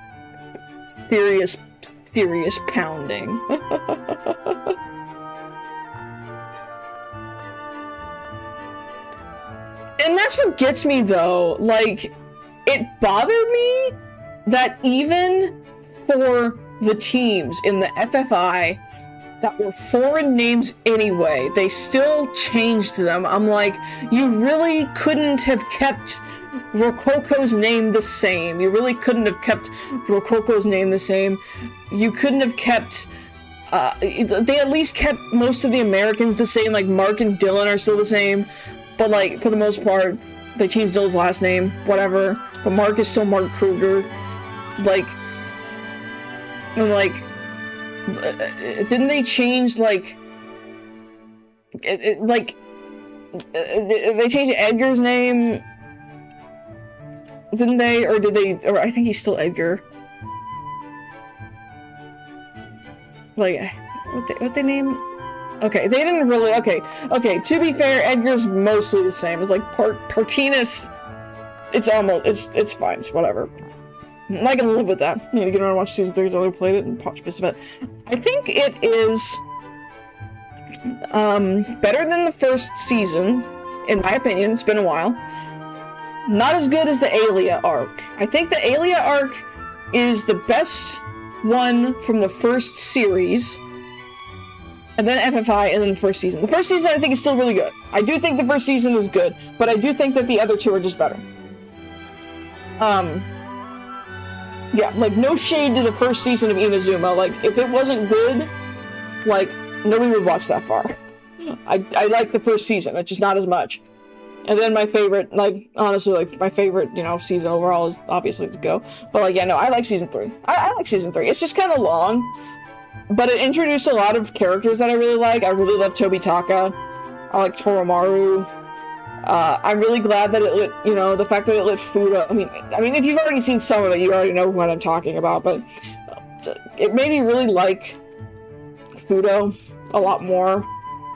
Serious Pounding. And that's what gets me, though. Like, it bothered me that even for the teams in the FFI that were foreign names anyway, they still changed them. I'm like, you really couldn't have kept Rococo's name the same. You really couldn't have kept Rococo's name the same. You couldn't have kept... they at least kept most of the Americans the same, like Mark and Dylan are still the same. But, like, for the most part, they changed Dylan's last name, whatever. But Mark is still Mark Kruger. Like, and, like, didn't they change, like, they changed Edgar's name? Didn't they? Or did they? Or I think he's still Edgar. Like, what they name? Okay, they didn't really. Okay. To be fair, Edgar's mostly the same. It's like Partinus. It's almost. It's fine. It's whatever. I can live with that. You need to get around and watch season 3 because I already played it and watched bits of it. I think it is better than the first season, in my opinion. It's been a while. Not as good as the Aelia arc. I think the Aelia arc is the best one from the first series, and then FFI, and then the first season. The first season I think is still really good. I do think the first season is good, but I do think that the other two are just better. Yeah, like, no shade to the first season of Inazuma. Like, if it wasn't good, like, nobody would watch that far. I like the first season, it's just not as much. And then my favorite, like, honestly, like, my favorite, you know, season overall is obviously the Go. But, like, yeah, no, I like season 3. I like season 3. It's just kind of long, but it introduced a lot of characters that I really like. I really love Tobitaka. I like Toromaru. I'm really glad that it lit, you know, the fact that it lit Fudo. I mean, if you've already seen some of it, you already know what I'm talking about, but it made me really like Fudo a lot more.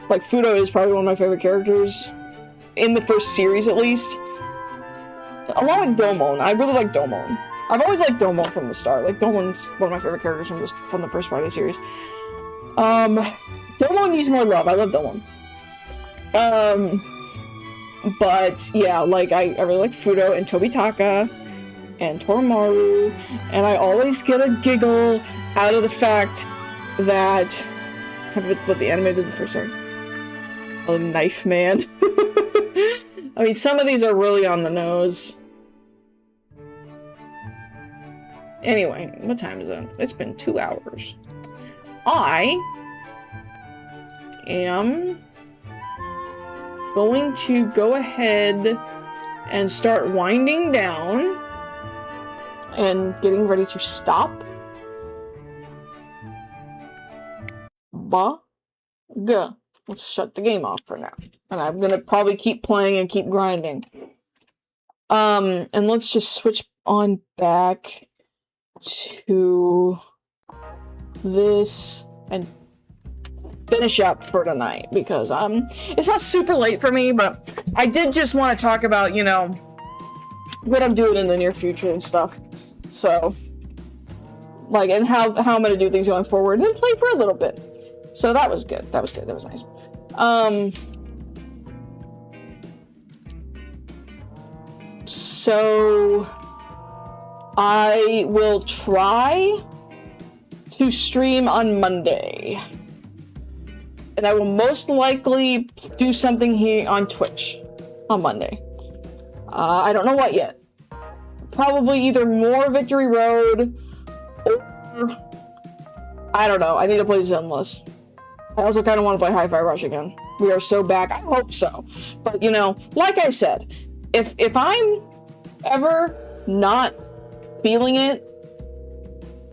Like, Fudo is probably one of my favorite characters, in the first series at least. Along with Domon. I really like Domon. I've always liked Domon from the start. Like, Domon's one of my favorite characters from the first part of the series. Domon needs more love. I love Domon. But yeah, like, I really like Fudo and Tobitaka and Toromaru, and I always get a giggle out of the fact that what the anime did the first time. Oh, Knife Man. I mean, some of these are really on the nose. Anyway, what time is it? It's been 2 hours. I am going to go ahead and start winding down and getting ready to stop. Let's shut the game off for now. And I'm gonna probably keep playing and keep grinding. And let's just switch on back to this and finish up for tonight, because it's not super late for me, but I did just want to talk about, you know, what I'm doing in the near future and stuff. So, like, and how I'm gonna do things going forward, and play for a little bit. So that was good. That was nice. So I will try to stream on Monday. And I will most likely do something here on Twitch on Monday. I don't know what yet. Probably either more Victory Road, or I don't know. I need to play Zenless. I also kind of want to play Hi-Fi Rush again. We are so back. I hope so. But, you know, like I said, if I'm ever not feeling it,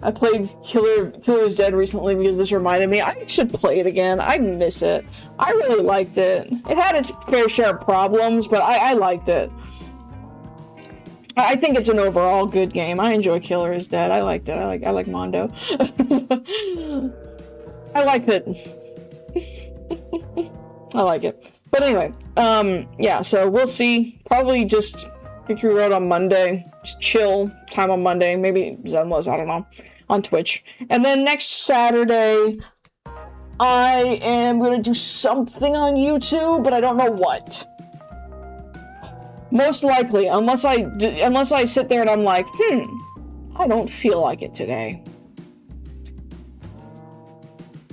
I played Killer is Dead recently because this reminded me I should play it again. I miss it. I really liked it. It had its fair share of problems, but I liked it. I think it's an overall good game. I enjoy Killer is Dead. I liked it. I like Mondo. I liked it. I like it. But anyway, yeah, so we'll see. Probably just Victory Road on Monday. Just chill time on Monday. Maybe Zenless, I don't know. On Twitch. And then next Saturday, I am going to do something on YouTube, but I don't know what. Most likely, unless I sit there and I'm like, I don't feel like it today.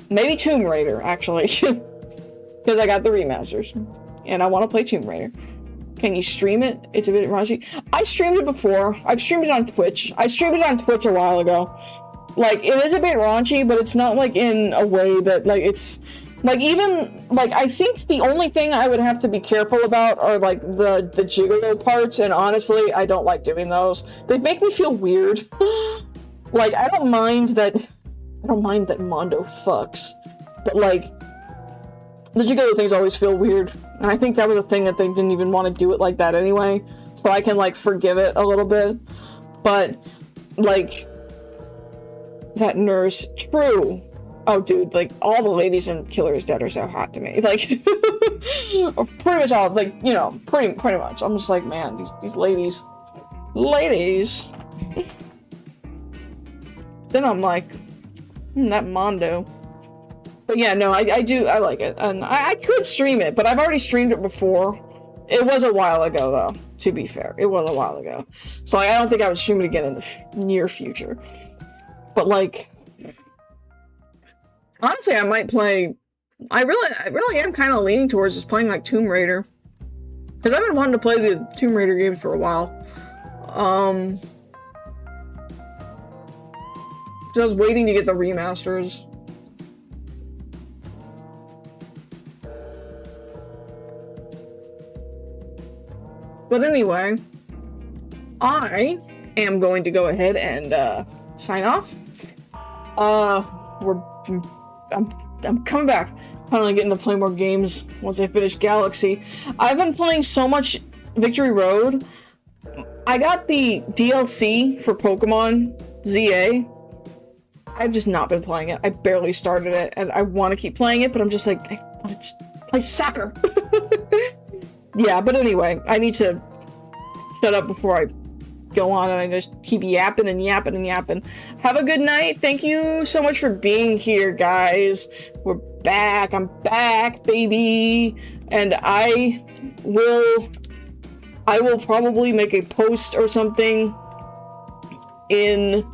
Maybe Tomb Raider, actually. Because I got the remasters. And I want to play Tomb Raider. Can you stream it? It's a bit raunchy. I streamed it before. I've streamed it on Twitch. I streamed it on Twitch a while ago. Like, it is a bit raunchy, but it's not, like, in a way that, like, it's... Like, even... Like, I think the only thing I would have to be careful about are, like, the gigolo parts, and honestly, I don't like doing those. They make me feel weird. Like, I don't mind that Mondo fucks. But, like... The gigolo things always feel weird. And I think that was a thing that they didn't even want to do it like that anyway. so I can like forgive it a little bit. But like that nurse, true. Oh, dude, like all the ladies in Killer is Dead are so hot to me. Like, pretty much all, like, you know, pretty much. I'm just like, man, these ladies. Then I'm like, that Mondo. But yeah, no, I like it, and I could stream it, but I've already streamed it before. It was a while ago, though. To be fair, it was a while ago, so like, I don't think I would stream it again in the near future. But like, honestly, I might play. I really am kind of leaning towards just playing like Tomb Raider, because I've been wanting to play the Tomb Raider games for a while. Because I was waiting to get the remasters. But anyway, I am going to go ahead and sign off. I'm coming back. Finally getting to play more games once I finish Galaxy. I've been playing so much Victory Road. I got the DLC for Pokemon ZA. I've just not been playing it. I barely started it, and I want to keep playing it, but I'm just like, I want to just play soccer. Yeah, but anyway, I need to shut up before I go on and I just keep yapping and yapping and yapping. Have a good night. Thank you so much for being here, guys. We're back. I'm back, baby. And I will probably make a post or something in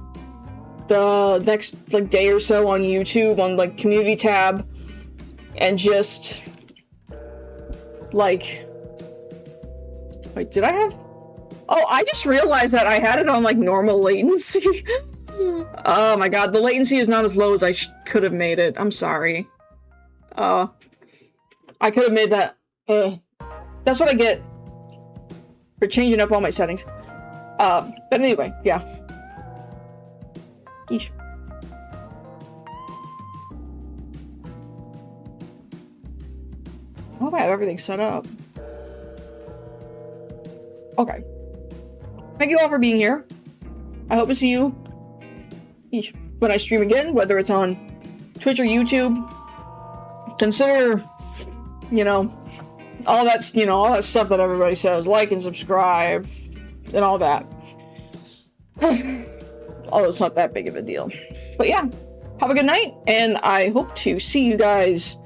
the next like day or so on YouTube on like community tab, and just like, wait, did I have? Oh, I just realized that I had it on like normal latency. Oh my god, the latency is not as low as I could have made it. I'm sorry. I could have made that. That's what I get for changing up all my settings. But anyway, yeah. Yeesh. I hope I have everything set up. Okay. Thank you all for being here. I hope to see you when I stream again, whether it's on Twitch or YouTube. Consider, you know, all that stuff that everybody says. Like and subscribe and all that. Although it's not that big of a deal. But yeah, have a good night, and I hope to see you guys